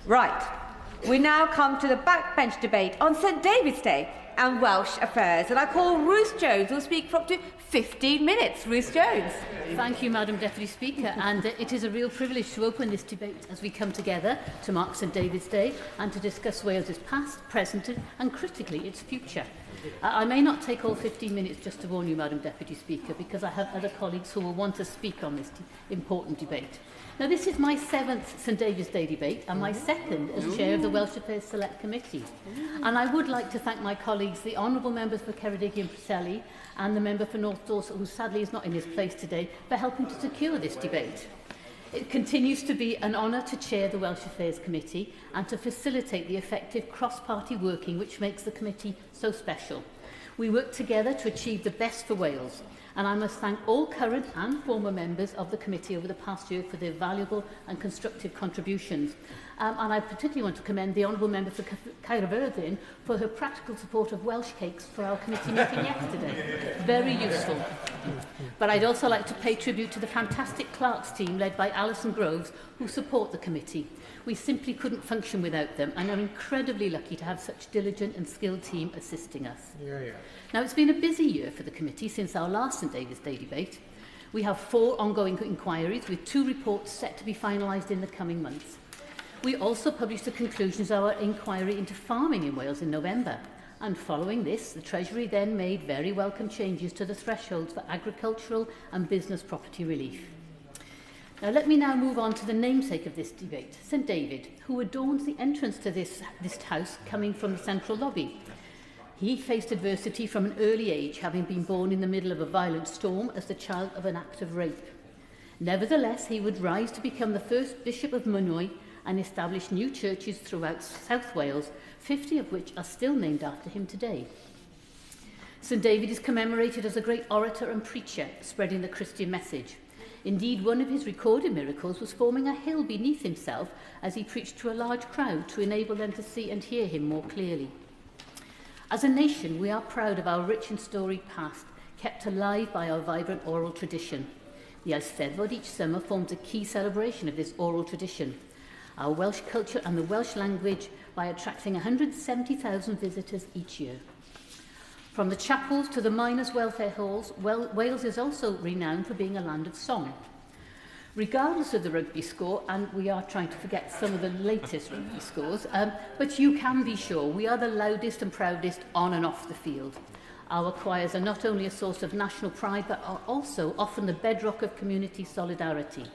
Right, we now come to the backbench debate on St David's Day and Welsh affairs, and I call Ruth Jones, who will speak for up to 15 minutes. Ruth Jones. Thank you, Madam Deputy Speaker, and it is a real privilege to open this debate as we come together to mark St David's Day and to discuss Wales's past, present and critically its future. I may not take all 15 minutes, just to warn you, Madam Deputy Speaker, because I have other colleagues who will want to speak on this important debate. Now, this is my 7th St David's Day debate and my 2nd as Chair of the Welsh Affairs Select Committee. And I would like to thank my colleagues, the Honourable Members for Ceredigion and Preseli and the Member for North Dorset, who sadly is not in his place today, for helping to secure this debate. It continues to be an honour to chair the Welsh Affairs Committee and to facilitate the effective cross-party working which makes the committee so special. We work together to achieve the best for Wales, and I must thank all current and former members of the committee over the past year for their valuable and constructive contributions. And I particularly want to commend the Honourable Member for Caerfyrddin for her practical support of Welsh cakes for our committee meeting yesterday. Very useful. But I'd also like to pay tribute to the fantastic Clerks team led by Alison Groves, who support the committee. We simply couldn't function without them, and I'm incredibly lucky to have such diligent and skilled team assisting us. Now, it's been a busy year for the committee since our last St David's Day debate. We have 4 ongoing inquiries with 2 reports set to be finalised in the coming months. We also published the conclusions of our inquiry into farming in Wales in November. And following this, the Treasury then made very welcome changes to the thresholds for agricultural and business property relief. Now, let me now move on to the namesake of this debate, St David, who adorns the entrance to this house coming from the central lobby. He faced adversity from an early age, having been born in the middle of a violent storm as the child of an act of rape. Nevertheless, he would rise to become the first Bishop of Mynwy and establish new churches throughout South Wales, 50 of which are still named after him today. St David is commemorated as a great orator and preacher, spreading the Christian message. Indeed, one of his recorded miracles was forming a hill beneath himself as he preached to a large crowd to enable them to see and hear him more clearly. As a nation, we are proud of our rich and storied past, kept alive by our vibrant oral tradition. The Eisteddfod each summer forms a key celebration of this oral tradition, our Welsh culture and the Welsh language, by attracting 170,000 visitors each year. From the chapels to the miners' welfare halls, Wales is also renowned for being a land of song. Regardless of the rugby score, and we are trying to forget some of the latest rugby scores, but you can be sure we are the loudest and proudest on and off the field. Our choirs are not only a source of national pride, but are also often the bedrock of community solidarity.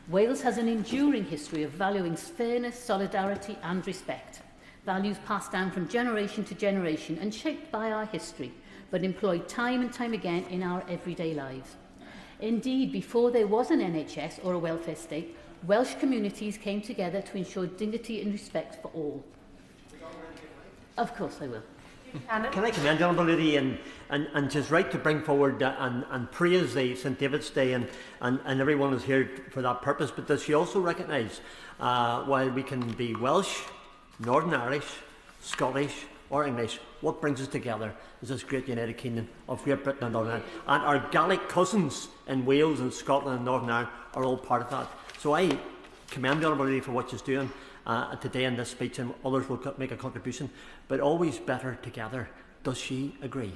Wales has an enduring history of valuing fairness, solidarity and respect, values passed down from generation to generation and shaped by our history, but employed time and time again in our everyday lives. Indeed, before there was an NHS or a welfare state, Welsh communities came together to ensure dignity and respect for all. Of course I will. Can I commend the Honourable Lady and she's right to bring forward and praise the St David's Day and everyone is here for that purpose, but does she also recognise while we can be Welsh, Northern Irish, Scottish or English, what brings us together is this great United Kingdom of Great Britain and Northern Ireland, and our Gaelic cousins in Wales and Scotland and Northern Ireland are all part of that. So I commend the Honourable Lady for what she's doing today in this speech, and others will make a contribution, but always better together. Does she agree?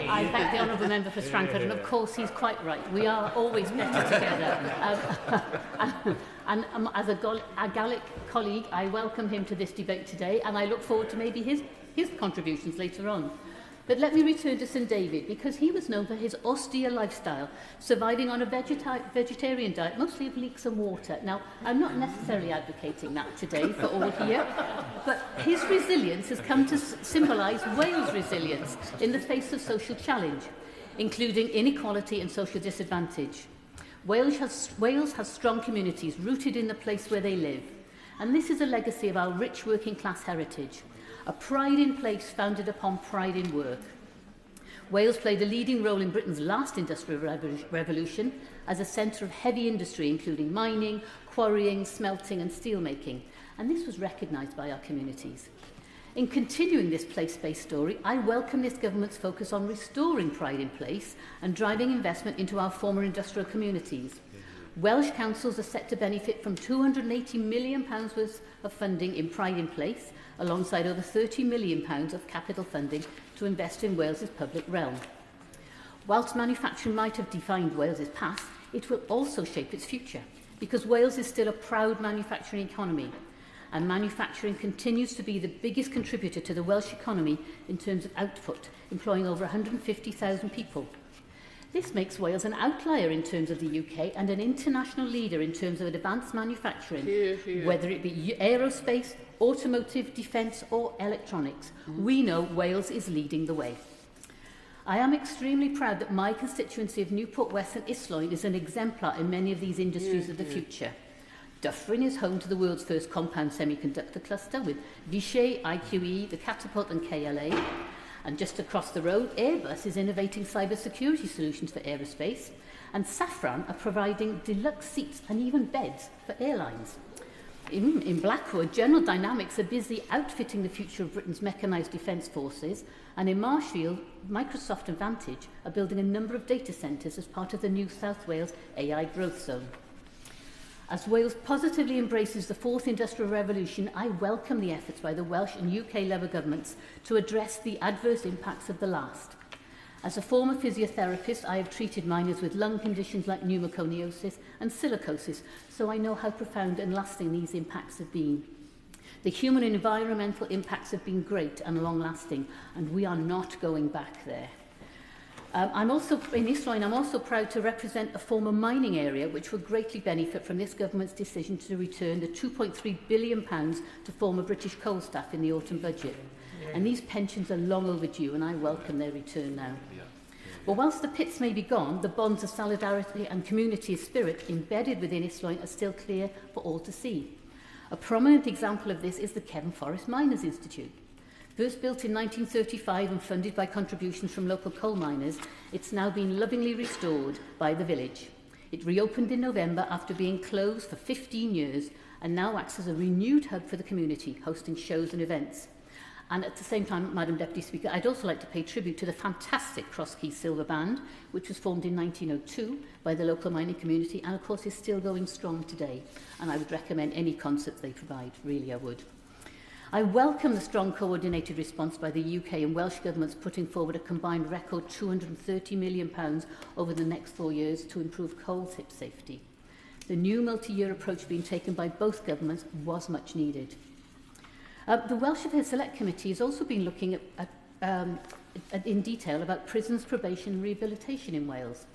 I thank the Honourable Member for Strangford, and of course he's quite right. We are always better together. As a Gaelic colleague, I welcome him to this debate today, and I look forward to maybe his contributions later on. But let me return to St David, because he was known for his austere lifestyle, surviving on a vegetarian diet, mostly of leeks and water. Now, I'm not necessarily advocating that today for all here, but his resilience has come to symbolise Wales' resilience in the face of social challenge, including inequality and social disadvantage. Wales has strong communities rooted in the place where they live, and this is a legacy of our rich working class heritage. A pride in place founded upon pride in work. Wales played a leading role in Britain's last industrial revolution as a centre of heavy industry, including mining, quarrying, smelting and steelmaking, and this was recognised by our communities. In continuing this place-based story, I welcome this government's focus on restoring pride in place and driving investment into our former industrial communities. Welsh councils are set to benefit from £280 million worth of funding in Pride in Place, alongside over £30 million of capital funding to invest in Wales's public realm. Whilst manufacturing might have defined Wales's past, it will also shape its future, because Wales is still a proud manufacturing economy, and manufacturing continues to be the biggest contributor to the Welsh economy in terms of output, employing over 150,000 people. This makes Wales an outlier in terms of the UK and an international leader in terms of advanced manufacturing, whether it be aerospace, automotive, defence or electronics. We know Wales is leading the way. I am extremely proud that my constituency of Newport West and Islwyn is an exemplar in many of these industries of the future. Dyffryn is home to the world's first compound semiconductor cluster with Vichy, IQE, the Catapult and KLA. And just across the road, Airbus is innovating cybersecurity solutions for aerospace, and Safran are providing deluxe seats and even beds for airlines. In Blackwood, General Dynamics are busy outfitting the future of Britain's mechanised defence forces, and in Marshfield, Microsoft and Vantage are building a number of data centres as part of the new South Wales AI growth zone. As Wales positively embraces the fourth industrial revolution, I welcome the efforts by the Welsh and UK Labour governments to address the adverse impacts of the last. As a former physiotherapist, I have treated miners with lung conditions like pneumoconiosis and silicosis, so I know how profound and lasting these impacts have been. The human and environmental impacts have been great and long-lasting, and we are not going back there. I'm also proud to represent a former mining area which will greatly benefit from this government's decision to return the £2.3 billion to former British coal staff in the autumn budget. And these pensions are long overdue, and I welcome their return now. But whilst the pits may be gone, the bonds of solidarity and community spirit embedded within Islwyn are still clear for all to see. A prominent example of this is the Kevin Forrest Miners Institute. First built in 1935 and funded by contributions from local coal miners, it's now been lovingly restored by the village. It reopened in November after being closed for 15 years and now acts as a renewed hub for the community, hosting shows and events. And at the same time, Madam Deputy Speaker, I'd also like to pay tribute to the fantastic Cross Keys Silver Band, which was formed in 1902 by the local mining community and, of course, is still going strong today. And I would recommend any concerts they provide, really I would. I welcome the strong coordinated response by the UK and Welsh governments putting forward a combined record £230 million over the next 4 years to improve coal tip safety. The new multi-year approach being taken by both governments was much needed. The Welsh Affairs Select Committee has also been looking in detail about prisons, probation and rehabilitation in Wales.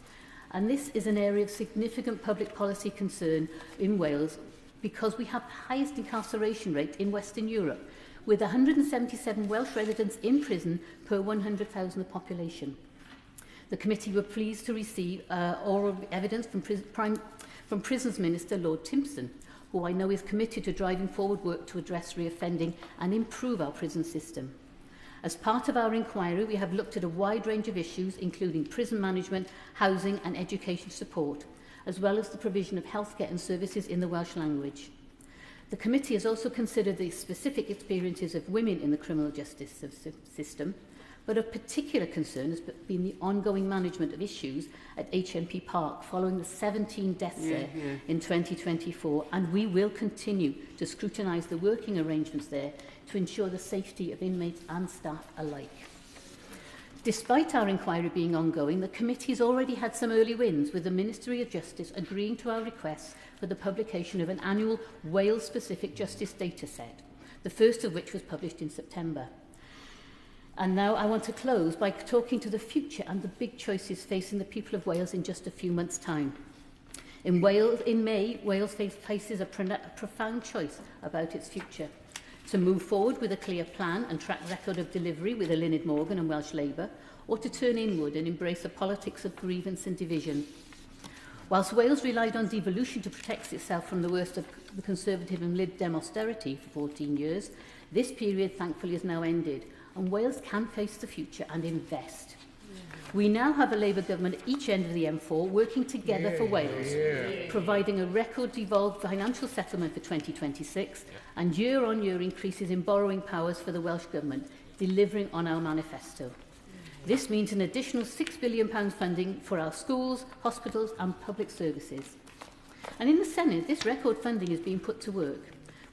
And this is an area of significant public policy concern in Wales, because we have the highest incarceration rate in Western Europe, with 177 Welsh residents in prison per 100,000 of population. The committee were pleased to receive oral evidence from Prisons Minister Lord Timpson, who I know is committed to driving forward work to address reoffending and improve our prison system. As part of our inquiry, we have looked at a wide range of issues, including prison management, housing and education support, as well as the provision of healthcare and services in the Welsh language. The committee has also considered the specific experiences of women in the criminal justice system, but of particular concern has been the ongoing management of issues at HMP Park following the 17 deaths there in 2024, and we will continue to scrutinise the working arrangements there to ensure the safety of inmates and staff alike. Despite our inquiry being ongoing, the committee has already had some early wins, with the Ministry of Justice agreeing to our requests for the publication of an annual Wales-specific justice data set, the first of which was published in September. And now I want to close by talking to the future and the big choices facing the people of Wales in just a few months' time. In May, Wales faces a profound choice about its future: to move forward with a clear plan and track record of delivery with Eluned Morgan and Welsh Labour, or to turn inward and embrace a politics of grievance and division. Whilst Wales relied on devolution to protect itself from the worst of the Conservative and Lib Dem austerity for 14 years, this period thankfully is now ended, and Wales can face the future and invest. We now have a Labour government at each end of the M4 working together for Wales, providing a record-devolved financial settlement for 2026 and year-on-year increases in borrowing powers for the Welsh government, delivering on our manifesto. This means an additional £6 billion funding for our schools, hospitals and public services. And in the Senate, this record funding is being put to work.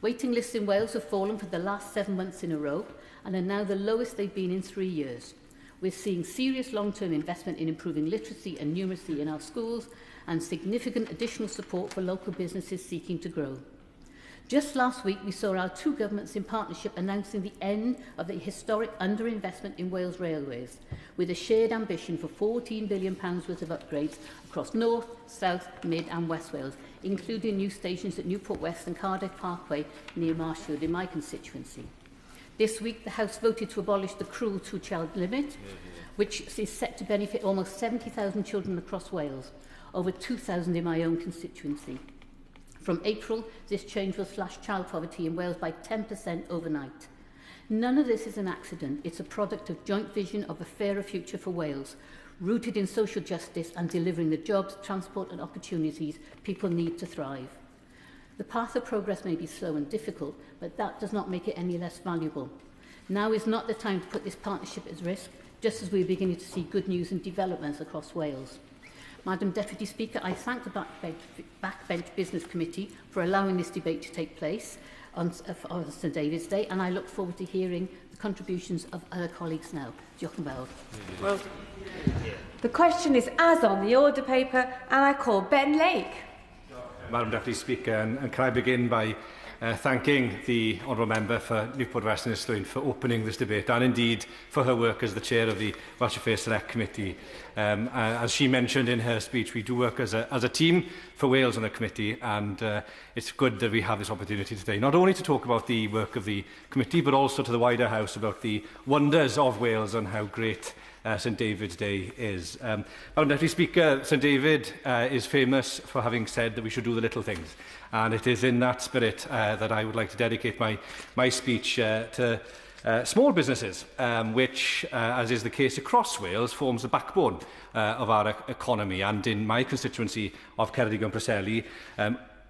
Waiting lists in Wales have fallen for the last 7 months in a row and are now the lowest they've been in 3 years. We're seeing serious long-term investment in improving literacy and numeracy in our schools and significant additional support for local businesses seeking to grow. Just last week, we saw our two governments in partnership announcing the end of the historic underinvestment in Wales Railways, with a shared ambition for £14 billion worth of upgrades across North, South, Mid and West Wales, including new stations at Newport West and Cardiff Parkway near Marshfield in my constituency. This week, the House voted to abolish the cruel two-child limit, which is set to benefit almost 70,000 children across Wales, over 2,000 in my own constituency. From April, this change will slash child poverty in Wales by 10% overnight. None of this is an accident. It's a product of joint vision of a fairer future for Wales, rooted in social justice and delivering the jobs, transport and opportunities people need to thrive. The path of progress may be slow and difficult, but that does not make it any less valuable. Now is not the time to put this partnership at risk, just as we are beginning to see good news and developments across Wales. Madam Deputy Speaker, I thank the Backbench Business Committee for allowing this debate to take place on St David's Day, and I look forward to hearing the contributions of other colleagues now. Diolch yn fawr. Well, the question is as on the order paper, and I call Ben Lake. Madam Deputy Speaker, and can I begin by thanking the Honourable Member for Newport West and Islwyn for opening this debate, and indeed for her work as the Chair of the Welsh Affairs Select Committee. As she mentioned in her speech, we do work as a team for Wales on the committee, and it's good that we have this opportunity today, not only to talk about the work of the committee, but also to the wider House about the wonders of Wales and how great St David's Day is. Madam Deputy Speaker, St David is famous for having said that we should do the little things, and it is in that spirit that I would like to dedicate my speech to small businesses, which, as is the case across Wales, forms the backbone of our economy. And in my constituency of Ceredigion Preseli,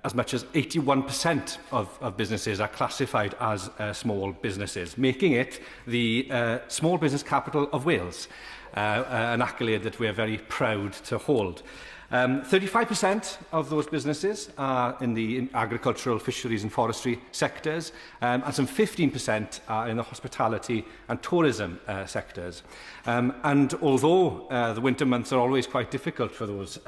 as much as 81% of businesses are classified as small businesses, making it the small business capital of Wales, an accolade that we are very proud to hold. 35% of those businesses are in the agricultural, fisheries and forestry sectors, and some 15% are in the hospitality and tourism sectors. And although the winter months are always quite difficult for those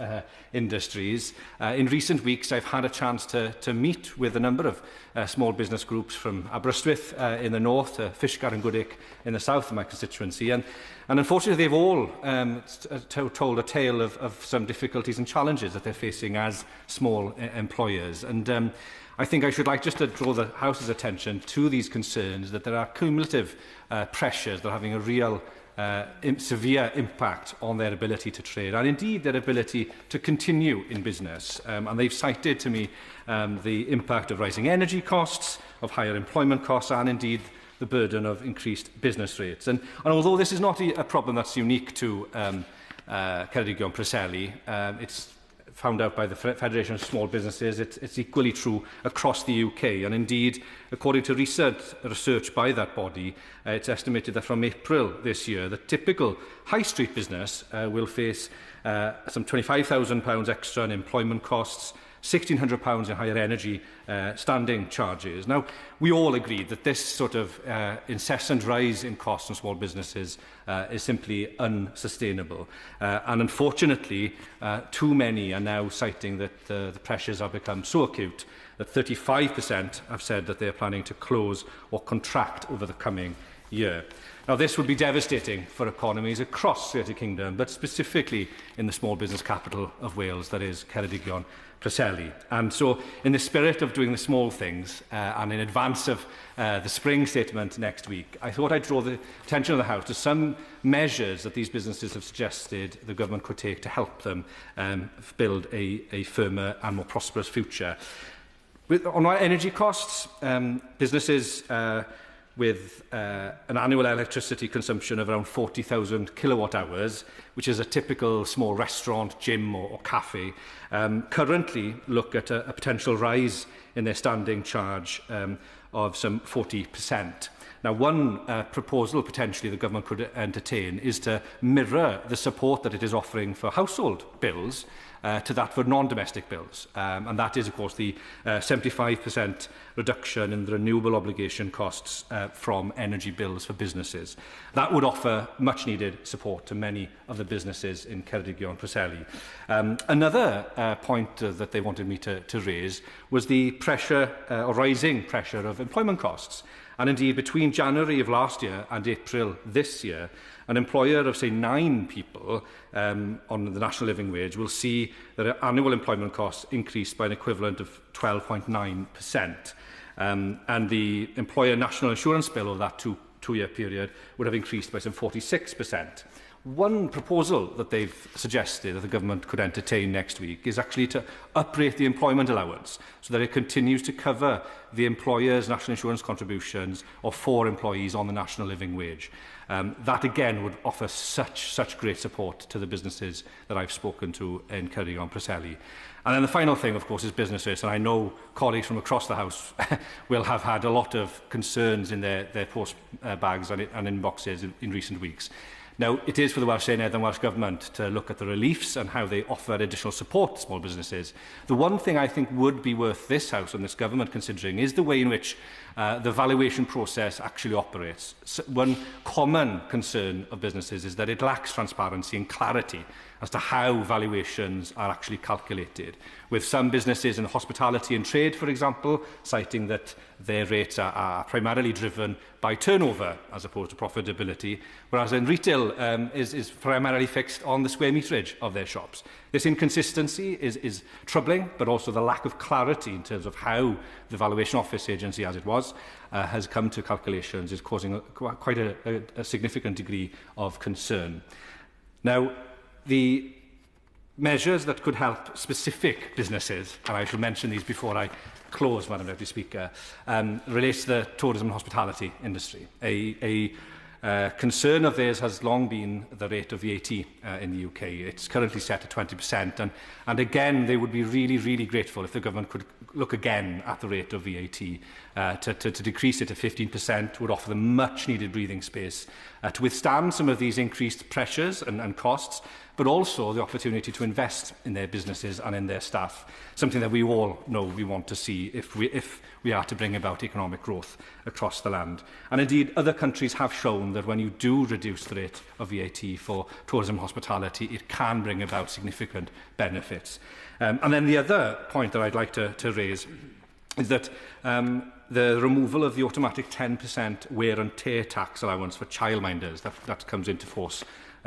industries, in recent weeks I've had a chance to meet with a number of small business groups from Aberystwyth in the north to Fishguard and Goodwick in the south of my constituency, and unfortunately they've all told a tale of some difficulties and challenges that they're facing as small employers. And I think I should like just to draw the House's attention to these concerns, that there are cumulative pressures that are having a real severe impact on their ability to trade and indeed their ability to continue in business. And they've cited to me the impact of rising energy costs, of higher employment costs and indeed the burden of increased business rates. And although this is not a problem that's unique to Ceredigion Preseli, it's found out by the Federation of Small Businesses, it's equally true across the UK. And indeed, according to research by that body, it's estimated that from April this year, the typical high street business will face some £25,000 extra in employment costs, £1,600 in higher energy standing charges. Now, we all agree that this sort of incessant rise in costs on small businesses is simply unsustainable. And unfortunately, too many are now citing that the pressures have become so acute that 35% have said that they are planning to close or contract over the coming year. Now, this would be devastating for economies across the United Kingdom, but specifically in the small business capital of Wales, that is Ceredigion Preseli. And so, in the spirit of doing the small things, and in advance of the spring statement next week, I thought I'd draw the attention of the House to some measures that these businesses have suggested the government could take to help them build a firmer and more prosperous future. On our energy costs, businesses with an annual electricity consumption of around 40,000 kilowatt hours, which is a typical small restaurant, gym or cafe, currently look at a potential rise in their standing charge of some 40%. Now, one proposal potentially the government could entertain is to mirror the support that it is offering for household bills to that for non-domestic bills. And that is, of course, the 75% reduction in the renewable obligation costs from energy bills for businesses. That would offer much-needed support to many of the businesses in Ceredigion and Preseli. Another point that they wanted me to raise was the pressure, or rising pressure of employment costs. And indeed, between January of last year and April this year, an employer of, say, 9 people on the national living wage will see that annual employment costs increase by an equivalent of 12.9%. And the employer national insurance bill over that two-year period would have increased by some 46%. One proposal that they've suggested that the government could entertain next week is actually to uprate the employment allowance so that it continues to cover the employer's national insurance contributions of 4 employees on the national living wage. That again would offer such great support to the businesses that I've spoken to in Ceredigion and Preseli. And then the final thing, of course, is business rates. And I know colleagues from across the House will have had a lot of concerns in their post bags and inboxes in recent weeks. Now, it is for the Welsh Senedd and Welsh Government to look at the reliefs and how they offer additional support to small businesses. The one thing I think would be worth this House and this Government considering is the way in which the valuation process actually operates. So one common concern of businesses is that it lacks transparency and clarity as to how valuations are actually calculated, with some businesses in hospitality and trade, for example, citing that their rates are primarily driven by turnover as opposed to profitability, whereas in retail is primarily fixed on the square meterage of their shops. This inconsistency is troubling, but also the lack of clarity in terms of how the Valuation Office agency, as it was, has come to calculations is causing quite a significant degree of concern. Now, the measures that could help specific businesses, and I shall mention these before I close, Madam Deputy Speaker, relates to the tourism and hospitality industry. A concern of theirs has long been the rate of VAT in the UK. It's currently set at 20%, and again, they would be really grateful if the government could look again at the rate of VAT. To decrease it to 15% would offer them much-needed breathing space to withstand some of these increased pressures and costs, but also the opportunity to invest in their businesses and in their staff, something that we all know we want to see if we are to bring about economic growth across the land. And indeed, other countries have shown that when you do reduce the rate of VAT for tourism and hospitality, it can bring about significant benefits. And then the other point that I'd like to raise is that the removal of the automatic 10% wear and tear tax allowance for childminders that comes into force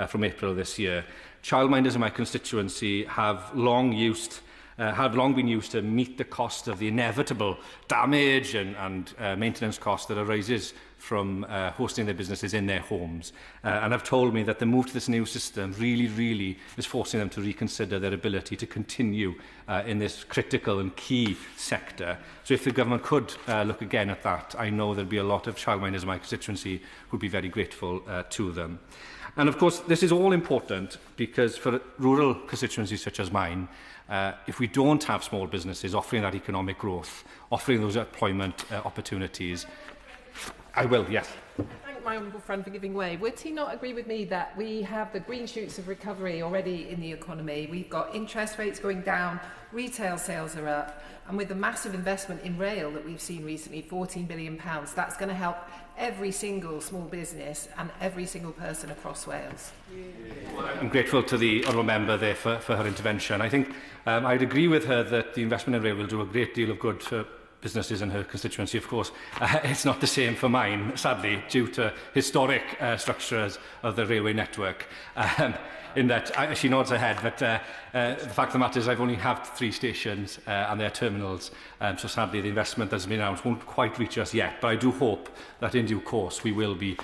from April this year. Childminders in my constituency have long been used to meet the cost of the inevitable damage and maintenance cost that arises from hosting their businesses in their homes. And have told me that the move to this new system really is forcing them to reconsider their ability to continue in this critical and key sector. So if the government could look again at that, I know there'll be a lot of childminders in my constituency who would be very grateful to them. And of course, this is all important because for rural constituencies such as mine, if we don't have small businesses offering that economic growth, offering those employment opportunities, I will, yes. Thank my honourable friend for giving way. Would he not agree with me that we have the green shoots of recovery already in the economy? We've got interest rates going down, retail sales are up, and with the massive investment in rail that we've seen recently, £14 billion, that's going to help every single small business and every single person across Wales. I'm grateful to the honourable member there for her intervention. I think I'd agree with her that the investment in rail will do a great deal of good for businesses in her constituency, of course. It's not the same for mine, sadly, due to historic structures of the railway network. In that, she nods her head, but the fact of the matter is I've only had 3 stations and their terminals, so sadly the investment that's been announced won't quite reach us yet, but I do hope that in due course we will be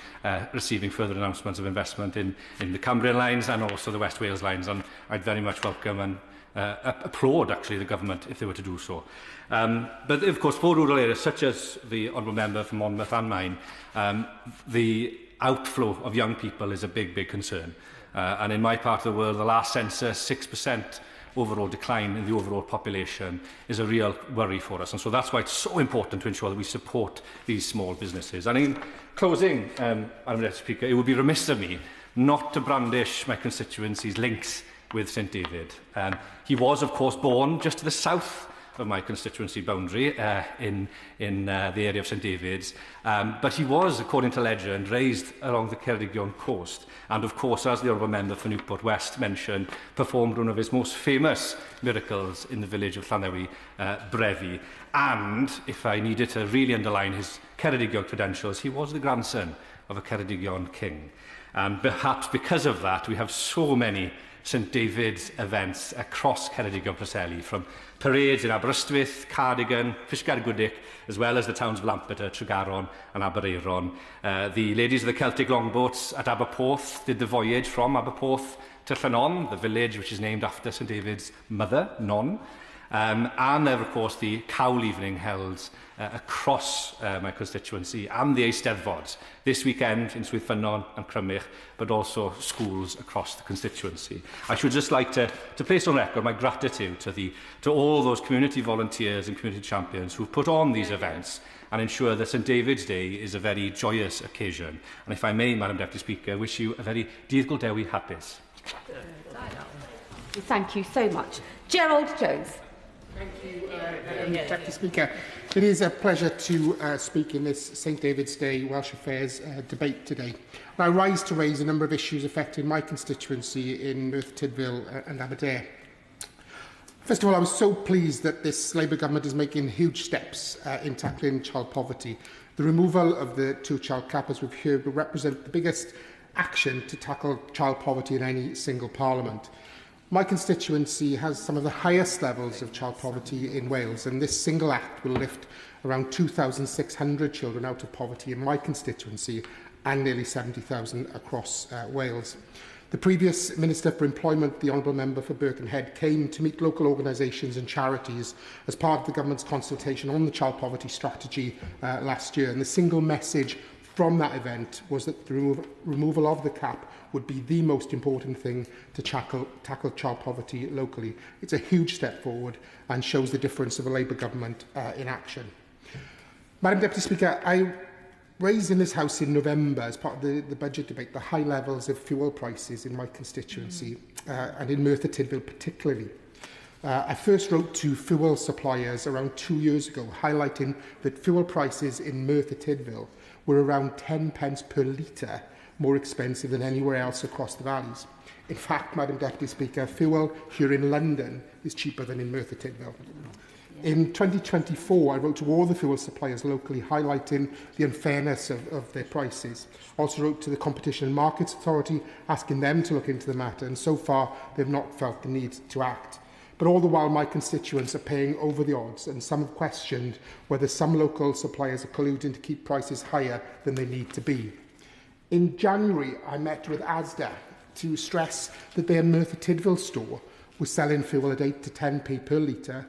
receiving further announcements of investment in the Cambrian lines and also the West Wales lines, and I'd very much welcome and applaud actually the government if they were to do so. But of course for rural areas such as the honourable member from Monmouth and mine, the outflow of young people is a big concern. And in my part of the world, the last census, 6% overall decline in the overall population is a real worry for us. And so that's why it's so important to ensure that we support these small businesses. And in closing, Madam Deputy Speaker, it would be remiss of me not to brandish my constituency's links with St David. He was, of course, born just to the south of my constituency boundary in the area of St David's, but he was, according to legend, raised along the Ceredigion coast, and of course, as the Honourable Member for Newport West mentioned, performed one of his most famous miracles in the village of Llanelli, Brefi. And, if I needed to really underline his Ceredigion credentials, he was the grandson of a Ceredigion king. And perhaps because of that, we have so many St David's events across Ceredigion Preseli, from parades in Aberystwyth, Cardigan, Fishguard-Gwdic, as well as the towns of Lampeter, Tregaron and Aberaeron. The ladies of the Celtic longboats at Aberporth did the voyage from Aberporth to Llanon, the village which is named after St David's mother, Non. And there, of course, the cawl evening held across my constituency, and the Eisteddfods this weekend in Swyddfynon and Crymych, but also schools across the constituency. I should just like to place on record my gratitude to all those community volunteers and community champions who put on these events and ensure that St David's Day is a very joyous occasion. And if I may, Madam Deputy Speaker, wish you a very Dydd Dewi hapus. Thank you so much. Gerald Jones. Thank you, Deputy Speaker. It is a pleasure to speak in this St David's Day Welsh Affairs debate today. I rise to raise a number of issues affecting my constituency in Merthyr, Tydfil and Aberdare. First of all, I was so pleased that this Labour government is making huge steps in tackling child poverty. The removal of the two-child cap, as we've heard, will represent the biggest action to tackle child poverty in any single parliament. My constituency has some of the highest levels of child poverty in Wales, and this single act will lift around 2,600 children out of poverty in my constituency and nearly 70,000 across Wales. The previous Minister for Employment, the Honourable Member for Birkenhead, came to meet local organisations and charities as part of the government's consultation on the child poverty strategy last year, and the single message from that event was that the removal of the cap would be the most important thing to tackle child poverty locally. It's a huge step forward and shows the difference of a Labour government in action. Madam Deputy Speaker, I raised in this House in November, as part of the budget debate, the high levels of fuel prices in my constituency, and in Merthyr Tydfil particularly. I first wrote to fuel suppliers around 2 years ago, highlighting that fuel prices in Merthyr Tydfil were around 10 pence per litre more expensive than anywhere else across the valleys. In fact, Madam Deputy Speaker, fuel here in London is cheaper than in Merthyr Tydfil. In 2024, I wrote to all the fuel suppliers locally, highlighting the unfairness of their prices. I also wrote to the Competition and Markets Authority, asking them to look into the matter, and so far they've not felt the need to act. But all the while, my constituents are paying over the odds, and some have questioned whether some local suppliers are colluding to keep prices higher than they need to be. In January, I met with Asda to stress that their Merthyr Tydfil store was selling fuel at 8 to 10p per litre,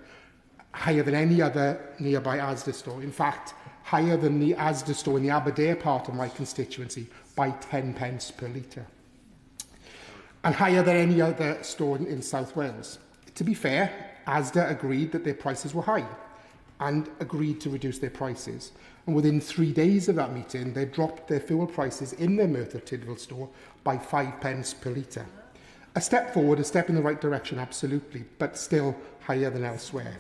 higher than any other nearby Asda store. In fact, higher than the Asda store in the Aberdare part of my constituency by 10 pence per litre, and higher than any other store in South Wales. To be fair, Asda agreed that their prices were high and agreed to reduce their prices. And within 3 days of that meeting, they dropped their fuel prices in their Merthyr Tydfil store by 5 pence per litre. A step forward, a step in the right direction, absolutely, but still higher than elsewhere.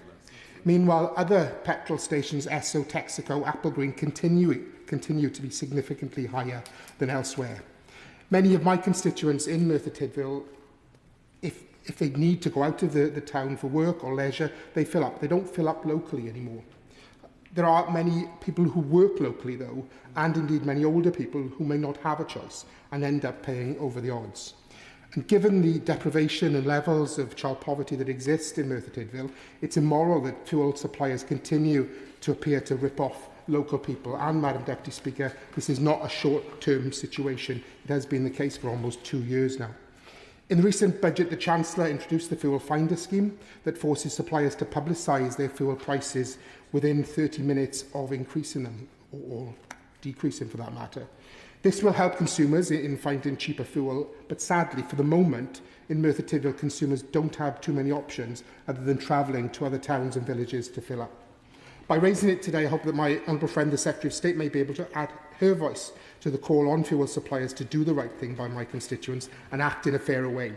Meanwhile, other petrol stations, Esso, Texaco, Applegreen, continue to be significantly higher than elsewhere. Many of my constituents in Merthyr Tydfil, if they need to go out of the town for work or leisure, they fill up. They don't fill up locally anymore. There are many people who work locally, though, and indeed many older people who may not have a choice and end up paying over the odds. And given the deprivation and levels of child poverty that exist in Merthyr Tydfil, it's immoral that fuel suppliers continue to appear to rip off local people. And, Madam Deputy Speaker, this is not a short-term situation. It has been the case for almost 2 years now. In the recent budget, the Chancellor introduced the Fuel Finder scheme that forces suppliers to publicise their fuel prices within 30 minutes of increasing them, or decreasing for that matter. This will help consumers in finding cheaper fuel, but sadly, for the moment, in Merthyr Tydfil, consumers don't have too many options other than travelling to other towns and villages to fill up. By raising it today, I hope that my honourable friend, the Secretary of State, may be able to add her voice to the call on fuel suppliers to do the right thing by my constituents and act in a fairer way.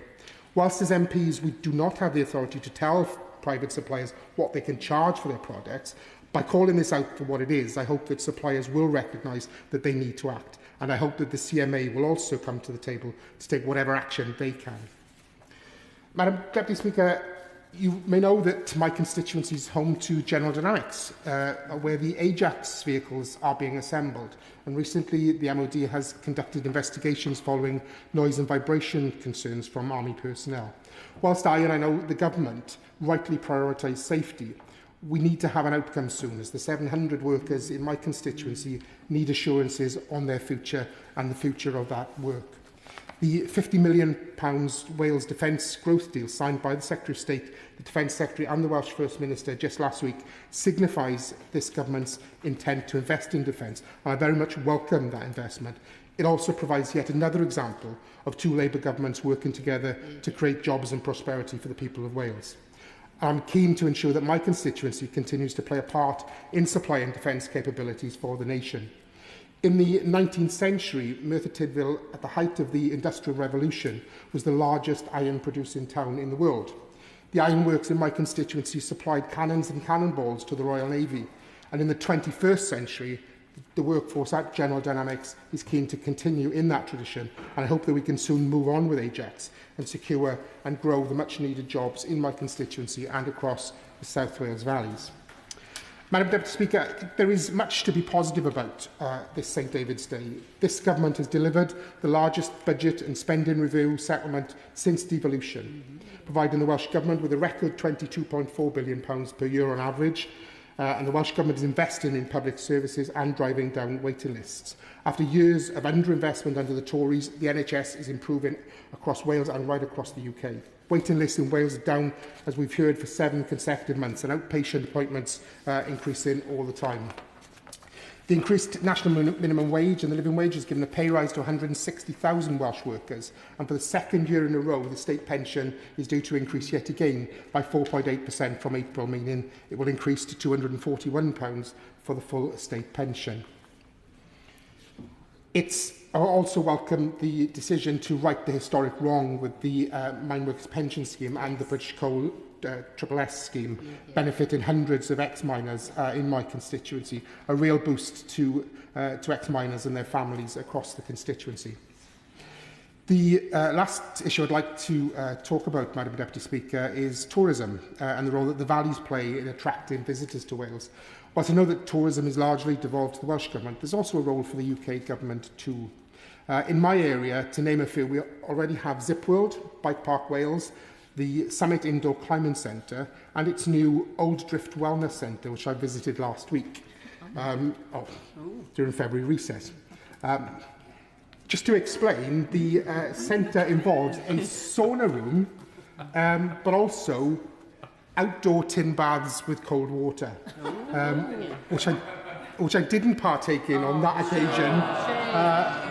Whilst as MPs we do not have the authority to tell private suppliers what they can charge for their products, by calling this out for what it is, I hope that suppliers will recognise that they need to act, and I hope that the CMA will also come to the table to take whatever action they can. Madam Deputy Speaker, you may know that my constituency is home to General Dynamics, where the Ajax vehicles are being assembled. And recently, the MOD has conducted investigations following noise and vibration concerns from Army personnel. Whilst I know the government rightly prioritise safety, we need to have an outcome soon, as the 700 workers in my constituency need assurances on their future and the future of that work. The £50 million Wales Defence Growth Deal signed by the Secretary of State, the Defence Secretary and the Welsh First Minister just last week signifies this government's intent to invest in defence, and I very much welcome that investment. It also provides yet another example of two Labour governments working together to create jobs and prosperity for the people of Wales. I'm keen to ensure that my constituency continues to play a part in supplying defence capabilities for the nation. In the 19th century, Merthyr Tydfil, at the height of the Industrial Revolution, was the largest iron-producing town in the world. The ironworks in my constituency supplied cannons and cannonballs to the Royal Navy, and in the 21st century, the workforce at General Dynamics is keen to continue in that tradition, and I hope that we can soon move on with Ajax and secure and grow the much-needed jobs in my constituency and across the South Wales valleys. Madam Deputy Speaker, there is much to be positive about this St David's Day. This government has delivered the largest budget and spending review settlement since devolution, providing the Welsh Government with a record £22.4 billion per year on average, and the Welsh Government is investing in public services and driving down waiting lists. After years of underinvestment under the Tories, the NHS is improving across Wales and right across the UK. Waiting lists in Wales are down, as we've heard, for 7 consecutive months, and outpatient appointments increasing all the time. The increased national minimum wage and the living wage has given a pay rise to 160,000 Welsh workers, and for the second year in a row, the state pension is due to increase yet again by 4.8% from April, meaning it will increase to £241 for the full state pension. I also welcome the decision to right the historic wrong with the Mineworkers Pension Scheme and the British Coal Triple S scheme, benefiting hundreds of ex-miners in my constituency, a real boost to ex-miners and their families across the constituency. The last issue I'd like to talk about, Madam Deputy Speaker, is tourism and the role that the valleys play in attracting visitors to Wales. Whilst I know that tourism is largely devolved to the Welsh Government, there's also a role for the UK Government too. In my area, to name a few, we already have Zip World, Bike Park Wales, the Summit Indoor Climbing Centre, and its new Old Drift Wellness Centre, which I visited last week during February recess. Just to explain, the centre involves a sauna room, but also outdoor tin baths with cold water, which I didn't partake in on that occasion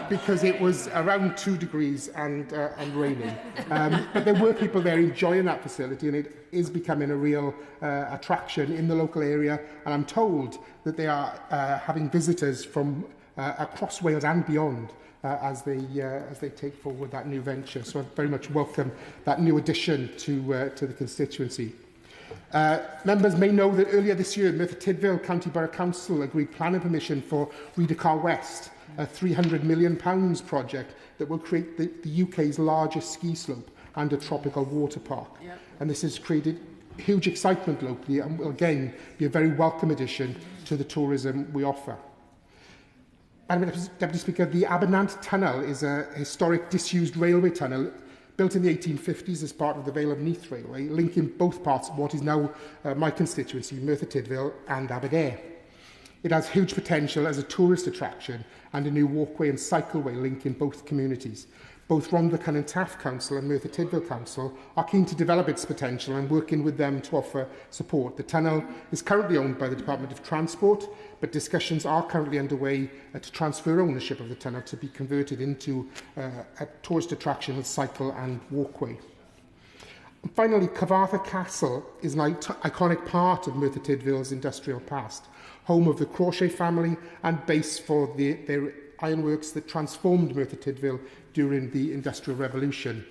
because it was around 2 degrees and raining. But there were people there enjoying that facility, and it is becoming a real attraction in the local area. And I'm told that they are having visitors from across Wales and beyond as they take forward that new venture. So I very much welcome that new addition to the constituency. Members may know that earlier this year, Merthyr Tydfil County Borough Council agreed planning permission for Rhydycar West, a £300 million project that will create the UK's largest ski slope and a tropical water park. Yep. And this has created huge excitement locally and will again be a very welcome addition to the tourism we offer. Madam Deputy Speaker, the Abernant Tunnel is a historic disused railway tunnel built in the 1850s as part of the Vale of Neath Railway, linking both parts of what is now my constituency, Merthyr Tydfil and Aberdare. It has huge potential as a tourist attraction and a new walkway and cycleway linking both communities. Both Rhondda and Taff Council and Merthyr Tydfil Council are keen to develop its potential and working with them to offer support. The tunnel is currently owned by the Department of Transport, but discussions are currently underway to transfer ownership of the tunnel to be converted into a tourist attraction with cycle and walkway. And finally, Caerfyrddin Castle is an iconic part of Merthyr Tydfil's industrial past, home of the Crochet family and base for their ironworks that transformed Merthyr Tydfil during the Industrial Revolution.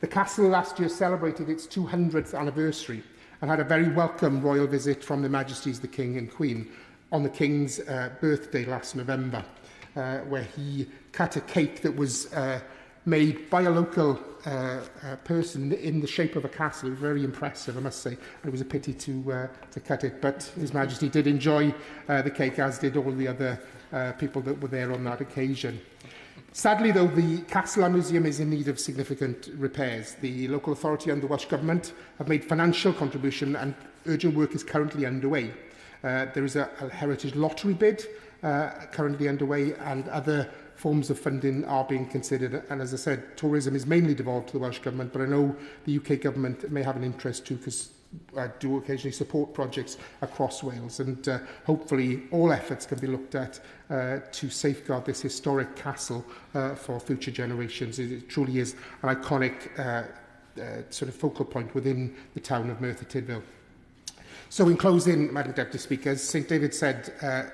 The castle last year celebrated its 200th anniversary and had a very welcome royal visit from Their Majesties the King and Queen on the King's birthday last November, where he cut a cake that was made by a local person in the shape of a castle. It was very impressive, I must say. And it was a pity to cut it, but His Majesty did enjoy the cake, as did all the other people that were there on that occasion. Sadly, though, the castle and museum is in need of significant repairs. The local authority and the Welsh Government have made financial contribution and urgent work is currently underway. There is a heritage lottery bid currently underway, and other forms of funding are being considered. And as I said, tourism is mainly devolved to the Welsh Government, but I know the UK Government may have an interest too, because I do occasionally support projects across Wales, and hopefully all efforts can be looked at to safeguard this historic castle for future generations. It truly is an iconic sort of focal point within the town of Merthyr Tydfil. So in closing, Madam Deputy Speaker, as St David said,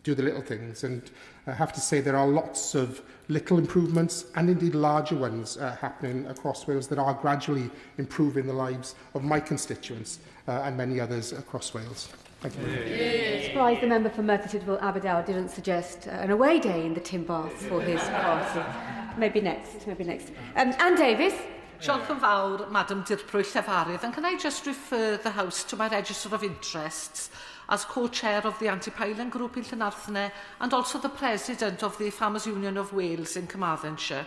do the little things, and I have to say there are lots of little improvements and indeed larger ones happening across Wales that are gradually improving the lives of my constituents and many others across Wales. Thank you. Surprised the member for Merthyr Tydfil Aberdare didn't suggest an away day in the Tim Bath for his party. Maybe next, maybe next. Anne Davies. Diolch yn fawr, Madam Dirprwy Llefarydd, and can I just refer the House to my Register of Interests as co-chair of the Anti-Piling Group in Llanelli and also the President of the Farmers Union of Wales in Carmarthenshire.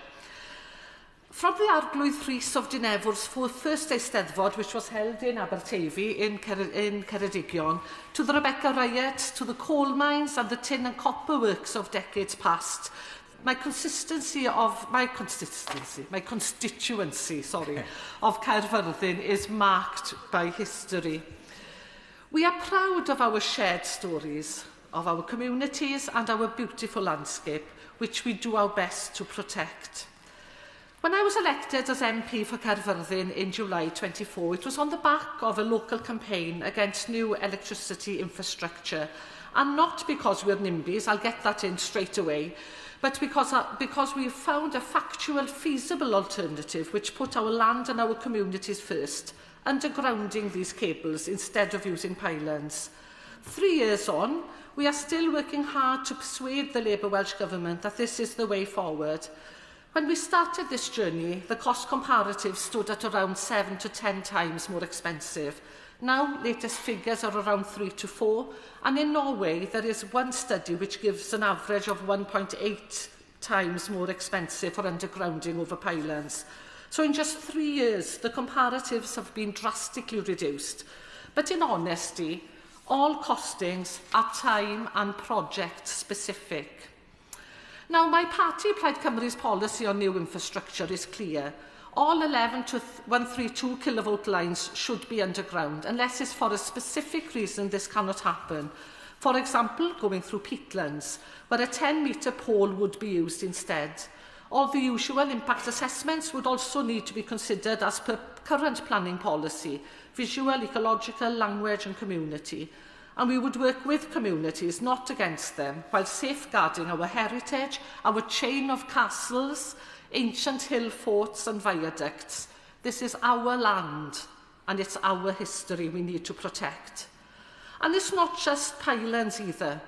From the Arglwydd Rhys of Dinefwr's first Eisteddfod, which was held in Aberteifi in Ceredigion, to the Rebecca riot, to the coal mines and the tin and copper works of decades past, my constituency of Caerfyrddin is marked by history. We are proud of our shared stories, of our communities and our beautiful landscape, which we do our best to protect. When I was elected as MP for Caerfyrddin in July 24, it was on the back of a local campaign against new electricity infrastructure, and not because we're NIMBYs, I'll get that in straight away, but because we found a factual, feasible alternative which put our land and our communities first, undergrounding these cables instead of using pylons. 3 years on, we are still working hard to persuade the Labour Welsh Government that this is the way forward. When we started this journey, the cost comparative stood at around 7 to 10 times more expensive. Now, latest figures are around 3 to 4, and in Norway, there is one study which gives an average of 1.8 times more expensive for undergrounding over pylons. So in just 3 years, the comparatives have been drastically reduced. But in honesty, all costings are time and project specific. Now, my party, Plaid Cymru's policy on new infrastructure is clear. All 11 to 132 kilovolt lines should be underground, unless it's for a specific reason this cannot happen. For example, going through peatlands, where a 10-metre pole would be used instead. All the usual impact assessments would also need to be considered as per current planning policy, visual, ecological, language and community. And we would work with communities, not against them, while safeguarding our heritage, our chain of castles, ancient hill forts and viaducts. This is our land and it's our history we need to protect. And it's not just pylons either.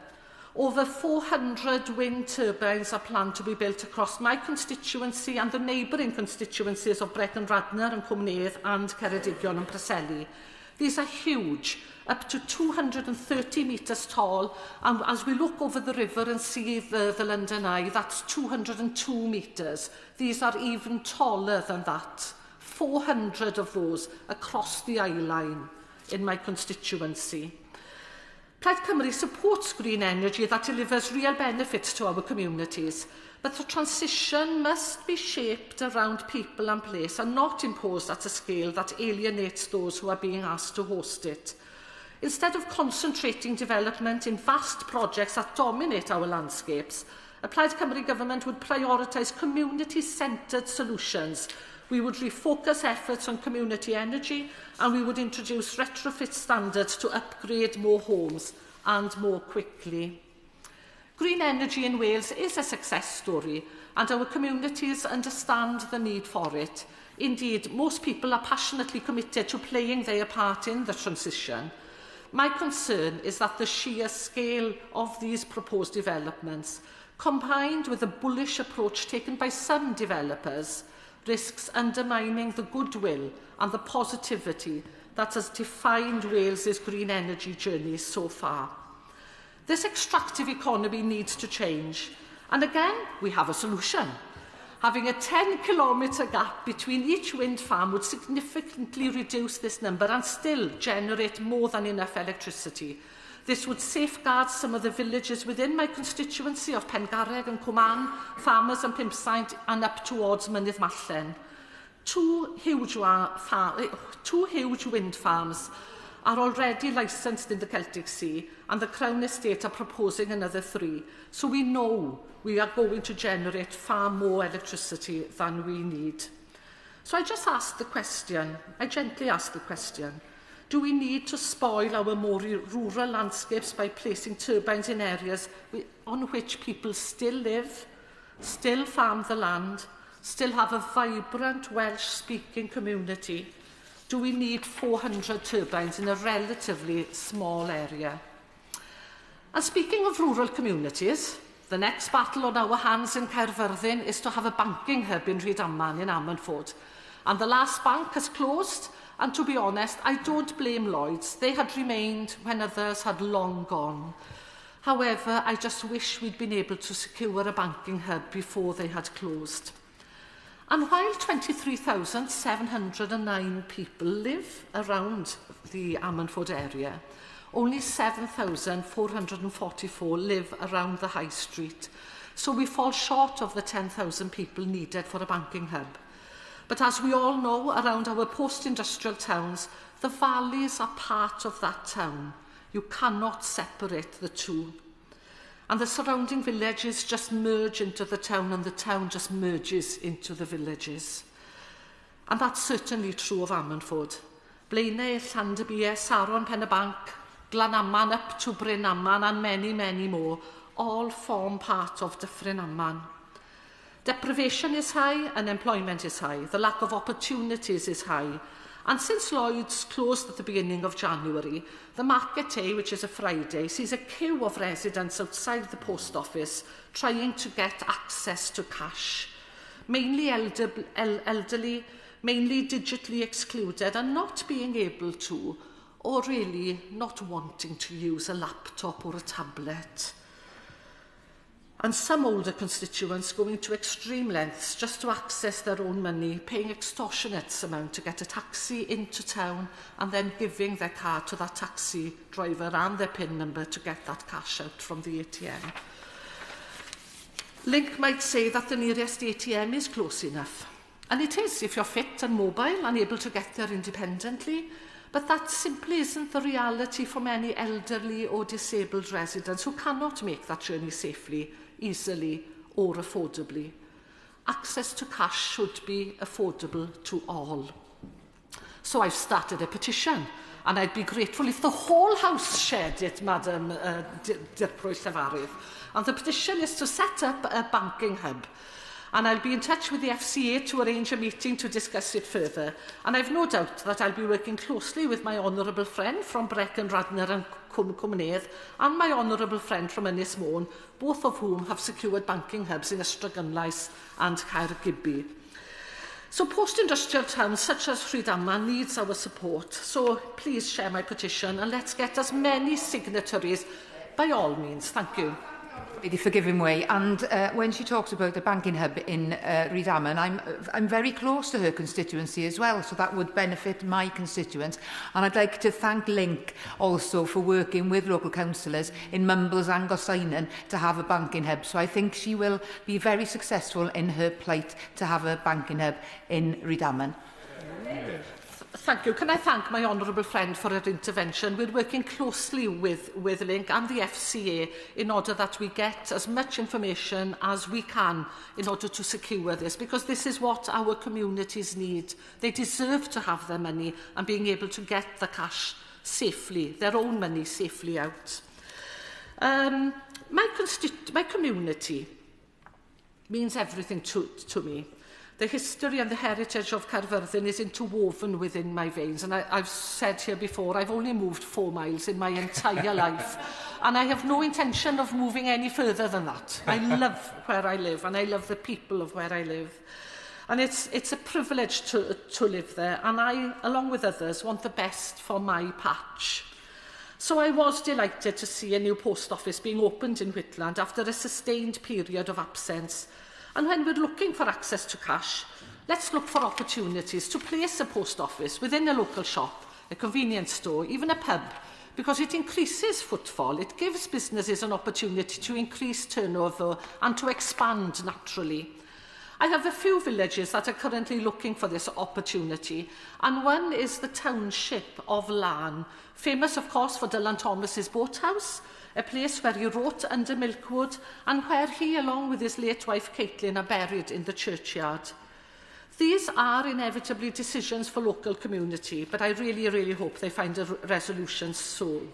Over 400 wind turbines are planned to be built across my constituency and the neighbouring constituencies of Brecon, Radnor and Cymru and Ceredigion and Preseli. These are huge, up to 230 metres tall, and as we look over the river and see the London Eye, that's 202 metres. These are even taller than that. 400 of those across the eye line in my constituency. Plaid Cymru supports green energy that delivers real benefits to our communities, but the transition must be shaped around people and place and not imposed at a scale that alienates those who are being asked to host it. Instead of concentrating development in vast projects that dominate our landscapes, a Plaid Cymru government would prioritise community-centred solutions. We would refocus efforts on community energy and we would introduce retrofit standards to upgrade more homes and more quickly. Green energy in Wales is a success story, and our communities understand the need for it. Indeed, most people are passionately committed to playing their part in the transition. My concern is that the sheer scale of these proposed developments, combined with the bullish approach taken by some developers, risks undermining the goodwill and the positivity that has defined Wales's green energy journey so far. This extractive economy needs to change, and again, we have a solution. Having a 10-kilometre gap between each wind farm would significantly reduce this number and still generate more than enough electricity. This would safeguard some of the villages within my constituency of Pengarreg and Cwman, Farmers and Pimpsaint, and up towards Mynydd Mallen. Two huge wind farms are already licensed in the Celtic Sea, and the Crown Estate are proposing another 3. So we know we are going to generate far more electricity than we need. So I just asked the question, I gently asked the question, do we need to spoil our more rural landscapes by placing turbines in areas on which people still live, still farm the land, still have a vibrant Welsh-speaking community? Do we need 400 turbines in a relatively small area? And speaking of rural communities, the next battle on our hands in Caerfyrddin is to have a banking hub in Rhydaman in Ammanford. And the last bank has closed, and to be honest, I don't blame Lloyds. They had remained when others had long gone. However, I just wish we'd been able to secure a banking hub before they had closed. And while 23,709 people live around the Ammanford area, only 7,444 live around the High Street. So we fall short of the 10,000 people needed for a banking hub. But as we all know, around our post-industrial towns, the valleys are part of that town. You cannot separate the two. And the surrounding villages just merge into the town, and the town just merges into the villages. And that's certainly true of Ammanford. Blaenau, Llanderby, Saron, Pen-y-Banc, Glanaman up to Bryn Aman, and many, many more, all form part of Dyffryn Aman. Deprivation is high, unemployment is high, the lack of opportunities is high. And since Lloyds closed at the beginning of January, the market day, which is a Friday, sees a queue of residents outside the post office trying to get access to cash. Mainly elderly, mainly digitally excluded, and not being able to, or really not wanting to use a laptop or a tablet. And some older constituents going to extreme lengths just to access their own money, paying extortionate amount to get a taxi into town and then giving their car to that taxi driver and their PIN number to get that cash out from the ATM. Link might say that the nearest ATM is close enough. And it is if you're fit and mobile and able to get there independently, but that simply isn't the reality for many elderly or disabled residents who cannot make that journey safely, easily or affordably. Access to cash should be affordable to all. So I've started a petition, and I'd be grateful if the whole House shared it, Madam Dirprwy Llefarydd. And the petition is to set up a banking hub. And I'll be in touch with the FCA to arrange a meeting to discuss it further. And I've no doubt that I'll be working closely with my honourable friend from Brecon, Radnor and Cymru and my honourable friend from Ynys Môn, both of whom have secured banking hubs in Ystrygynlais and Caergybi. So post-industrial towns such as Rhydaman needs our support. So please share my petition and let's get as many signatories by all means. Thank you. For giving way. And when she talks about the banking hub in Rhydaman, I'm very close to her constituency as well, so that would benefit my constituents. And I'd like to thank Link also for working with local councillors in Mumbles and Gorseinon to have a banking hub. So I think she will be very successful in her plight to have a banking hub in Rhydaman. Thank you. Can I thank my honourable friend for her intervention? We're working closely with Link and the FCA in order that we get as much information as we can in order to secure this, because this is what our communities need. They deserve to have their money and being able to get the cash safely, their own money safely out. My community means everything to me. The history and the heritage of Caerfyrddin is interwoven within my veins. And I've said here before, I've only moved 4 miles in my entire life. And I have no intention of moving any further than that. I love where I live, and I love the people of where I live. And it's a privilege to live there. And I, along with others, want the best for my patch. So I was delighted to see a new post office being opened in Whitland after a sustained period of absence. And when we're looking for access to cash, let's look for opportunities to place a post office within a local shop, a convenience store, even a pub, because it increases footfall. It gives businesses an opportunity to increase turnover and to expand naturally. I have a few villages that are currently looking for this opportunity, and one is the township of Llan, famous, of course, for Dylan Thomas's boathouse, a place where he wrote under Milkwood, and where he, along with his late wife Caitlin, are buried in the churchyard. These are inevitably decisions for local community, but I really, really hope they find a resolution soon.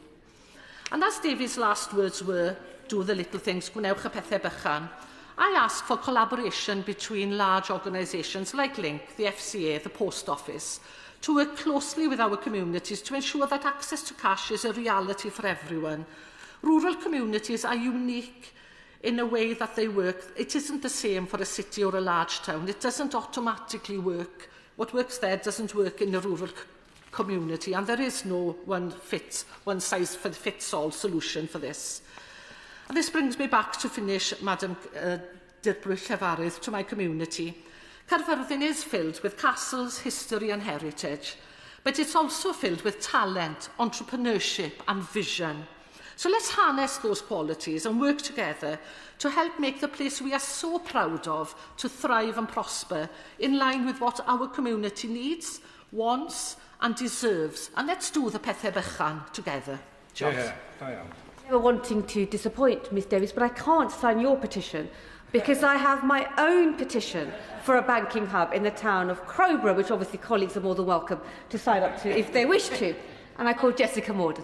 And as Davies' last words were, do the little things, gwnewch y pethau bychan, I ask for collaboration between large organisations like Link, the FCA, the Post Office, to work closely with our communities to ensure that access to cash is a reality for everyone. Rural communities are unique in a way that they work. It isn't the same for a city or a large town. It doesn't automatically work. What works there doesn't work in a rural community, and there is no one-size-fits-all solution for this. And this brings me back to finish, Madam Llefarydd, to my community. Caerfyrddin is filled with castles, history and heritage, but it's also filled with talent, entrepreneurship and vision. So let's harness those qualities and work together to help make the place we are so proud of to thrive and prosper in line with what our community needs, wants and deserves. And let's do the pethau bychan together. Yeah, I am. Never wanting to disappoint Miss Davies, but I can't sign your petition because I have my own petition for a banking hub in the town of Crowborough, which obviously colleagues are more than welcome to sign up to if they wish to. And I call Jessica Morden.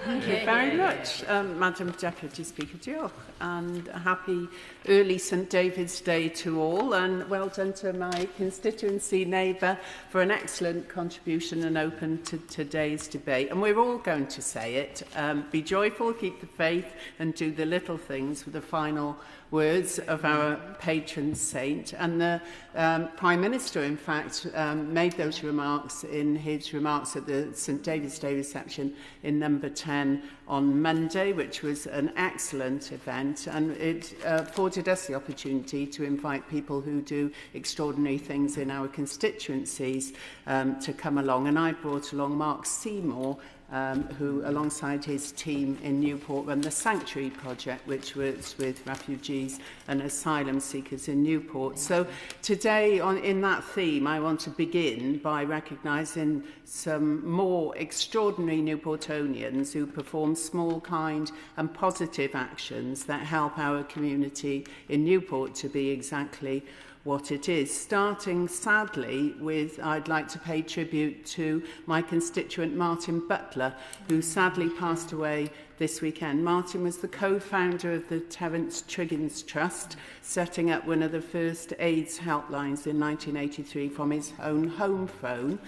Thank you very much, Madam Deputy Speaker. Diolch, and a happy early St David's Day to all, and well done to my constituency neighbour for an excellent contribution and open to today's debate. And we're all going to say it. Be joyful, keep the faith, and do the little things with the final words of our patron saint. And the Prime Minister, in fact, made those remarks in his remarks at the St David's Day reception in number 10 on Monday, which was an excellent event, and it afforded us the opportunity to invite people who do extraordinary things in our constituencies to come along. And I brought along Mark Seymour, who, alongside his team in Newport, run the Sanctuary Project, which works with refugees and asylum seekers in Newport. So today, in that theme, I want to begin by recognising some more extraordinary Newportonians who perform small, kind and positive actions that help our community in Newport to be exactly what it is. Starting, sadly, with, I'd like to pay tribute to my constituent Martin Butler, who sadly passed away this weekend. Martin was the co-founder of the Terence Triggins Trust, setting up one of the first AIDS helplines in 1983 from his own home phone,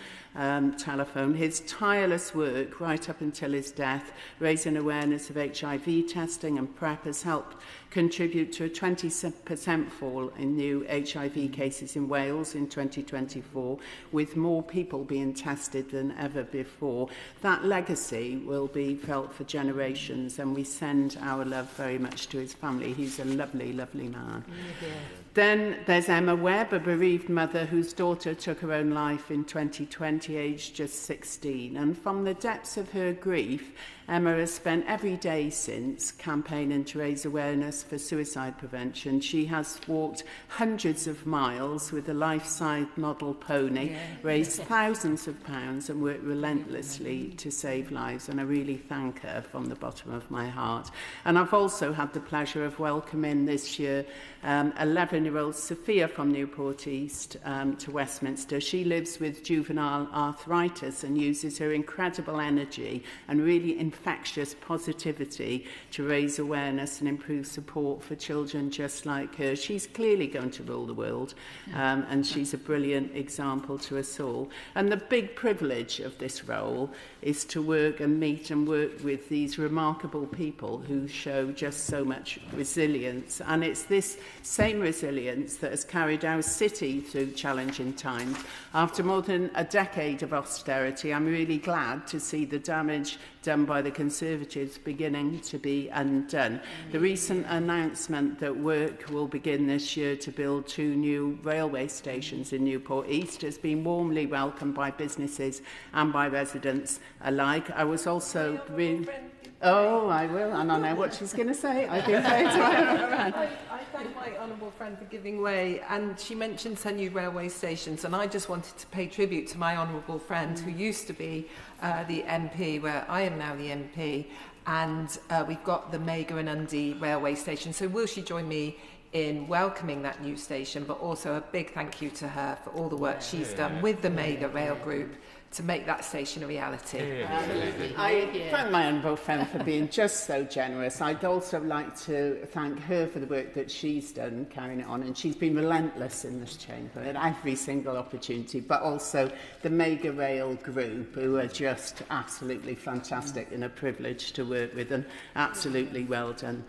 telephone. His tireless work right up until his death, raising awareness of HIV testing and PrEP, has helped contribute to a 20% fall in new HIV cases in Wales in 2024, with more people being tested than ever before. That legacy will be felt for generations, and we send our love very much to his family. He's a lovely, lovely man. Yeah. Then there's Emma Webb, a bereaved mother whose daughter took her own life in 2020, aged just 16. And from the depths of her grief, Emma has spent every day since campaigning to raise awareness for suicide prevention. She has walked hundreds of miles with a life-size model pony, raised thousands of pounds and worked relentlessly to save lives. And I really thank her from the bottom of my heart. And I've also had the pleasure of welcoming this year 11 9-year-old Sophia from Newport East to Westminster. She lives with juvenile arthritis and uses her incredible energy and really infectious positivity to raise awareness and improve support for children just like her. She's clearly going to rule the world, and she's a brilliant example to us all. And the big privilege of this role is to work and meet and work with these remarkable people who show just so much resilience. And it's this same resilience that has carried our city through challenging times. After more than a decade of austerity, I'm really glad to see the damage done by the Conservatives beginning to be undone. The recent announcement that work will begin this year to build 2 new railway stations in Newport East has been warmly welcomed by businesses and by residents alike. I was also really... Oh, I will, and I know what she's going to say. I think I thank my honourable friend for giving way, and she mentioned some new railway stations, and I just wanted to pay tribute to my honourable friend who used to be the MP, where I am now the MP, and we've got the Mega and Undie railway station. So will she join me in welcoming that new station, but also a big thank you to her for all the work she's done with the Mega Rail Group to make that station a reality. I thank my honourable friend for being just so generous. I'd also like to thank her for the work that she's done carrying it on, and she's been relentless in this chamber at every single opportunity, but also the Mega Rail Group, who are just absolutely fantastic and a privilege to work with, and absolutely well done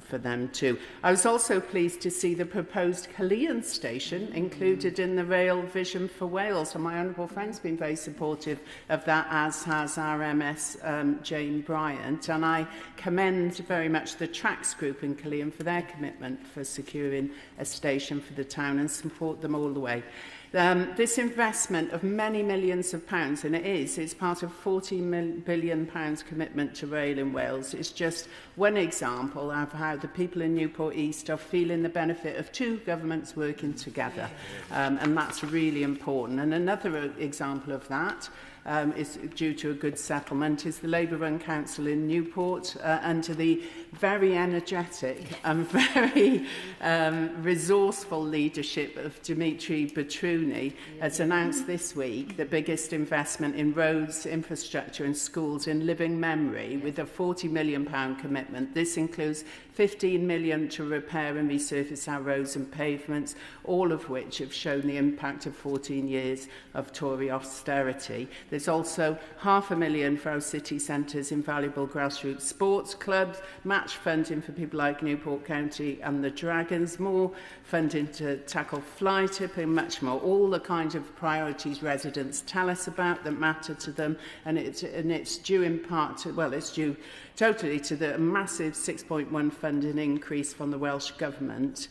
for them too. I was also pleased to see the proposed Caerfyrddin station included in the Rail Vision for Wales, and my honourable friend's been very supportive of that, as has our MS Jane Bryant, and I commend very much the Tracks Group in Caerfyrddin for their commitment for securing a station for the town, and support them all the way. This investment of many millions of pounds, and it's part of £40 billion commitment to rail in Wales, is just one example of how the people in Newport East are feeling the benefit of 2 governments working together, and that's really important. And another example of that is due to a good settlement is the Labour-run council in Newport, under the very energetic and very resourceful leadership of Dimitri Batruni, has announced this week the biggest investment in roads, infrastructure and schools in living memory, with a £40 million commitment. This includes £15 million to repair and resurface our roads and pavements, all of which have shown the impact of 14 years of Tory austerity. There's also £500,000 for our city centres, invaluable grassroots sports clubs, match funding for people like Newport County and the Dragons, more funding to tackle fly tipping, much more. All the kinds of priorities residents tell us about that matter to them, and it's due in part to, well, it's due totally to the massive 6.1 funding increase from the Welsh Government,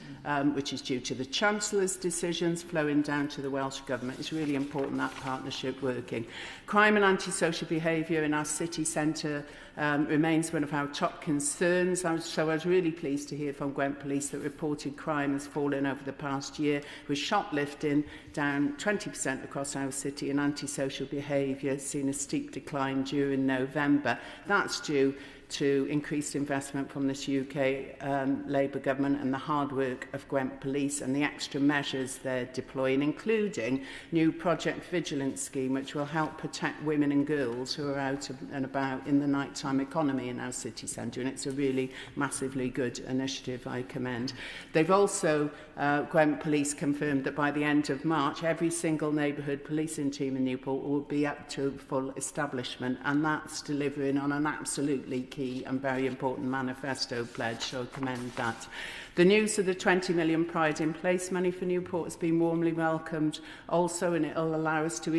which is due to the Chancellor's decisions flowing down to the Welsh Government. It's really important that partnership working. Crime and antisocial behaviour in our city centre remains one of our top concerns. So I was really pleased to hear from Gwent Police that reported crime has fallen over the past year, with shoplifting down 20% across our city, and antisocial behaviour has seen a steep decline during November. That's due to increased investment from this UK Labour government and the hard work of Gwent Police and the extra measures they're deploying, including new Project Vigilance scheme, which will help protect women and girls who are out and about in the nighttime economy in our city centre, and it's a really massively good initiative I commend. They've also, Gwent Police confirmed that by the end of March, every single neighbourhood policing team in Newport will be up to full establishment, and that's delivering on an absolutely key and very important manifesto pledge, so I commend that. The news of the £20 million Pride in Place money for Newport has been warmly welcomed also, and it will allow us to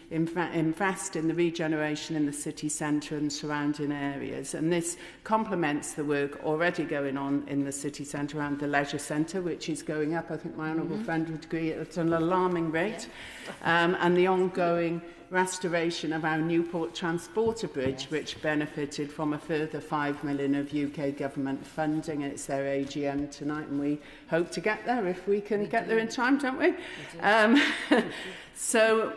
invest in the regeneration in the city centre and surrounding areas. And this complements the work already going on in the city centre and the leisure centre, which is going up, I think my honourable friend would agree, at an alarming rate, and the ongoing restoration of our Newport Transporter Bridge, which benefited from a further £5 million of UK government funding. It's their AGM tonight, and we hope to get there if we can get there in time, don't we? So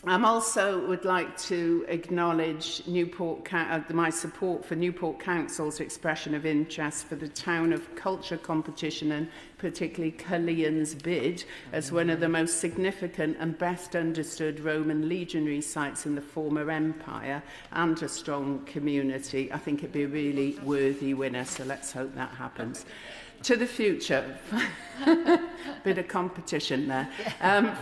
I also would like to acknowledge my support for Newport Council's expression of interest for the Town of Culture competition, and particularly Cullian's bid as one of the most significant and best understood Roman legionary sites in the former empire, and a strong community. I think it'd be a really worthy winner, so let's hope that happens. To the future, bit of competition there,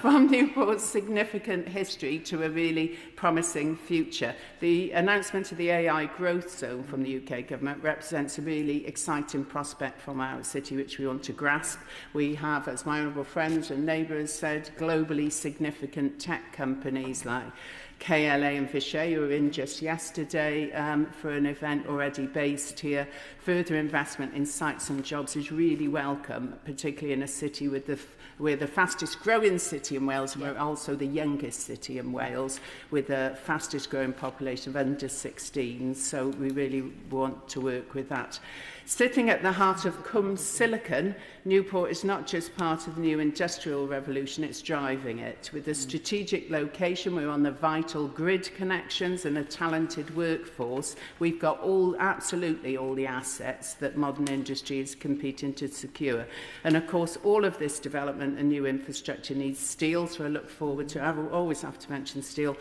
from Newport's significant history to a really promising future. The announcement of the AI growth zone from the UK government represents a really exciting prospect from our city which we want to grasp. We have, as my honourable friends and neighbours said, globally significant tech companies like KLA and Vichy, who were in just yesterday for an event already based here. Further investment in sites and jobs is really welcome, particularly in a city with we're the fastest growing city in Wales, and we're also the youngest city in Wales with the fastest growing population of under 16. So we really want to work with that. Sitting at the heart of Cwm's Silicon, Newport is not just part of the new industrial revolution, it's driving it. With a strategic location, we're on the vital grid connections and a talented workforce. We've got absolutely all the assets that modern industry is competing to secure. And of course, all of this development and new infrastructure needs steel, so I look forward to, I will always have to mention steel,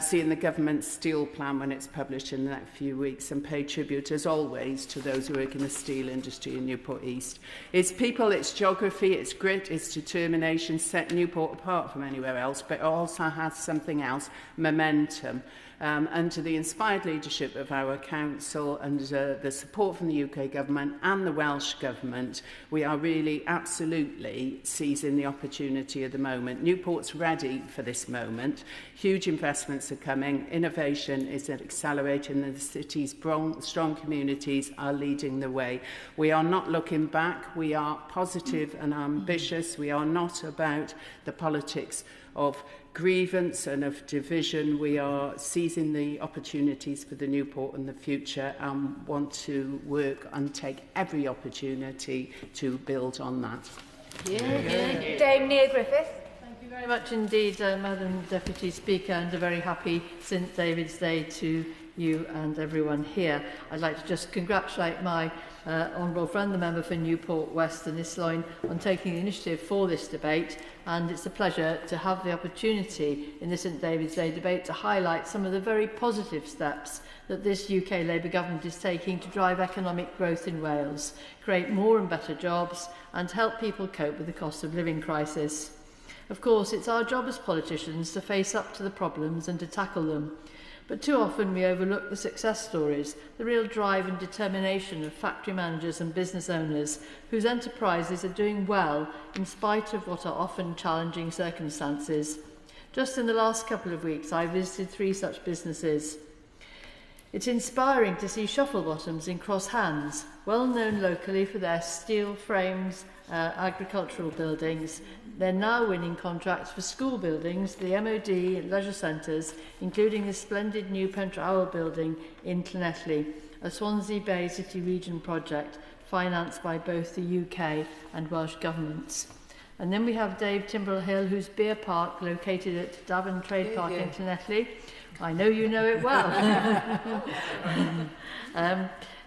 seeing the government's steel plan when it's published in the next few weeks, and pay tribute, as always, to those who work in the steel industry in Newport East. Its people, its geography, its grit, its determination set Newport apart from anywhere else, but it also has something else, momentum. Under the inspired leadership of our council and the support from the UK government and the Welsh government, we are really absolutely seizing the opportunity of the moment. Newport's ready for this moment. Huge investments are coming. Innovation is accelerating, and the city's strong communities are leading the way. We are not looking back. We are positive and ambitious. We are not about the politics of grievance and of division. We are seizing the opportunities for the Newport and the future and want to work and take every opportunity to build on that. Dame Neil Griffith. Thank you very much indeed, Madam Deputy Speaker, and a very happy St David's Day to you and everyone here. I'd like to just congratulate my honourable friend, the member for Newport West and Islwyn, on taking the initiative for this debate, and it's a pleasure to have the opportunity in the St David's Day debate to highlight some of the very positive steps that this UK Labour government is taking to drive economic growth in Wales, create more and better jobs, and help people cope with the cost of living crisis. Of course, it's our job as politicians to face up to the problems and to tackle them. But too often we overlook the success stories, the real drive and determination of factory managers and business owners whose enterprises are doing well in spite of what are often challenging circumstances. Just in the last couple of weeks, I visited 3 such businesses. It's inspiring to see Shufflebottoms in Cross Hands, well known locally for their steel frames, agricultural buildings. They're now winning contracts for school buildings, the MOD and leisure centres, including the splendid new Pentra building in Llanelli, a Swansea Bay City Region project financed by both the UK and Welsh governments. And then we have Dave Timbrell-Hill, whose beer park, located at Davin Trade Park in Llanelli. I know you know it well.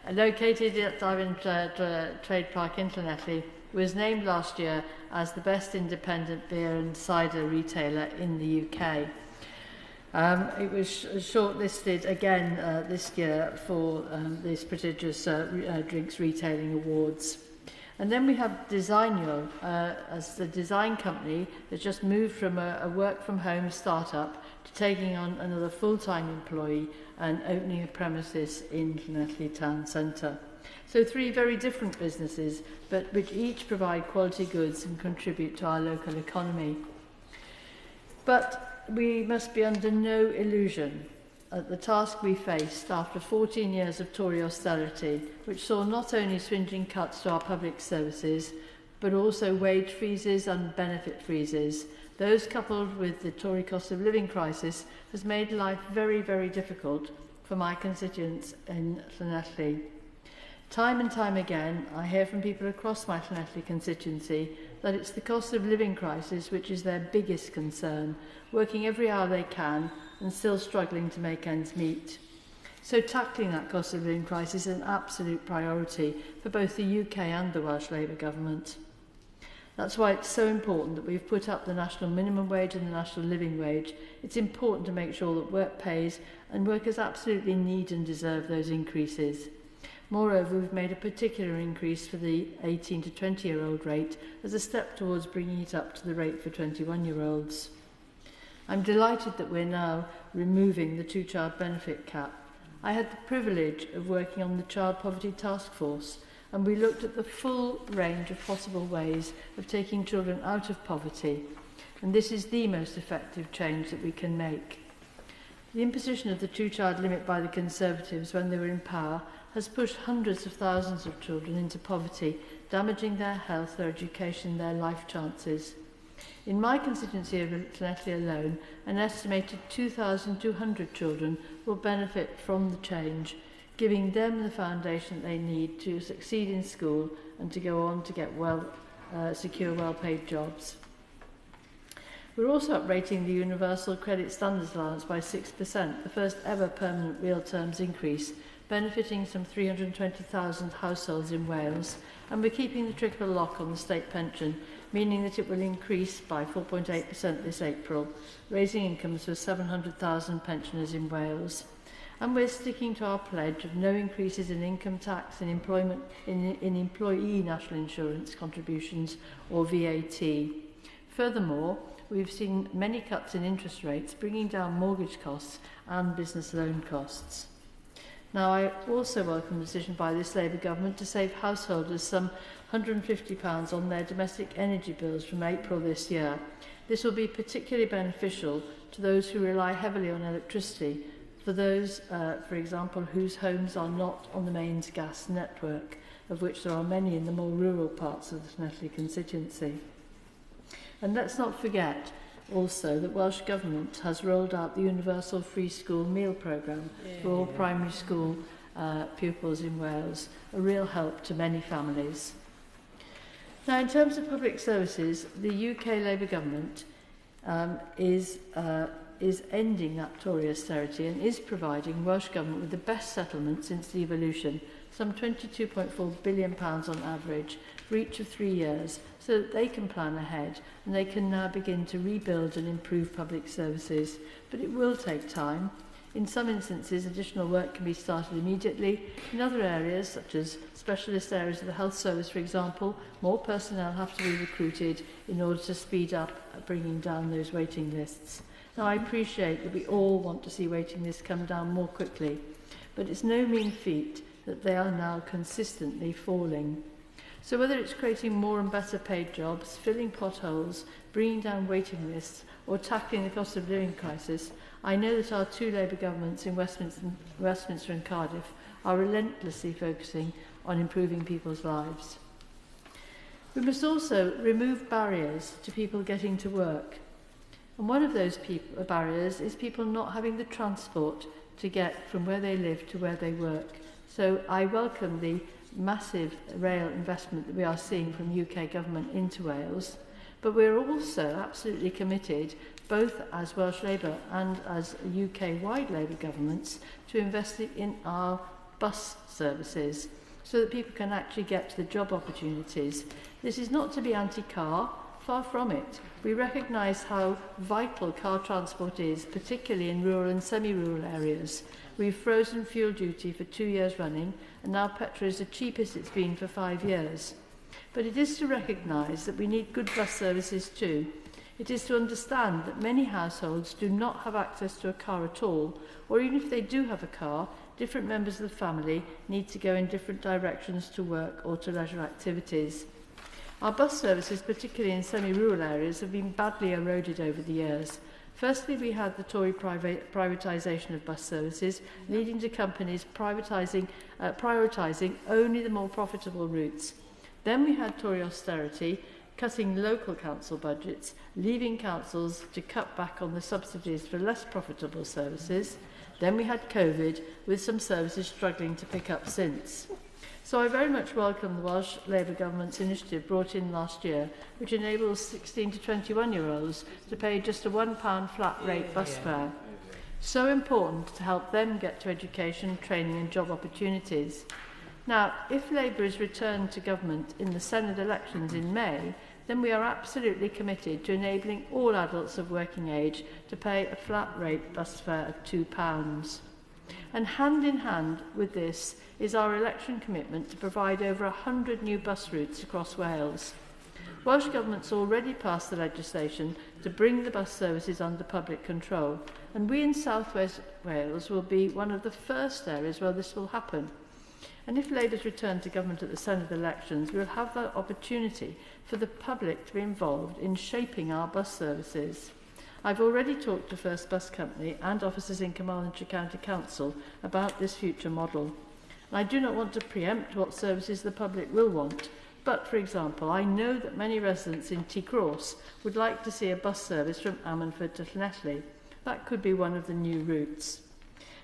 Located at Davin Trade Park in Llanelli, was named last year as the best independent beer and cider retailer in the UK. It was shortlisted again this year for these prestigious drinks retailing awards. And then we have Designio as the design company that just moved from a work-from-home startup to taking on another full-time employee and opening a premises in Llanelli Town Centre. So 3 very different businesses, but which each provide quality goods and contribute to our local economy. But we must be under no illusion at the task we faced after 14 years of Tory austerity, which saw not only swingeing cuts to our public services, but also wage freezes and benefit freezes. Those coupled with the Tory cost of living crisis has made life very, very difficult for my constituents in Llanelli. Time and time again, I hear from people across my Llanelli constituency that it's the cost of living crisis which is their biggest concern, working every hour they can and still struggling to make ends meet. So tackling that cost of living crisis is an absolute priority for both the UK and the Welsh Labour Government. That's why it's so important that we've put up the national minimum wage and the national living wage. It's important to make sure that work pays and workers absolutely need and deserve those increases. Moreover, we've made a particular increase for the 18 to 20-year-old rate as a step towards bringing it up to the rate for 21-year-olds. I'm delighted that we're now removing the two-child benefit cap. I had the privilege of working on the Child Poverty Task Force, and we looked at the full range of possible ways of taking children out of poverty, and this is the most effective change that we can make. The imposition of the two-child limit by the Conservatives when they were in power has pushed hundreds of thousands of children into poverty, damaging their health, their education, their life chances. In my constituency of Llanelli alone, an estimated 2,200 children will benefit from the change, giving them the foundation they need to succeed in school and to go on to get secure, well-paid jobs. We're also uprating the Universal Credit Standards Allowance by 6%, the first ever permanent real terms increase, benefiting some 320,000 households in Wales, and we're keeping the triple lock on the state pension, meaning that it will increase by 4.8% this April, raising incomes for 700,000 pensioners in Wales. And we're sticking to our pledge of no increases in income tax and employee national insurance contributions or VAT. Furthermore, we've seen many cuts in interest rates, bringing down mortgage costs and business loan costs. Now, I also welcome the decision by this Labour Government to save householders some £150 on their domestic energy bills from April this year. This will be particularly beneficial to those who rely heavily on electricity, for those, for example, whose homes are not on the mains gas network, of which there are many in the more rural parts of the Llanelli constituency. And let's not forget also that Welsh Government has rolled out the Universal Free School Meal Programme for all primary school pupils in Wales, a real help to many families. Now, in terms of public services, the UK Labour Government is ending that Tory austerity and is providing Welsh Government with the best settlement since devolution, some £22.4 billion on average for each of 3 years, so that they can plan ahead and they can now begin to rebuild and improve public services. But it will take time. In some instances, additional work can be started immediately. In other areas, such as specialist areas of the health service, for example, more personnel have to be recruited in order to speed up bringing down those waiting lists. Now, I appreciate that we all want to see waiting lists come down more quickly, but it's no mean feat that they are now consistently falling. So whether it's creating more and better paid jobs, filling potholes, bringing down waiting lists, or tackling the cost of living crisis, I know that our two Labour governments in Westminster and Cardiff are relentlessly focusing on improving people's lives. We must also remove barriers to people getting to work. And one of those barriers is people not having the transport to get from where they live to where they work. So I welcome the massive rail investment that we are seeing from UK government into Wales, but we're also absolutely committed, both as Welsh Labour and as UK-wide Labour governments, to investing in our bus services so that people can actually get to the job opportunities. This is not to be anti-car, far from it. We recognise how vital car transport is, particularly in rural and semi-rural areas. We've frozen fuel duty for 2 years running, and now petrol is the cheapest it's been for 5 years. But it is to recognise that we need good bus services too. It is to understand that many households do not have access to a car at all, or even if they do have a car, different members of the family need to go in different directions to work or to leisure activities. Our bus services, particularly in semi-rural areas, have been badly eroded over the years. Firstly, we had the Tory privatisation of bus services, leading to companies prioritising only the more profitable routes. Then we had Tory austerity, cutting local council budgets, leaving councils to cut back on the subsidies for less profitable services. Then we had COVID, with some services struggling to pick up since. So I very much welcome the Welsh Labour Government's initiative brought in last year, which enables 16 to 21-year-olds to pay just a £1 flat rate bus fare. So important to help them get to education, training and job opportunities. Now, if Labour is returned to government in the Senedd elections in May, then we are absolutely committed to enabling all adults of working age to pay a flat rate bus fare of £2. And hand in hand with this is our election commitment to provide over 100 new bus routes across Wales. Welsh Government's already passed the legislation to bring the bus services under public control, and we in South West Wales will be one of the first areas where this will happen. And if Labour's return to government at the Senedd elections, we'll have that opportunity for the public to be involved in shaping our bus services. I've already talked to First Bus Company and officers in Carmarthenshire County Council about this future model. And I do not want to preempt what services the public will want, but, for example, I know that many residents in T Cross would like to see a bus service from Ammanford to Llanelli. That could be one of the new routes.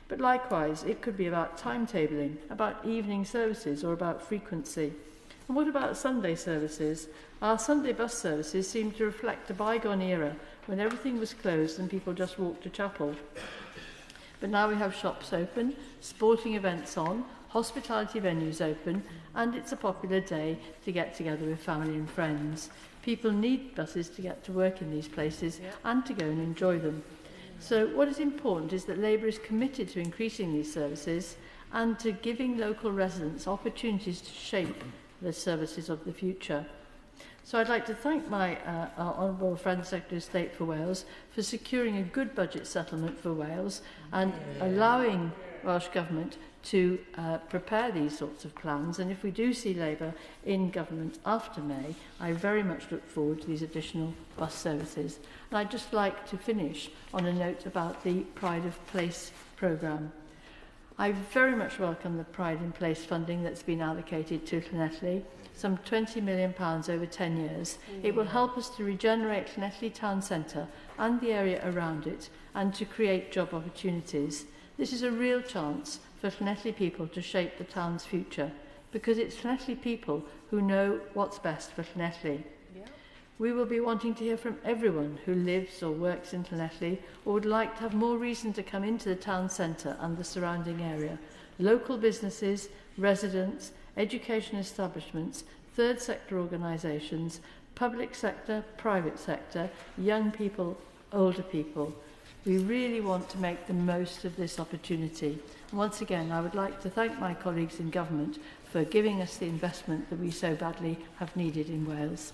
But likewise, it could be about timetabling, about evening services or about frequency. And what about Sunday services? Our Sunday bus services seem to reflect a bygone era when everything was closed and people just walked to chapel. But now we have shops open, sporting events on, hospitality venues open, and it's a popular day to get together with family and friends. People need buses to get to work in these places and to go and enjoy them. So what is important is that Labour is committed to increasing these services and to giving local residents opportunities to shape the services of the future. So I'd like to thank my Honourable Friend Secretary of State for Wales for securing a good budget settlement for Wales and allowing Welsh Government to prepare these sorts of plans. And if we do see Labour in government after May, I very much look forward to these additional bus services. And I'd just like to finish on a note about the Pride of Place programme. I very much welcome the Pride in Place funding that's been allocated to Llanelli, some £20 million over 10 years. It will help us to regenerate Llanelli town centre and the area around it and to create job opportunities. This is a real chance for Llanelli people to shape the town's future, because it's Llanelli people who know what's best for Llanelli. We will be wanting to hear from everyone who lives or works in Llanelli or would like to have more reason to come into the town centre and the surrounding area. Local businesses, residents, education establishments, third sector organisations, public sector, private sector, young people, older people. We really want to make the most of this opportunity. And once again, I would like to thank my colleagues in government for giving us the investment that we so badly have needed in Wales.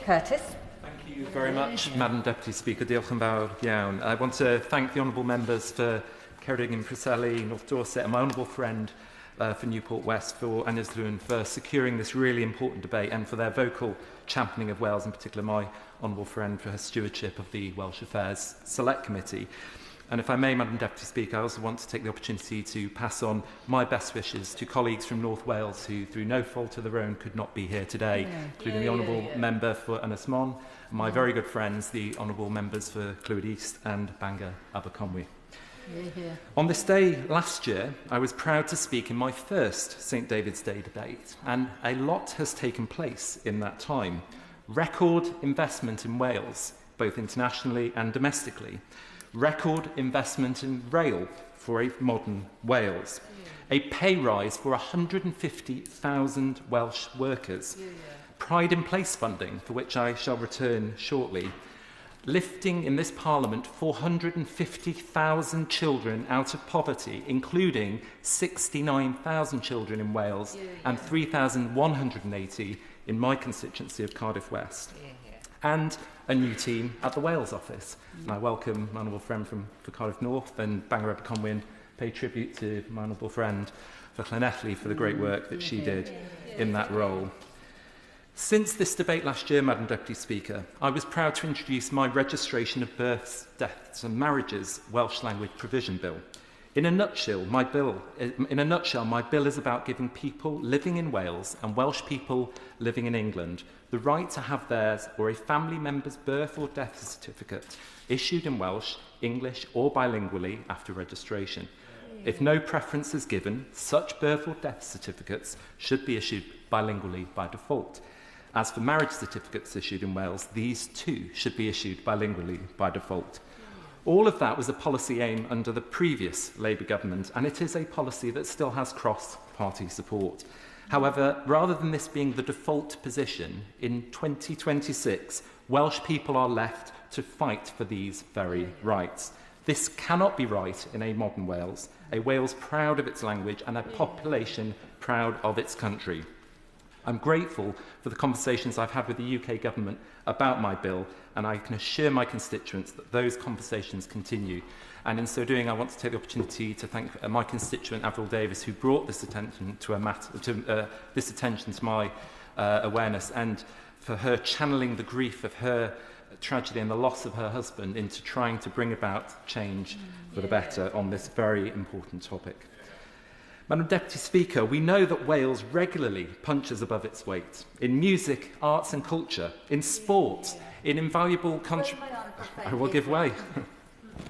Curtis. Thank you very much, Madam Deputy Speaker. Diolch yn fawr iawn. I want to thank the honourable members for Ceredigion, Preseli, North Dorset, and my honourable friend for Newport West, for Islwyn, for securing this really important debate and for their vocal championing of Wales, in particular my honourable friend for her stewardship of the Welsh Affairs Select Committee. And if I may, Madam Deputy Speaker, I also want to take the opportunity to pass on my best wishes to colleagues from North Wales who, through no fault of their own, could not be here today, including the Honourable Member for Ynys Mon, and my very good friends, the Honourable Members for Clwyd East and Bangor Aberconwy. On this day last year, I was proud to speak in my first St David's Day debate, and a lot has taken place in that time. Record investment in Wales, both internationally and domestically. Record investment in rail for a modern Wales. A pay rise for 150,000 Welsh workers. Pride in Place funding, for which I shall return shortly. Lifting in this Parliament 450,000 children out of poverty, including 69,000 children in Wales and 3,180 in my constituency of Cardiff West. And a new team at the Wales office. And I welcome my honourable friend for Cardiff North and Bangor Aberconwy and pay tribute to my honourable friend for Llanelli for the great work that she did in that role. Since this debate last year, Madam Deputy Speaker, I was proud to introduce my Registration of Births, Deaths and Marriages Welsh Language Provision Bill. In a nutshell, my bill is about giving people living in Wales and Welsh people living in England the right to have theirs or a family member's birth or death certificate issued in Welsh, English or bilingually after registration. If no preference is given, such birth or death certificates should be issued bilingually by default. As for marriage certificates issued in Wales, these too should be issued bilingually by default. All of that was a policy aim under the previous Labour government, and it is a policy that still has cross-party support. However, rather than this being the default position, in 2026, Welsh people are left to fight for these very rights. This cannot be right in a modern Wales, a Wales proud of its language and a population proud of its country. I'm grateful for the conversations I've had with the UK government about my bill, and I can assure my constituents that those conversations continue. And in so doing, I want to take the opportunity to thank my constituent, Avril Davies, who brought this attention to my awareness, and for her channeling the grief of her tragedy and the loss of her husband into trying to bring about change for the better on this very important topic. Madam Deputy Speaker, we know that Wales regularly punches above its weight in music, arts and culture, in sport, in invaluable country. I will give way.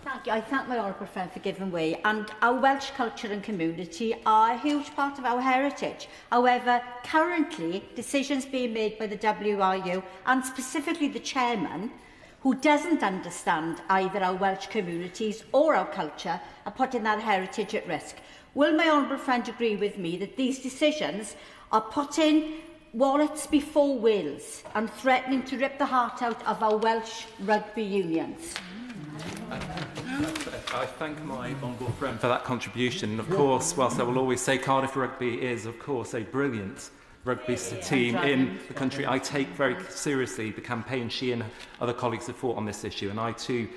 Thank you. I thank my honourable friend for giving way. And our Welsh culture and community are a huge part of our heritage. However, currently, decisions being made by the WRU, and specifically the chairman, who doesn't understand either our Welsh communities or our culture, are putting that heritage at risk. Will my honourable friend agree with me that these decisions are putting wallets before wills and threatening to rip the heart out of our Welsh rugby unions? I thank my honourable friend for that contribution. Of course, whilst I will always say Cardiff Rugby is, of course, a brilliant rugby team in the country, I take very seriously the campaign she and other colleagues have fought on this issue, and I too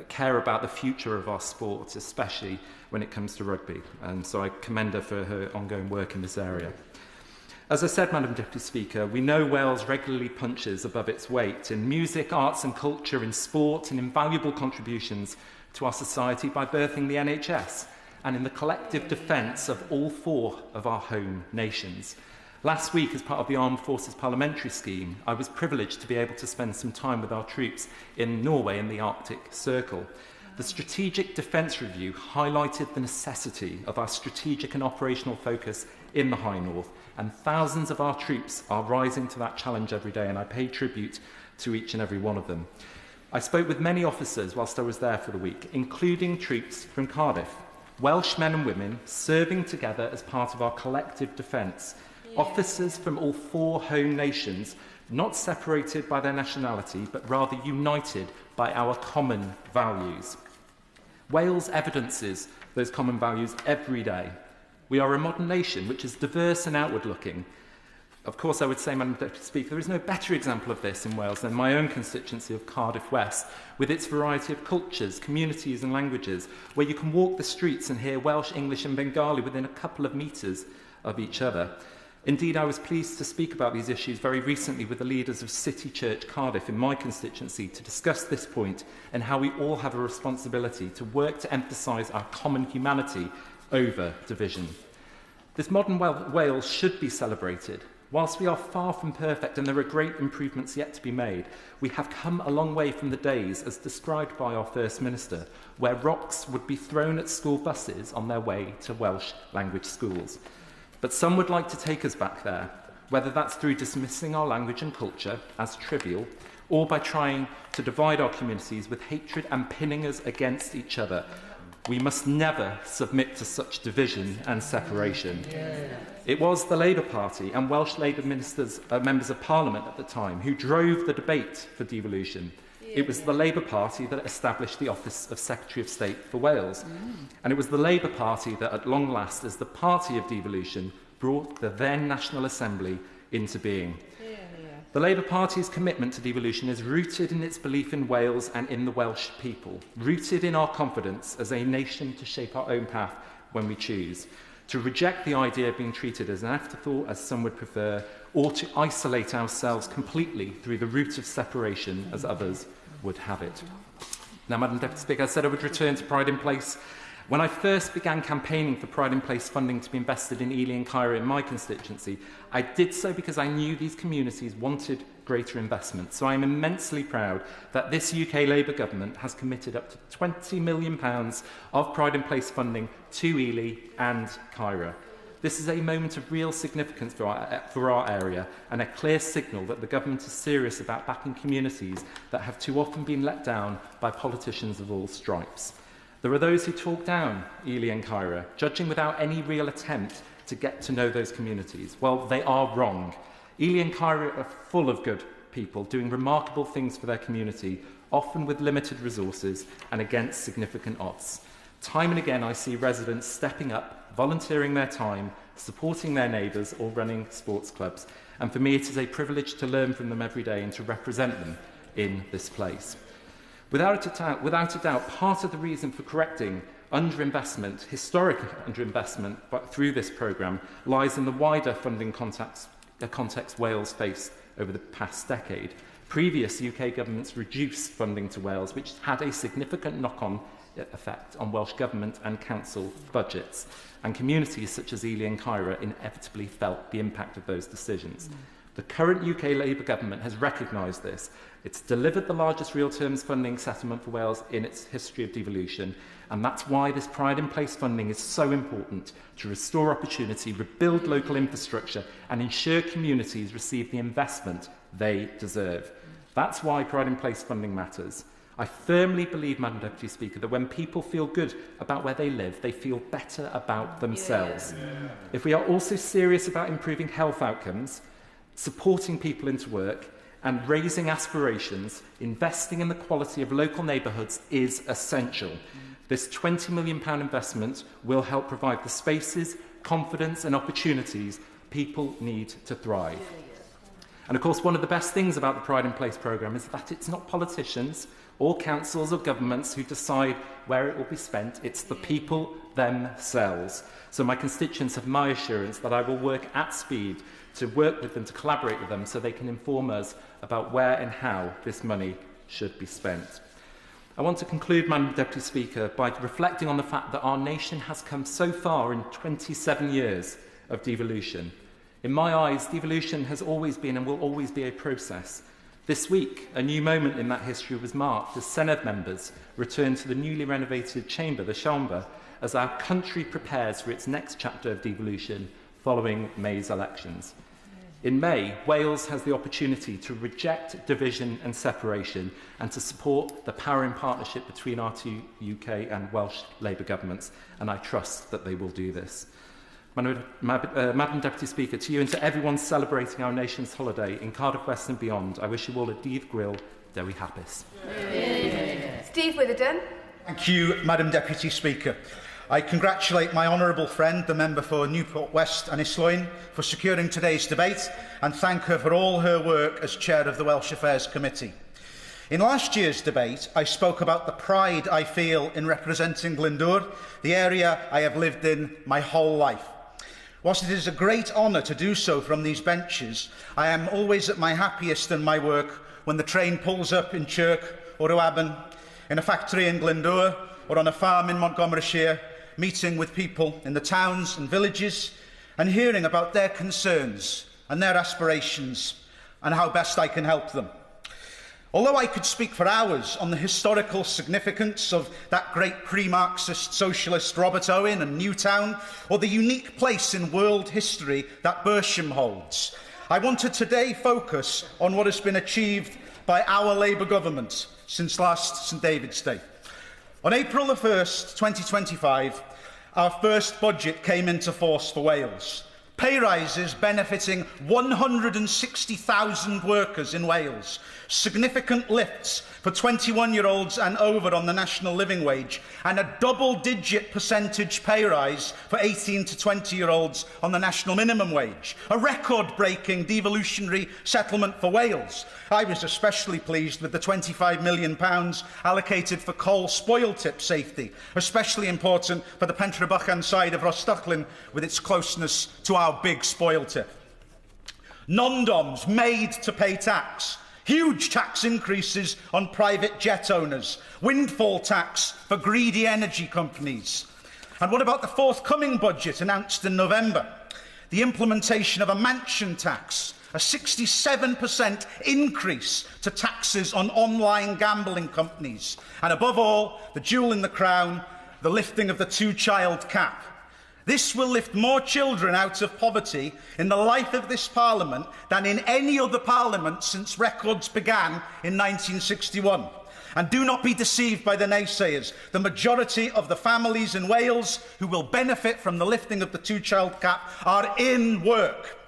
care about the future of our sport, especially when it comes to rugby, and so I commend her for her ongoing work in this area. As I said, Madam Deputy Speaker, we know Wales regularly punches above its weight in music, arts and culture, in sport, and invaluable contributions to our society by birthing the NHS and in the collective defence of all four of our home nations. Last week, as part of the Armed Forces Parliamentary Scheme, I was privileged to be able to spend some time with our troops in Norway in the Arctic Circle. The Strategic Defence Review highlighted the necessity of our strategic and operational focus in the High North, and thousands of our troops are rising to that challenge every day, and I pay tribute to each and every one of them. I spoke with many officers whilst I was there for the week, including troops from Cardiff, Welsh men and women serving together as part of our collective defence. Officers from all four home nations, not separated by their nationality, but rather united by our common values. Wales evidences those common values every day. We are a modern nation which is diverse and outward-looking. Of course, I would say, Madam Deputy Speaker, there is no better example of this in Wales than my own constituency of Cardiff West, with its variety of cultures, communities and languages, where you can walk the streets and hear Welsh, English and Bengali within a couple of metres of each other. Indeed, I was pleased to speak about these issues very recently with the leaders of City Church Cardiff in my constituency to discuss this point and how we all have a responsibility to work to emphasise our common humanity over division. This modern Wales should be celebrated. Whilst we are far from perfect and there are great improvements yet to be made, we have come a long way from the days, as described by our First Minister, where rocks would be thrown at school buses on their way to Welsh language schools. But some would like to take us back there, whether that's through dismissing our language and culture as trivial, or by trying to divide our communities with hatred and pinning us against each other. We must never submit to such division and separation. It was the Labour Party and Welsh Labour ministers, members of Parliament at the time who drove the debate for devolution. It was the Labour Party that established the office of Secretary of State for Wales. And it was the Labour Party that, at long last, as the party of devolution, brought the then National Assembly into being. The Labour Party's commitment to devolution is rooted in its belief in Wales and in the Welsh people, rooted in our confidence as a nation to shape our own path when we choose, to reject the idea of being treated as an afterthought, as some would prefer, or to isolate ourselves completely through the route of separation, as others would have it. Now, Madam Deputy Speaker, I said I would return to Pride in Place. When I first began campaigning for Pride in Place funding to be invested in Ely and Cairo in my constituency, I did so because I knew these communities wanted greater investment. So I'm immensely proud that this UK Labour government has committed up to £20 million of Pride in Place funding to Ely and Caerfyrddin. This is a moment of real significance for our area and a clear signal that the government is serious about backing communities that have too often been let down by politicians of all stripes. There are those who talk down Ely and Caerfyrddin, judging without any real attempt to get to know those communities. Well, they are wrong. Ely and Caerfyrddin are full of good people doing remarkable things for their community, often with limited resources and against significant odds. Time and again, I see residents stepping up, volunteering their time, supporting their neighbours or running sports clubs. And for me, it is a privilege to learn from them every day and to represent them in this place. Without a doubt, part of the reason for correcting underinvestment, historic underinvestment through this programme, lies in the wider funding context Wales faced over the past decade. Previous UK governments reduced funding to Wales, which had a significant knock-on effect on Welsh Government and Council budgets, and communities such as Ely and Caerfyrddin inevitably felt the impact of those decisions. The current UK Labour Government has recognised this. It's delivered the largest real terms funding settlement for Wales in its history of devolution, and that's why this Pride in Place funding is so important to restore opportunity, rebuild local infrastructure and ensure communities receive the investment they deserve. That's why Pride in Place funding matters. I firmly believe, Madam Deputy Speaker, that when people feel good about where they live, they feel better about themselves. Yeah. If we are also serious about improving health outcomes, supporting people into work and raising aspirations, investing in the quality of local neighbourhoods is essential. This £20 million investment will help provide the spaces, confidence and opportunities people need to thrive. And of course, one of the best things about the Pride in Place programme is that it's not politicians or councils or governments who decide where it will be spent. It's the people themselves. So my constituents have my assurance that I will work at speed to work with them, to collaborate with them, so they can inform us about where and how this money should be spent. I want to conclude, Madam Deputy Speaker, by reflecting on the fact that our nation has come so far in 27 years of devolution. In my eyes, devolution has always been and will always be a process. This week, a new moment in that history was marked as Senedd members returned to the newly renovated chamber, the Chamber, as our country prepares for its next chapter of devolution following May's elections. In May, Wales has the opportunity to reject division and separation and to support the power in partnership between our two UK and Welsh Labour governments, and I trust that they will do this. Madam Deputy Speaker, to you and to everyone celebrating our nation's holiday in Cardiff West and beyond, I wish you all a Dydd Gwyl, Dewi Hapus. Steve Witherden. Thank you, Madam Deputy Speaker. I congratulate my honourable friend, the member for Newport West and Islwyn, for securing today's debate and thank her for all her work as Chair of the Welsh Affairs Committee. In last year's debate, I spoke about the pride I feel in representing Glyndŵr, the area I have lived in my whole life. Whilst it is a great honour to do so from these benches, I am always at my happiest in my work when the train pulls up in Chirk or Rwabon, in a factory in Glyndŵr or on a farm in Montgomeryshire, meeting with people in the towns and villages and hearing about their concerns and their aspirations and how best I can help them. Although I could speak for hours on the historical significance of that great pre-Marxist socialist Robert Owen and Newtown, or the unique place in world history that Bersham holds, I want to today focus on what has been achieved by our Labour government since last St David's Day. On April the 1st, 2025, our first budget came into force for Wales. Pay rises benefiting 160,000 workers in Wales, significant lifts for 21-year-olds and over on the national living wage, and a double-digit percentage pay rise for 18 to 20-year-olds on the national minimum wage, a record-breaking devolutionary settlement for Wales. I was especially pleased with the £25 million allocated for coal spoil tip safety, especially important for the Pentre-Bychan side of Rhostyllen with its closeness to our big spoil tip. Non-doms made to pay tax. Huge tax increases on private jet owners. Windfall tax for greedy energy companies. And what about the forthcoming budget announced in November? The implementation of a mansion tax, a 67% increase to taxes on online gambling companies, and above all, the jewel in the crown, the lifting of the two-child cap. This will lift more children out of poverty in the life of this Parliament than in any other Parliament since records began in 1961. And do not be deceived by the naysayers. The majority of the families in Wales who will benefit from the lifting of the two-child cap are in work.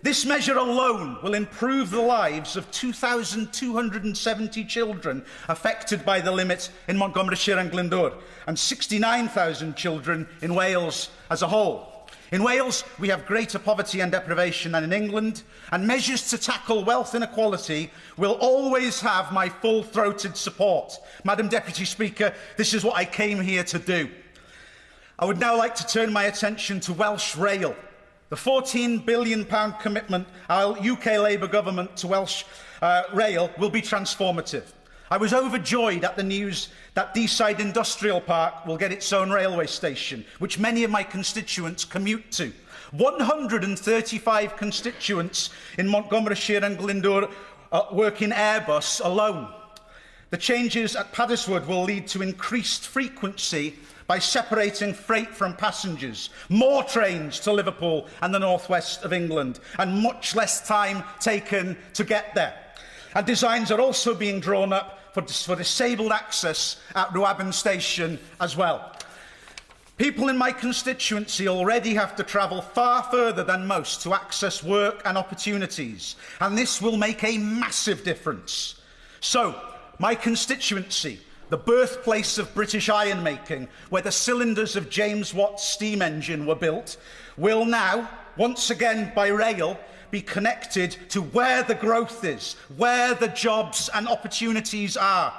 This measure alone will improve the lives of 2,270 children affected by the limit in Montgomeryshire and Glyndŵr, and 69,000 children in Wales as a whole. In Wales, we have greater poverty and deprivation than in England, and measures to tackle wealth inequality will always have my full-throated support. Madam Deputy Speaker, this is what I came here to do. I would now like to turn my attention to Welsh Rail. The £14 billion commitment our UK Labour government to Welsh Rail will be transformative. I was overjoyed at the news that Deeside Industrial Park will get its own railway station, which many of my constituents commute to. 135 constituents in Montgomeryshire and Glyndŵr work in Airbus alone. The changes at Padderswood will lead to increased frequency by separating freight from passengers, more trains to Liverpool and the northwest of England, and much less time taken to get there. And designs are also being drawn up for disabled access at Rwabyn Station as well. People in my constituency already have to travel far further than most to access work and opportunities, and this will make a massive difference. So, my constituency, the birthplace of British ironmaking, where the cylinders of James Watt's steam engine were built, will now, once again by rail, be connected to where the growth is, where the jobs and opportunities are.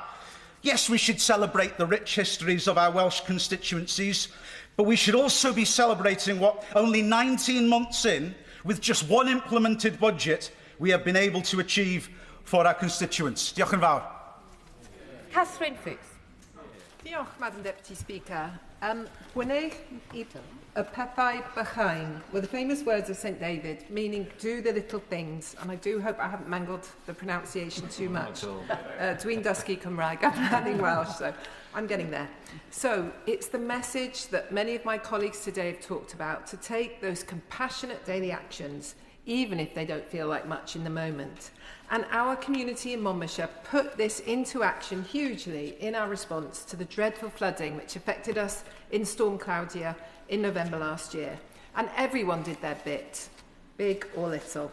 Yes, we should celebrate the rich histories of our Welsh constituencies, but we should also be celebrating what, only 19 months in, with just one implemented budget, we have been able to achieve for our constituents. Diolch yn fawr. Catherine Fookes. Diolch, Madam Deputy Speaker. Gwneud y pethau bychain were the famous words of St David, meaning do the little things. And I do hope I haven't mangled the pronunciation too much. Dwi'n dysgu Cymraeg, I'm learning Welsh, so I'm getting there. So it's the message that many of my colleagues today have talked about, to take those compassionate daily actions, even if they don't feel like much in the moment. And our community in Monmouthshire put this into action hugely in our response to the dreadful flooding which affected us in Storm Claudia in November last year. And everyone did their bit, big or little.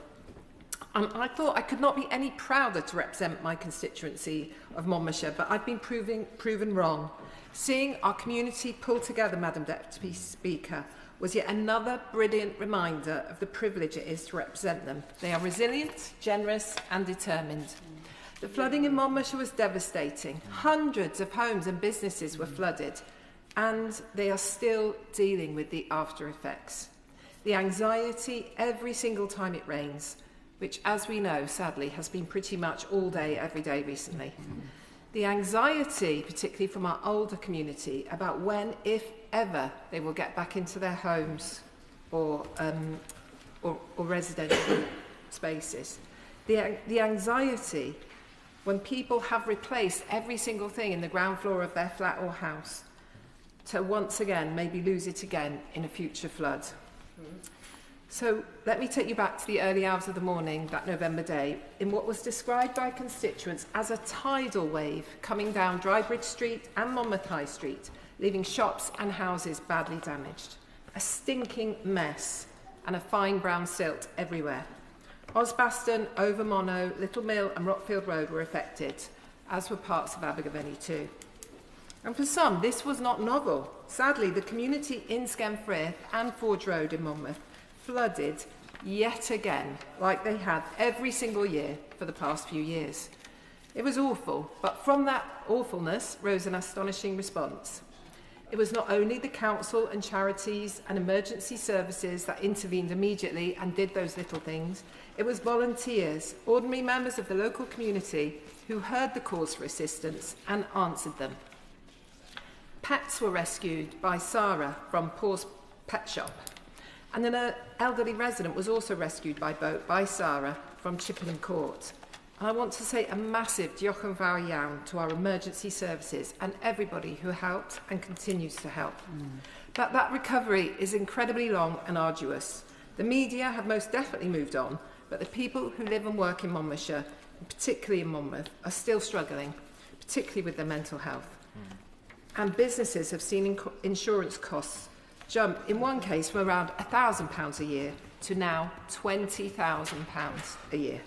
And I thought I could not be any prouder to represent my constituency of Monmouthshire, but I've been proven wrong. Seeing our community pull together, Madam Deputy Speaker, was yet another brilliant reminder of the privilege it is to represent them. They are resilient, generous and determined. The flooding in Monmouthshire was devastating. Hundreds of homes and businesses were flooded, and they are still dealing with the after effects. The anxiety every single time it rains, which, as we know, sadly, has been pretty much all day, every day recently. The anxiety, particularly from our older community, about when, if ever, they will get back into their homes or residential spaces. The anxiety when people have replaced every single thing in the ground floor of their flat or house to once again maybe lose it again in a future flood. So let me take you back to the early hours of the morning that November day in what was described by constituents as a tidal wave coming down Drybridge Street and Monmouth High Street, leaving shops and houses badly damaged. A stinking mess and a fine brown silt everywhere. Osbaston, Overmono, Little Mill and Rockfield Road were affected, as were parts of Abergavenny too. And for some, this was not novel. Sadly, the community in Skenfrith and Forge Road in Monmouth flooded yet again, like they had every single year for the past few years. It was awful, but from that awfulness rose an astonishing response. It was not only the council and charities and emergency services that intervened immediately and did those little things. It was volunteers, ordinary members of the local community who heard the calls for assistance and answered them. Pets were rescued by Sarah from Paul's Pet Shop. And then an elderly resident was also rescued by boat by Sarah from Chippenham Court. And I want to say a massive diolch yn fawr iawn to our emergency services and everybody who helped and continues to help. But that recovery is incredibly long and arduous. The media have most definitely moved on, but the people who live and work in Monmouthshire, and particularly in Monmouth, are still struggling, particularly with their mental health. And businesses have seen insurance costs jump, in one case, from around £1,000 a year to now £20,000 a year.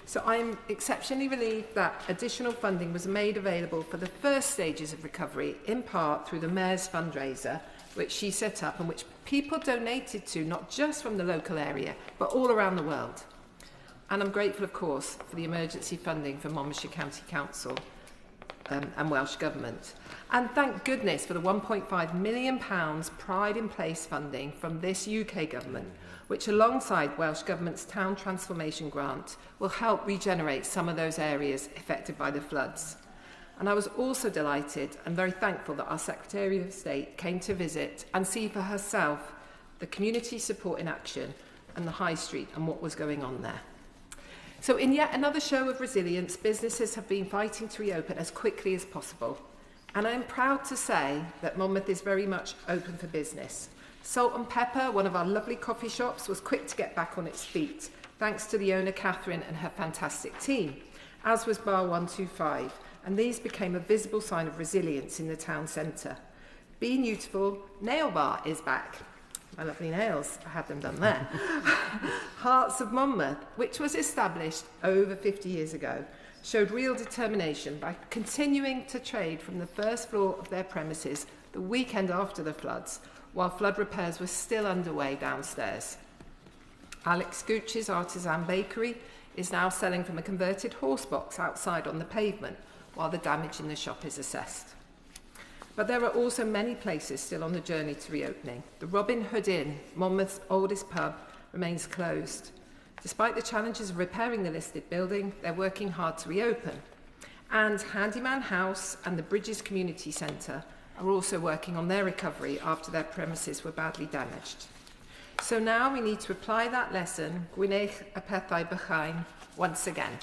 So I'm exceptionally relieved that additional funding was made available for the first stages of recovery, in part through the Mayor's fundraiser, which she set up and which people donated to, not just from the local area, but all around the world. And I'm grateful, of course, for the emergency funding from Monmouthshire County Council and Welsh Government. And thank goodness for the £1.5 million Pride in Place funding from this UK Government, which alongside Welsh Government's Town Transformation Grant will help regenerate some of those areas affected by the floods. And I was also delighted and very thankful that our Secretary of State came to visit and see for herself the community support in action and the High Street and what was going on there. So in yet another show of resilience, businesses have been fighting to reopen as quickly as possible. And I'm proud to say that Monmouth is very much open for business. Salt and Pepper, one of our lovely coffee shops, was quick to get back on its feet, thanks to the owner Catherine and her fantastic team, as was Bar 125, and these became a visible sign of resilience in the town centre. Be Beautiful Nail Bar is back. My lovely nails, I had them done there. Hearts of Monmouth, which was established over 50 years ago, showed real determination by continuing to trade from the first floor of their premises the weekend after the floods, while flood repairs were still underway downstairs. Alex Gooch's Artisan Bakery is now selling from a converted horse box outside on the pavement, while the damage in the shop is assessed. But there are also many places still on the journey to reopening. The Robin Hood Inn, Monmouth's oldest pub, remains closed. Despite the challenges of repairing the listed building, they're working hard to reopen. And Handyman House and the Bridges Community Centre are also working on their recovery after their premises were badly damaged. So now we need to apply that lesson, gwneud y pethau bychain, once again.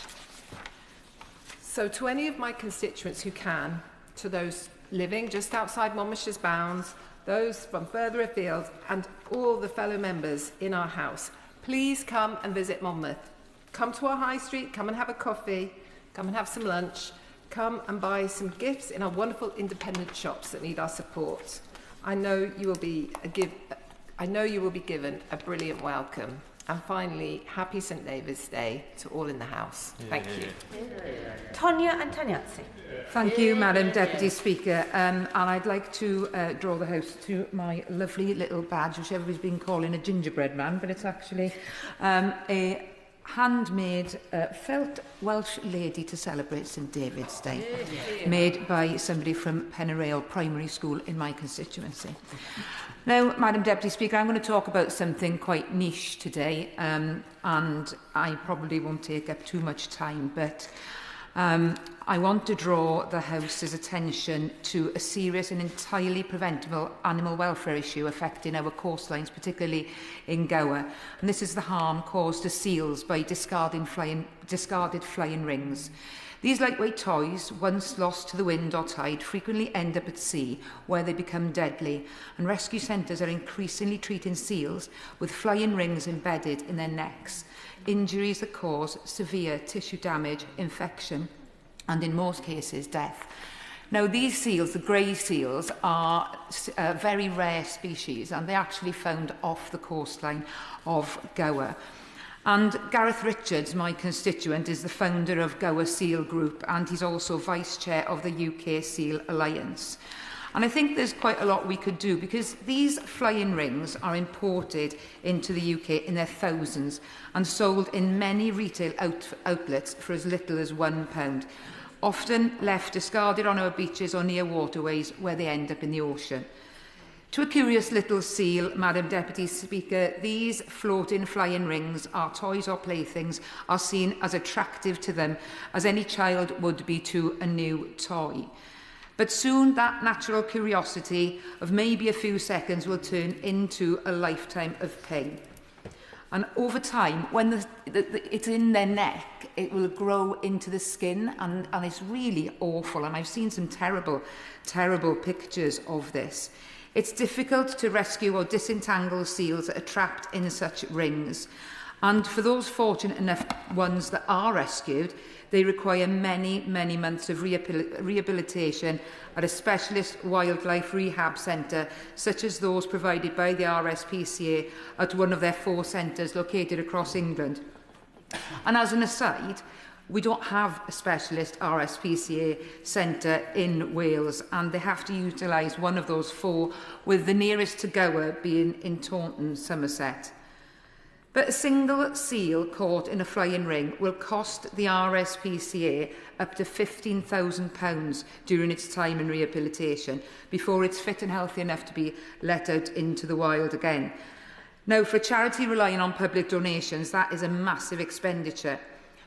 So to any of my constituents who can, to those living just outside Monmouthshire's bounds, those from further afield, and all the fellow members in our house, please come and visit Monmouth. Come to our high street, come and have a coffee, come and have some lunch, come and buy some gifts in our wonderful independent shops that need our support. I know you will be given a brilliant welcome. And finally, happy St David's Day to all in the house. Thank you. Tonia and Antoniazzi. Thank you, Madam Deputy Speaker. And I'd like to draw the House to my lovely little badge, which everybody's been calling a gingerbread man, but it's actually a handmade felt Welsh lady to celebrate St David's Day, made by somebody from Penarail Primary School in my constituency. Now, Madam Deputy Speaker, I'm going to talk about something quite niche today, and I probably won't take up too much time, but I want to draw the House's attention to a serious and entirely preventable animal welfare issue affecting our coastlines, particularly in Gower. And this is the harm caused to seals by discarded flying rings. These lightweight toys, once lost to the wind or tide, frequently end up at sea, where they become deadly, and rescue centres are increasingly treating seals with flying rings embedded in their necks. Injuries that cause severe tissue damage, infection, and in most cases, death. Now, these seals, the grey seals, are a very rare species, and they're actually found off the coastline of Gower. And Gareth Richards, my constituent, is the founder of Gower Seal Group, and he's also vice chair of the UK Seal Alliance. And I think there's quite a lot we could do, because these flying rings are imported into the UK in their thousands and sold in many retail outlets for as little as £1, often left discarded on our beaches or near waterways where they end up in the ocean. To a curious little seal, Madam Deputy Speaker, these floating flying rings, our toys or playthings, are seen as attractive to them as any child would be to a new toy. But soon that natural curiosity of maybe a few seconds will turn into a lifetime of pain. And over time, when it's in their neck, it will grow into the skin, and it's really awful. And I've seen some terrible, terrible pictures of this. It's difficult to rescue or disentangle seals that are trapped in such rings. And for those fortunate enough ones that are rescued, they require many, many months of rehabilitation at a specialist wildlife rehab centre, such as those provided by the RSPCA at one of their 4 centres located across England. And as an aside, we don't have a specialist RSPCA centre in Wales, and they have to utilise one of those 4, with the nearest to Gower being in Taunton, Somerset. But a single seal caught in a flying ring will cost the RSPCA up to £15,000 during its time in rehabilitation before it's fit and healthy enough to be let out into the wild again. Now, for a charity relying on public donations, that is a massive expenditure.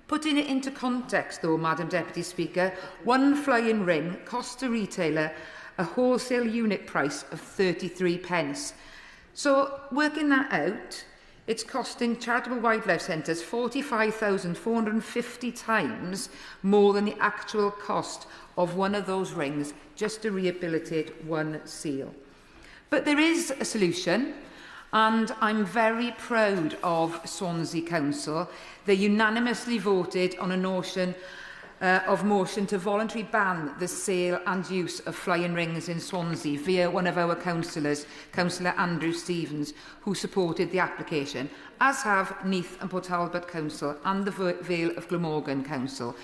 Putting it into context, though, Madam Deputy Speaker, one flying ring costs a retailer a wholesale unit price of 33 pence. So, working that out, it's costing charitable wildlife centres 45,450 times more than the actual cost of one of those rings just to rehabilitate one seal. But there is a solution, and I'm very proud of Swansea Council. They unanimously voted on a motion to voluntarily ban the sale and use of flying rings in Swansea via one of our councillors, Councillor Andrew Stevens, who supported the application, as have Neath and Port Talbot Council and the Vale of Glamorgan Council.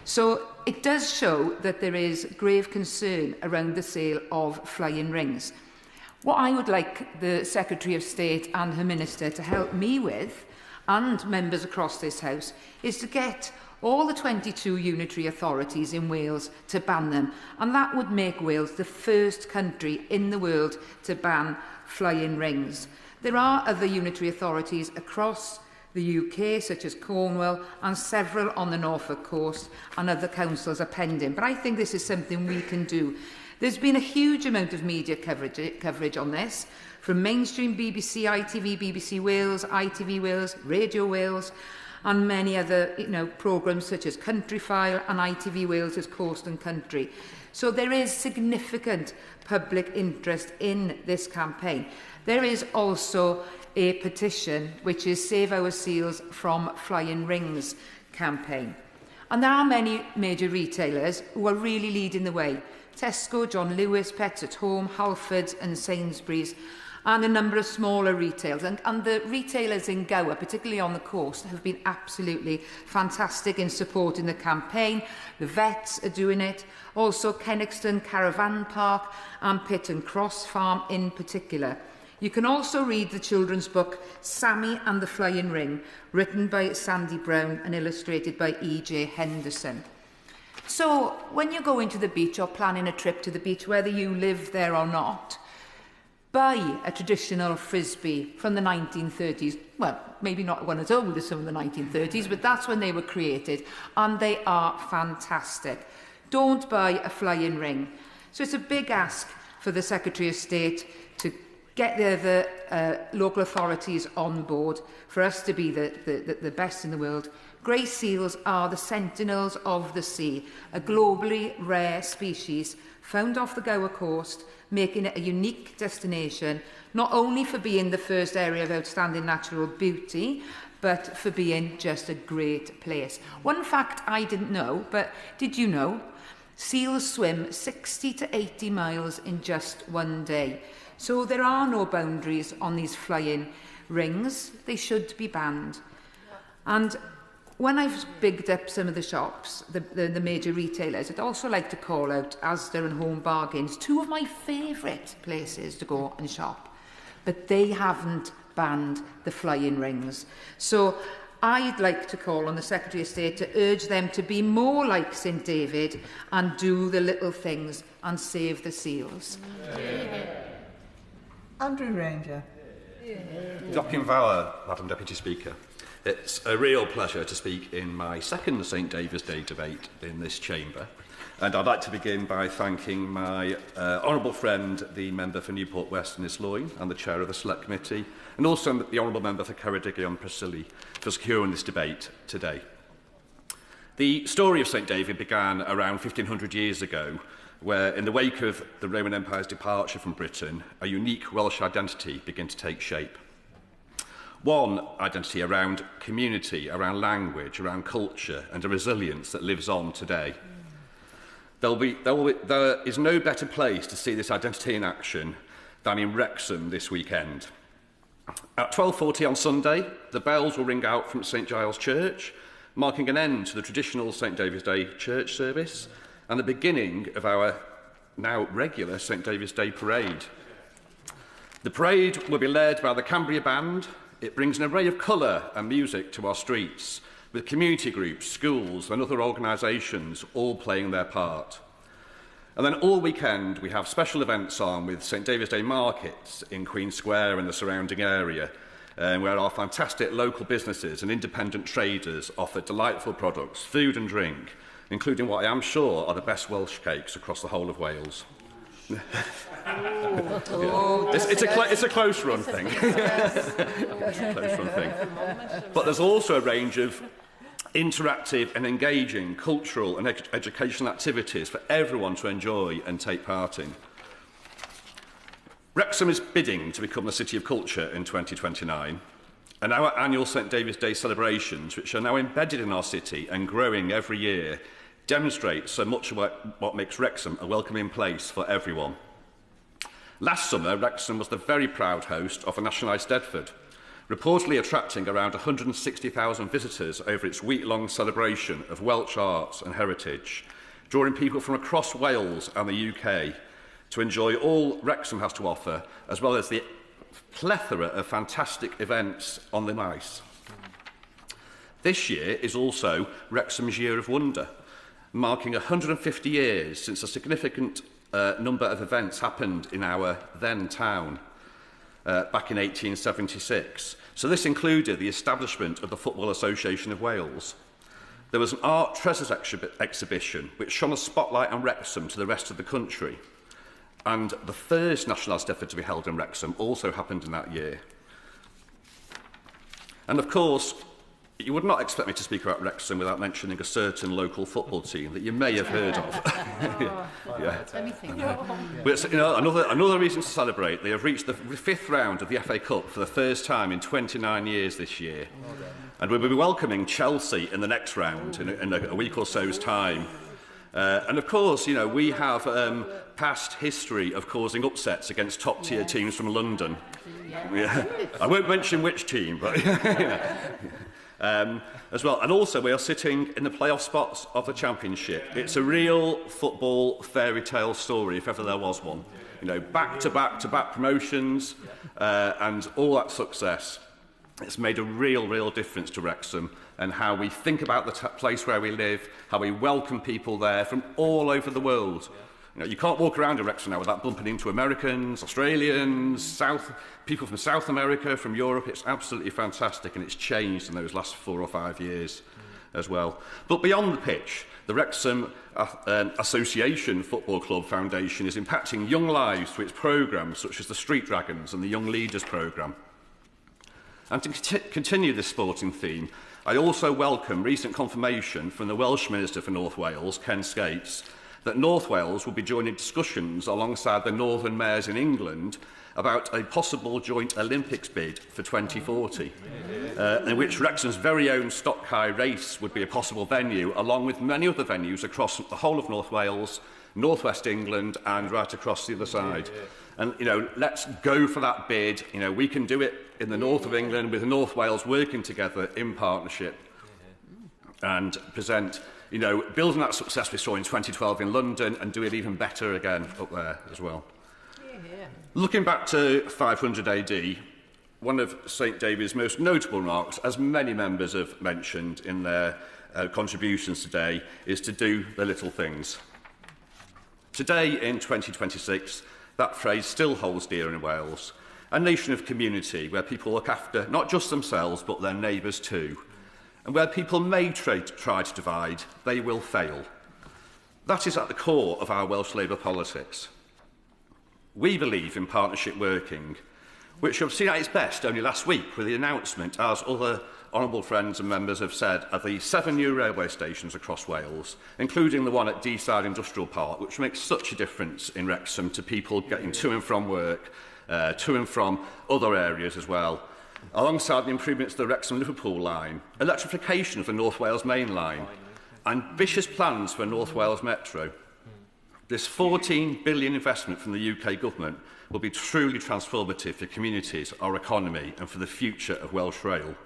So it does show that there is grave concern around the sale of flying rings. What I would like the Secretary of State and her Minister to help me with, and members across this House, is to get all the 22 unitary authorities in Wales to ban them, and that would make Wales the first country in the world to ban flying rings. There are other unitary authorities across the UK, such as Cornwall, and several on the Norfolk coast, and other councils are pending. But I think this is something we can do. There's been a huge amount of media coverage on this, from mainstream BBC, ITV, BBC Wales, ITV Wales, Radio Wales, and many other programmes such as Countryfile and ITV Wales' Coast and Country. So there is significant public interest in this campaign. There is also a petition which is Save Our Seals from Flying Rings campaign. And there are many major retailers who are really leading the way. Tesco, John Lewis, Pets at Home, Halfords and Sainsbury's, and a number of smaller retailers. And the retailers in Gower, particularly on the coast, have been absolutely fantastic in supporting the campaign. The vets are doing it. Also Kenixton Caravan Park and Pitt and Cross Farm in particular. You can also read the children's book Sammy and the Flying Ring, written by Sandy Brown and illustrated by E.J. Henderson. So, when you're going to the beach or planning a trip to the beach, whether you live there or not, buy a traditional frisbee from the 1930s. Well, maybe not one as old as some of the 1930s, but that's when they were created, and they are fantastic. Don't buy a flying ring. So it's a big ask for the Secretary of State to get the local authorities on board for us to be the best in the world. Grey seals are the sentinels of the sea, a globally rare species found off the Gower coast, making it a unique destination, not only for being the first area of outstanding natural beauty, but for being just a great place. One fact I didn't know, but did you know? Seals swim 60 to 80 miles in just one day. So there are no boundaries on these flying rings. They should be banned. And when I've bigged up some of the shops, the major retailers, I'd also like to call out Asda and Home Bargains, two of my favourite places to go and shop. But they haven't banned the flying rings. So I'd like to call on the Secretary of State to urge them to be more like St David and do the little things and save the seals. Andrew Ranger. Docyn fawr, Madam Deputy Speaker. It's a real pleasure to speak in my second St David's Day debate in this chamber. And I'd like to begin by thanking my honourable friend, the member for Newport West and Islwyn, and the chair of the Select Committee, and also the honourable member for Ceredigion, Preseli, for securing this debate today. The story of St David began around 1500 years ago, where, in the wake of the Roman Empire's departure from Britain, a unique Welsh identity began to take shape. One identity around community, around language, around culture, and a resilience that lives on today. There is no better place to see this identity in action than in Wrexham this weekend. At 12:40 on Sunday, the bells will ring out from St Giles Church, marking an end to the traditional St David's Day church service and the beginning of our now regular St David's Day parade. The parade will be led by the Cambria Band. It brings an array of colour and music to our streets, with community groups, schools and other organisations all playing their part. And then all weekend we have special events on with St David's Day markets in Queen Square and the surrounding area, where our fantastic local businesses and independent traders offer delightful products, food and drink, including what I am sure are the best Welsh cakes across the whole of Wales. It's a close run thing. But there's also a range of interactive and engaging cultural and educational activities for everyone to enjoy and take part in. Wrexham is bidding to become the City of Culture in 2029, and our annual St David's Day celebrations, which are now embedded in our city and growing every year, demonstrate so much of what makes Wrexham a welcoming place for everyone. Last summer, Wrexham was the very proud host of a nationalised Tydfil, reportedly attracting around 160,000 visitors over its week-long celebration of Welsh arts and heritage, drawing people from across Wales and the UK to enjoy all Wrexham has to offer, as well as the plethora of fantastic events on the ice. This year is also Wrexham's Year of Wonder, marking 150 years since a significant number of events happened in our then town back in 1876. So this included the establishment of the Football Association of Wales. There was an Art Treasures exhibition which shone a spotlight on Wrexham to the rest of the country. And the first nationalised effort to be held in Wrexham also happened in that year. And of course, you would not expect me to speak about Wrexham without mentioning a certain local football team that you may have heard of. But another reason to celebrate, they have reached the fifth round of the FA Cup for the first time in 29 years this year. And we'll be welcoming Chelsea in the next round in a week or so's time. And of course, we have past history of causing upsets against top-tier teams from London. Yeah. I won't mention which team, but as well. And also, we are sitting in the playoff spots of the Championship. It's a real football fairy tale story, if ever there was one. Back-to-back promotions and all that success. It's made a real difference to Wrexham and how we think about the place where we live, how we welcome people there from all over the world. You can't walk around in Wrexham now without bumping into Americans, Australians, people from South America, from Europe. It's absolutely fantastic, and it's changed in those last 4 or 5 years as well. But beyond the pitch, the Wrexham Association Football Club Foundation is impacting young lives through its programmes, such as the Street Dragons and the Young Leaders programme. And to continue this sporting theme, I also welcome recent confirmation from the Welsh Minister for North Wales, Ken Skates, that North Wales will be joining discussions alongside the Northern Mayors in England about a possible joint Olympics bid for 2040, in which Wrexham's very own Stock High race would be a possible venue, along with many other venues across the whole of North Wales, North West England and right across the other side. And, let's go for that bid. We can do it in the north of England with North Wales working together in partnership and present, building that success we saw in 2012 in London and do it even better again up there as well. Looking back to 500 AD, one of St David's most notable remarks, as many members have mentioned in their contributions today, is to do the little things. Today, in 2026, that phrase still holds dear in Wales, A nation of community where people look after not just themselves but their neighbours too. And where people may try to divide, they will fail. That is at the core of our Welsh Labour politics. We believe in partnership working, which I've seen at its best only last week with the announcement, as other honourable friends and members have said, of the 7 new railway stations across Wales, including the one at Deeside Industrial Park, which makes such a difference in Wrexham to people getting to and from work, to and from other areas as well, alongside the improvements to the Wrexham-Liverpool line, electrification of the North Wales main line, ambitious plans for North Wales Metro. This £14 billion investment from the UK Government will be truly transformative for communities, our economy and for the future of Welsh Rail.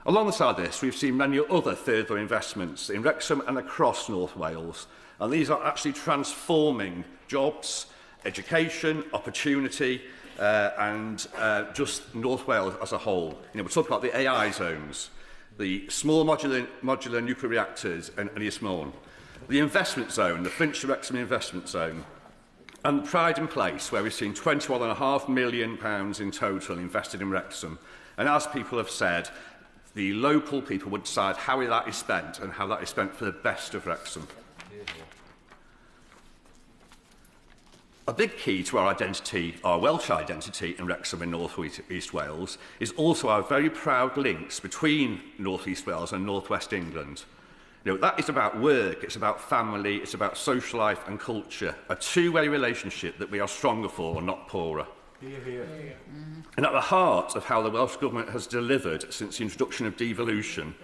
Alongside this, we've seen many other further investments in Wrexham and across North Wales, and these are actually transforming jobs, education, opportunity, and just North Wales as a whole. We're talking about the AI zones, the small modular nuclear reactors and Ynys Môn, the investment zone, the Flintshire-Wrexham investment zone, and the Pride in Place, where we've seen £21.5 million in total invested in Wrexham. And as people have said, the local people would decide how that is spent and how that is spent for the best of Wrexham. A big key to our identity, our Welsh identity in Wrexham and North East Wales, is also our very proud links between North East Wales and North West England. That is about work, it's about family, it's about social life and culture, a two-way relationship that we are stronger for, not poorer. And at the heart of how the Welsh Government has delivered since the introduction of devolution,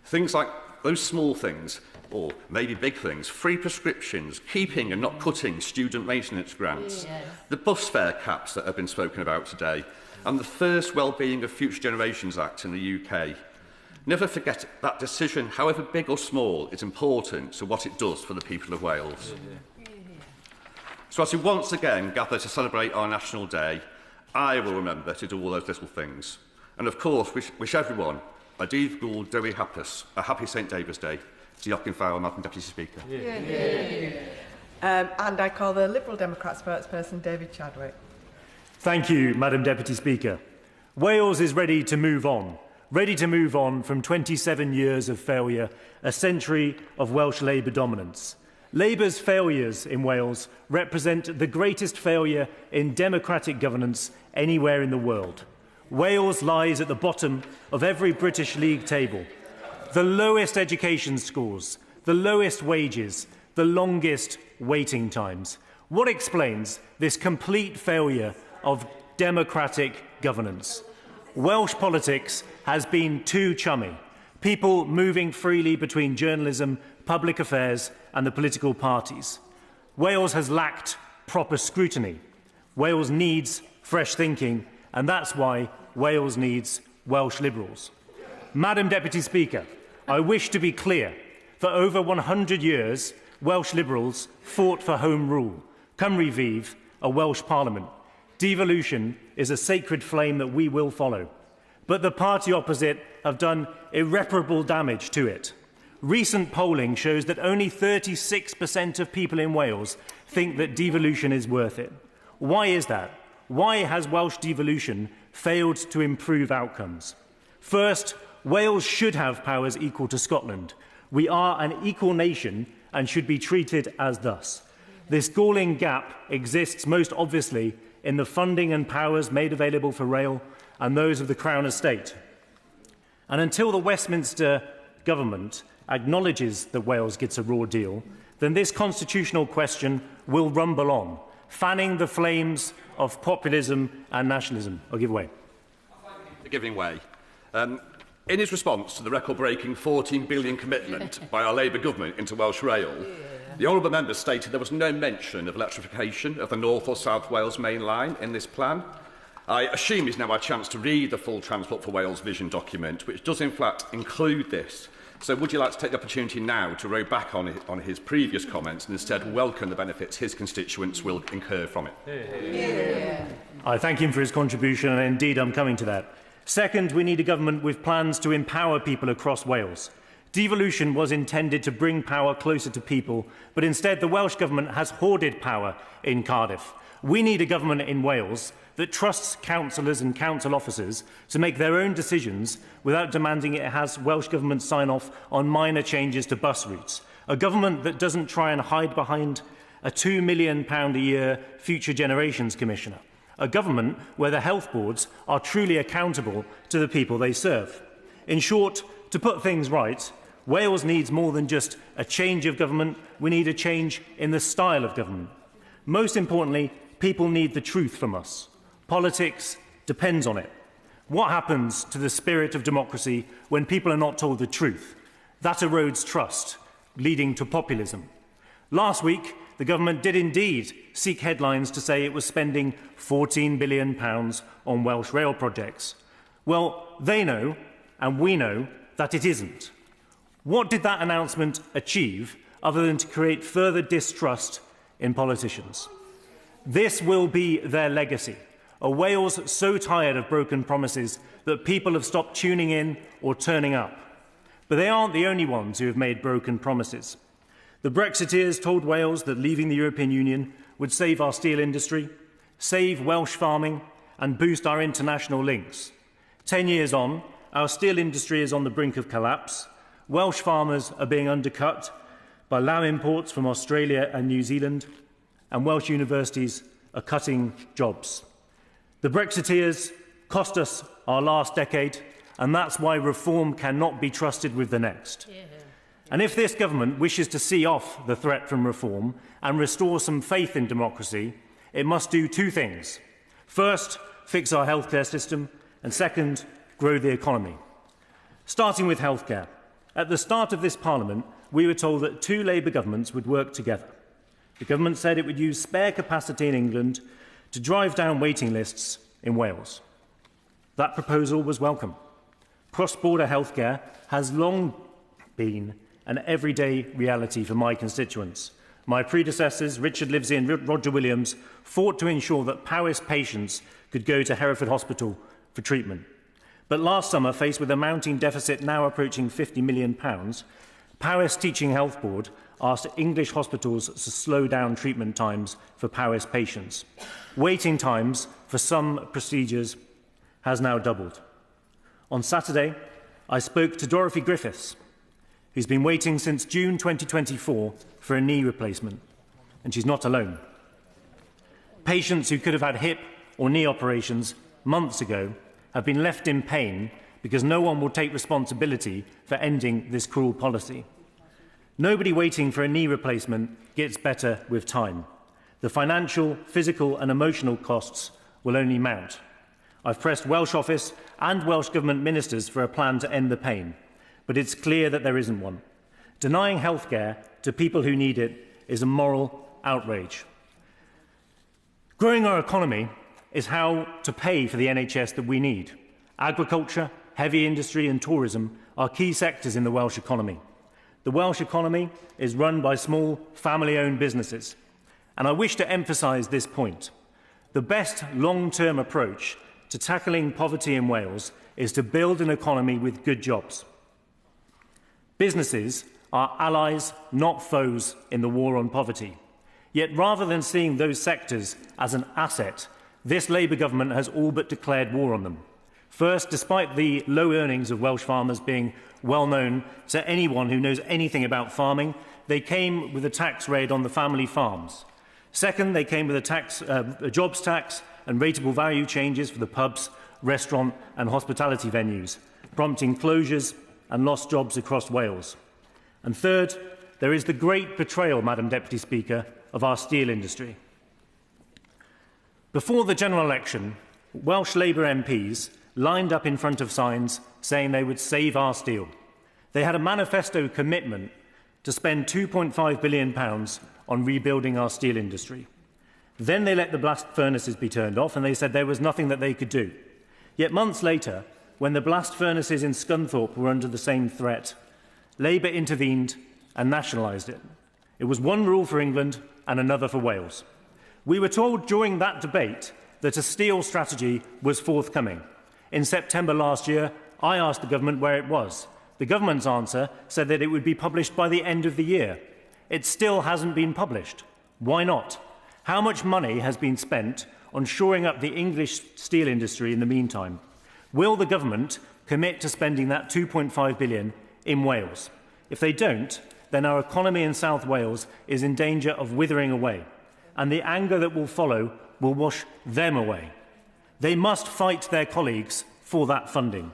things like those small things, or maybe big things, free prescriptions, keeping and not cutting student maintenance grants, the bus fare caps that have been spoken about today, and the first Wellbeing of Future Generations Act in the UK. Never forget that decision, however big or small, is important to what it does for the people of Wales. So as we once again gather to celebrate our National Day, I will remember to do all those little things. And of course, wish everyone a dydd Gwl Dewi Hapus, a happy St David's Day. Diolch yn fawr, Madam Deputy Speaker. And I call the Liberal Democrat spokesperson, David Chadwick. Thank you, Madam Deputy Speaker. Wales is ready to move on from 27 years of failure, a century of Welsh Labour dominance. Labour's failures in Wales represent the greatest failure in democratic governance anywhere in the world. Wales lies at the bottom of every British league table. The lowest education scores, the lowest wages, the longest waiting times. What explains this complete failure of democratic governance? Welsh politics has been too chummy. People moving freely between journalism, public affairs and the political parties. Wales has lacked proper scrutiny. Wales needs fresh thinking, and that's why Wales needs Welsh Liberals. Madam Deputy Speaker, I wish to be clear. For over 100 years, Welsh Liberals fought for Home Rule. Cymru Fydd, a Welsh Parliament. Devolution is a sacred flame that we will follow. But the party opposite have done irreparable damage to it. Recent polling shows that only 36% of people in Wales think that devolution is worth it. Why is that? Why has Welsh devolution failed to improve outcomes? First, Wales should have powers equal to Scotland. We are an equal nation and should be treated as thus. This galling gap exists most obviously in the funding and powers made available for rail and those of the Crown Estate. And until the Westminster government acknowledges that Wales gets a raw deal, then this constitutional question will rumble on, fanning the flames of populism and nationalism. I'll give way. Giving way. In his response to the record-breaking £14 billion commitment by our Labour government into Welsh Rail, the honourable member stated there was no mention of electrification of the North or South Wales main line in this plan. I assume he's now had a chance to read the full Transport for Wales vision document, which does in fact include this. So would you like to take the opportunity now to row back on his previous comments and instead welcome the benefits his constituents will incur from it? I thank him for his contribution, and indeed I'm coming to that. Second, we need a government with plans to empower people across Wales. Devolution was intended to bring power closer to people, but instead the Welsh Government has hoarded power in Cardiff. We need a government in Wales that trusts councillors and council officers to make their own decisions without demanding it has Welsh Government sign-off on minor changes to bus routes. A government that doesn't try and hide behind a £2 million a year Future Generations Commissioner. A government where the health boards are truly accountable to the people they serve. In short, to put things right, Wales needs more than just a change of government. We need a change in the style of government. Most importantly, people need the truth from us. Politics depends on it. What happens to the spirit of democracy when people are not told the truth? That erodes trust, leading to populism. Last week, the government did indeed seek headlines to say it was spending £14 billion on Welsh rail projects. Well, they know, and we know, that it isn't. What did that announcement achieve other than to create further distrust in politicians? This will be their legacy. A Wales so tired of broken promises that people have stopped tuning in or turning up. But they aren't the only ones who have made broken promises. The Brexiteers told Wales that leaving the European Union would save our steel industry, save Welsh farming and boost our international links. 10 years on, our steel industry is on the brink of collapse. Welsh farmers are being undercut by lamb imports from Australia and New Zealand, and Welsh universities are cutting jobs. The Brexiteers cost us our last decade, and that's why reform cannot be trusted with the next. Yeah. And if this government wishes to see off the threat from reform and restore some faith in democracy, it must do two things. First, fix our healthcare system, and second, grow the economy. Starting with healthcare. At the start of this Parliament, we were told that two Labour governments would work together. The government said it would use spare capacity in England to drive down waiting lists in Wales. That proposal was welcome. Cross-border healthcare has long been an everyday reality for my constituents. My predecessors, Richard Livesey and Roger Williams, fought to ensure that Powys patients could go to Hereford Hospital for treatment. But last summer, faced with a mounting deficit now approaching £50 million, Powys Teaching Health Board asked English hospitals to slow down treatment times for Powys patients. Waiting times for some procedures has now doubled. On Saturday, I spoke to Dorothy Griffiths, who's been waiting since June 2024 for a knee replacement, and she's not alone. Patients who could have had hip or knee operations months ago have been left in pain because no one will take responsibility for ending this cruel policy. Nobody waiting for a knee replacement gets better with time. The financial, physical and emotional costs will only mount. I've pressed Welsh Office and Welsh Government ministers for a plan to end the pain, but it's clear that there isn't one. Denying healthcare to people who need it is a moral outrage. Growing our economy is how to pay for the NHS that we need. Agriculture, heavy industry and tourism are key sectors in the Welsh economy. The Welsh economy is run by small, family-owned businesses. And I wish to emphasise this point. The best long-term approach to tackling poverty in Wales is to build an economy with good jobs. Businesses are allies, not foes, in the war on poverty. Yet rather than seeing those sectors as an asset, this Labour government has all but declared war on them. First, despite the low earnings of Welsh farmers being well known to anyone who knows anything about farming, they came with a tax raid on the family farms. Second, they came with a jobs tax and rateable value changes for the pubs, restaurant and hospitality venues, prompting closures and lost jobs across Wales. And third, there is the great betrayal, Madam Deputy Speaker, of our steel industry. Before the general election, Welsh Labour MPs lined up in front of signs saying they would save our steel. They had a manifesto commitment to spend £2.5 billion on rebuilding our steel industry. Then they let the blast furnaces be turned off and they said there was nothing that they could do. Yet months later, when the blast furnaces in Scunthorpe were under the same threat, Labour intervened and nationalised it. It was one rule for England and another for Wales. We were told during that debate that a steel strategy was forthcoming. In September last year, I asked the government where it was. The government's answer said that it would be published by the end of the year. It still hasn't been published. Why not? How much money has been spent on shoring up the English steel industry in the meantime? Will the government commit to spending that £2.5 billion in Wales? If they don't, then our economy in South Wales is in danger of withering away, and the anger that will follow will wash them away. They must fight their colleagues for that funding.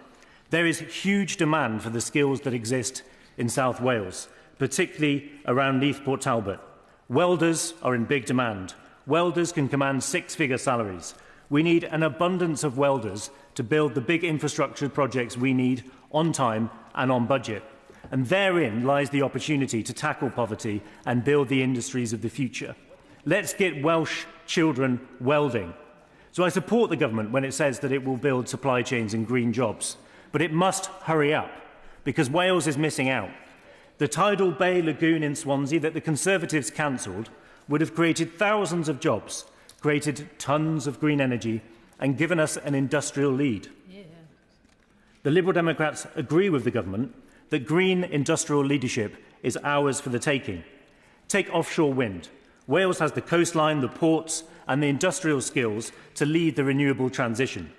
There is huge demand for the skills that exist in South Wales, particularly around Newport Talbot. Welders are in big demand. Welders can command six-figure salaries. We need an abundance of welders to build the big infrastructure projects we need on time and on budget. And therein lies the opportunity to tackle poverty and build the industries of the future. Let's get Welsh children welding. So I support the government when it says that it will build supply chains and green jobs. But it must hurry up, because Wales is missing out. The tidal Bay Lagoon in Swansea that the Conservatives cancelled would have created thousands of jobs, created tons of green energy, and given us an industrial lead. Yeah. The Liberal Democrats agree with the government that green industrial leadership is ours for the taking. Take offshore wind. Wales has the coastline, the ports, and the industrial skills to lead the renewable transition.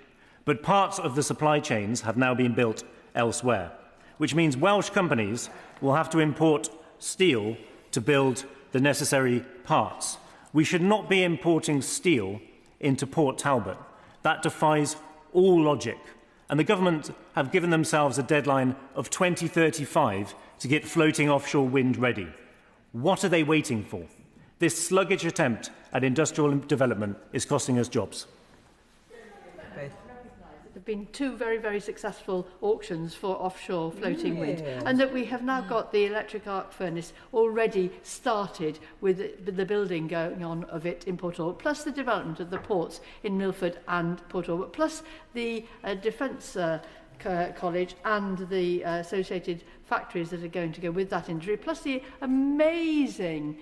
But parts of the supply chains have now been built elsewhere, which means Welsh companies will have to import steel to build the necessary parts. We should not be importing steel into Port Talbot. That defies all logic. And the government have given themselves a deadline of 2035 to get floating offshore wind ready. What are they waiting for? This sluggish attempt at industrial development is costing us jobs. There have been two very, very successful auctions for offshore floating wind, and that we have now got the electric arc furnace already started with the building going on of it in Port Talbot, plus the development of the ports in Milford and Port Talbot, plus the Defence College and the associated factories that are going to go with that industry, plus the amazing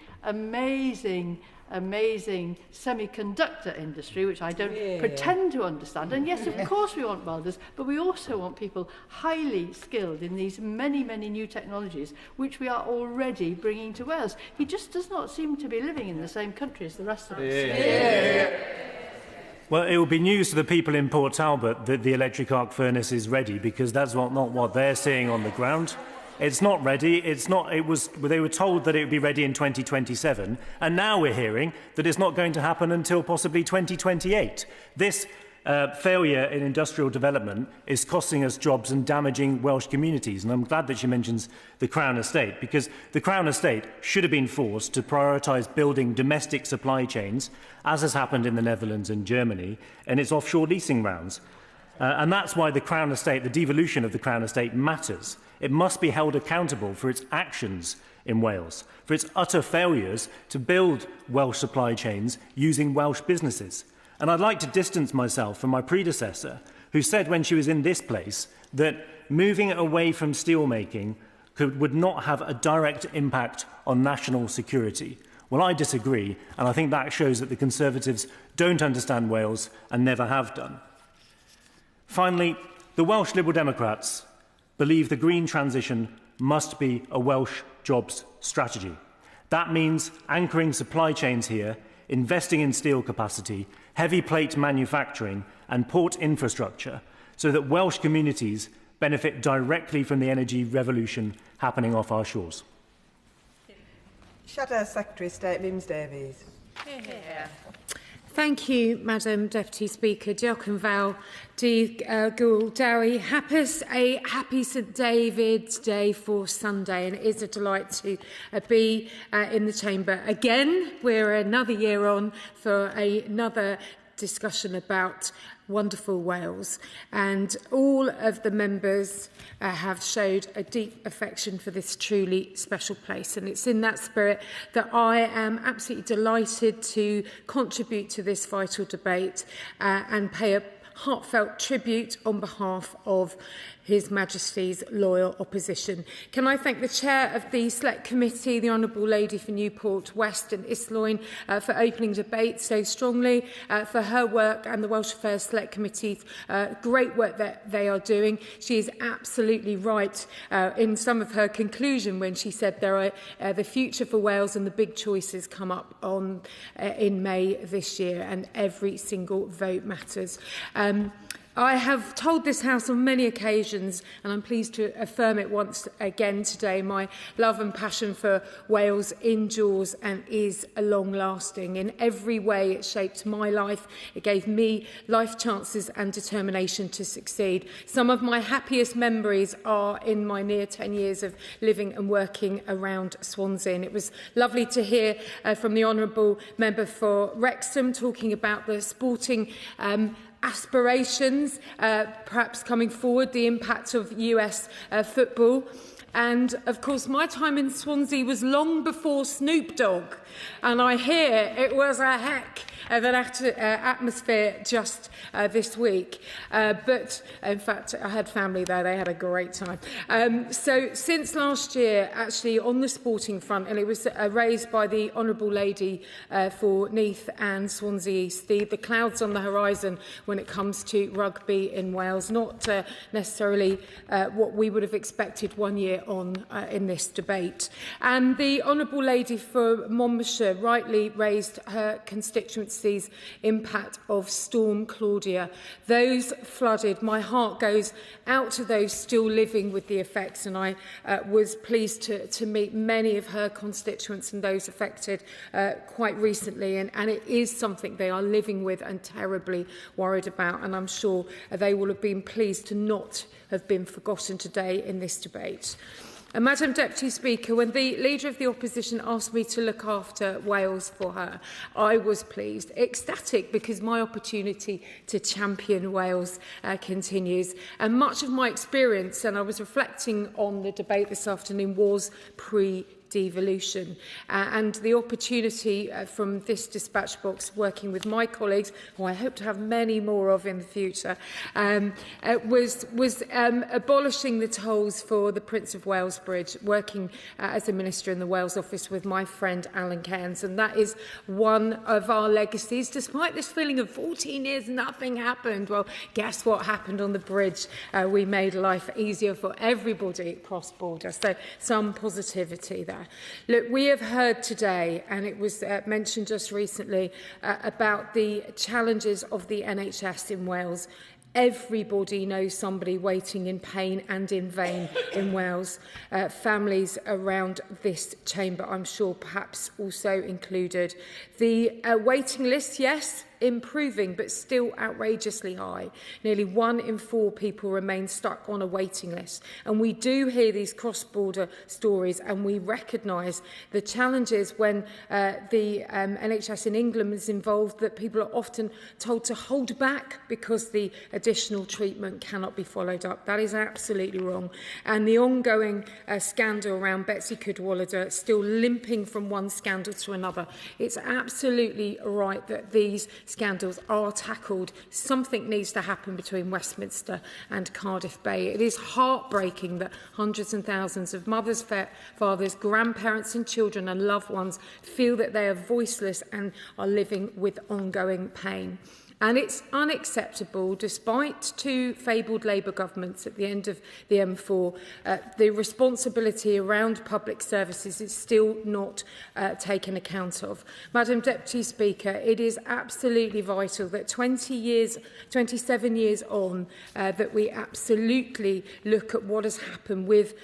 semiconductor industry, which I don't pretend to understand. And yes, of course we want welders, but we also want people highly skilled in these many, many new technologies, which we are already bringing to Wales. He just does not seem to be living in the same country as the rest of us. Well, it will be news to the people in Port Talbot that the electric arc furnace is ready, because that's not what they're seeing on the ground. It's not ready. They were told that it would be ready in 2027, and now we're hearing that it's not going to happen until possibly 2028. This failure in industrial development is costing us jobs and damaging Welsh communities. And I'm glad that she mentions the Crown Estate, because the Crown Estate should have been forced to prioritise building domestic supply chains, as has happened in the Netherlands and Germany, in its offshore leasing rounds. And that's why the Crown Estate, the devolution of the Crown Estate, matters. It must be held accountable for its actions in Wales, for its utter failures to build Welsh supply chains using Welsh businesses. And I'd like to distance myself from my predecessor, who said when she was in this place that moving away from steelmaking would not have a direct impact on national security. Well, I disagree, and I think that shows that the Conservatives don't understand Wales and never have done. Finally, the Welsh Liberal Democrats believe the green transition must be a Welsh jobs strategy. That means anchoring supply chains here, investing in steel capacity, heavy plate manufacturing and port infrastructure, so that Welsh communities benefit directly from the energy revolution happening off our shores. Shadow Secretary of State Mims Davies. Thank you, Madam Deputy Speaker. Diolch yn fawr. Gwyl Dewi. Happy St David's Day for Sunday, and it is a delight to be in the Chamber again. We're another year on for another discussion about wonderful Wales, and all of the members have showed a deep affection for this truly special place, and it's in that spirit that I am absolutely delighted to contribute to this vital debate and pay a heartfelt tribute on behalf of His Majesty's loyal opposition. Can I thank the Chair of the Select Committee, the Honourable Lady for Newport, West and Islwyn, for opening debate so strongly, for her work, and the Welsh Affairs Select Committee's great work that they are doing. She is absolutely right in some of her conclusion when she said there are the future for Wales and the big choices come up on in May this year, and every single vote matters. I have told this House on many occasions, and I'm pleased to affirm it once again today, my love and passion for Wales endures and is long-lasting. In every way, it shaped my life. It gave me life chances and determination to succeed. Some of my happiest memories are in my near 10 years of living and working around Swansea. And it was lovely to hear from the Honourable Member for Wrexham talking about the sporting aspirations, perhaps coming forward, the impact of US football. And, of course, my time in Swansea was long before Snoop Dogg. And I hear it was a heck of an atmosphere just this week. But, in fact, I had family there. They had a great time. So since last year, actually, on the sporting front, and it was raised by the Honourable Lady for Neath and Swansea East, the clouds on the horizon when it comes to rugby in Wales, not necessarily what we would have expected 1 year on in this debate. And the Honourable Lady for Monmouthshire rightly raised her constituency's impact of Storm Claudia. Those flooded, my heart goes out to those still living with the effects, and I was pleased to meet many of her constituents and those affected quite recently, and it is something they are living with and terribly worried about, and I'm sure they will have been pleased to not have been forgotten today in this debate. Madam Deputy Speaker, when the Leader of the Opposition asked me to look after Wales for her, I was pleased, ecstatic, because my opportunity to champion Wales continues. And much of my experience, and I was reflecting on the debate this afternoon, was pre-devolution. And the opportunity from this dispatch box, working with my colleagues, who I hope to have many more of in the future, was abolishing the tolls for the Prince of Wales Bridge, working as a minister in the Wales office with my friend Alan Cairns. And that is one of our legacies. Despite this feeling of 14 years, nothing happened. Well, guess what happened on the bridge? We made life easier for everybody cross-border. So some positivity there. Look, we have heard today, and it was mentioned just recently, about the challenges of the NHS in Wales. Everybody knows somebody waiting in pain and in vain in Wales. Families around this chamber, I'm sure, perhaps also included. The waiting list, yes, improving, but still outrageously high. Nearly 1 in 4 people remain stuck on a waiting list. And we do hear these cross-border stories, and we recognise the challenges when the NHS in England is involved, that people are often told to hold back because the additional treatment cannot be followed up. That is absolutely wrong. And the ongoing scandal around Betsy Cadwallader, still limping from one scandal to another. It's absolutely right that these scandals are tackled. Something needs to happen between Westminster and Cardiff Bay. It is heartbreaking that hundreds and thousands of mothers, fathers, grandparents and children and loved ones feel that they are voiceless and are living with ongoing pain. And it's unacceptable, despite 2 fabled Labour governments at the end of the M4, the responsibility around public services is still not taken account of. Madam Deputy Speaker, it is absolutely vital that 27 years on, that we absolutely look at what has happened with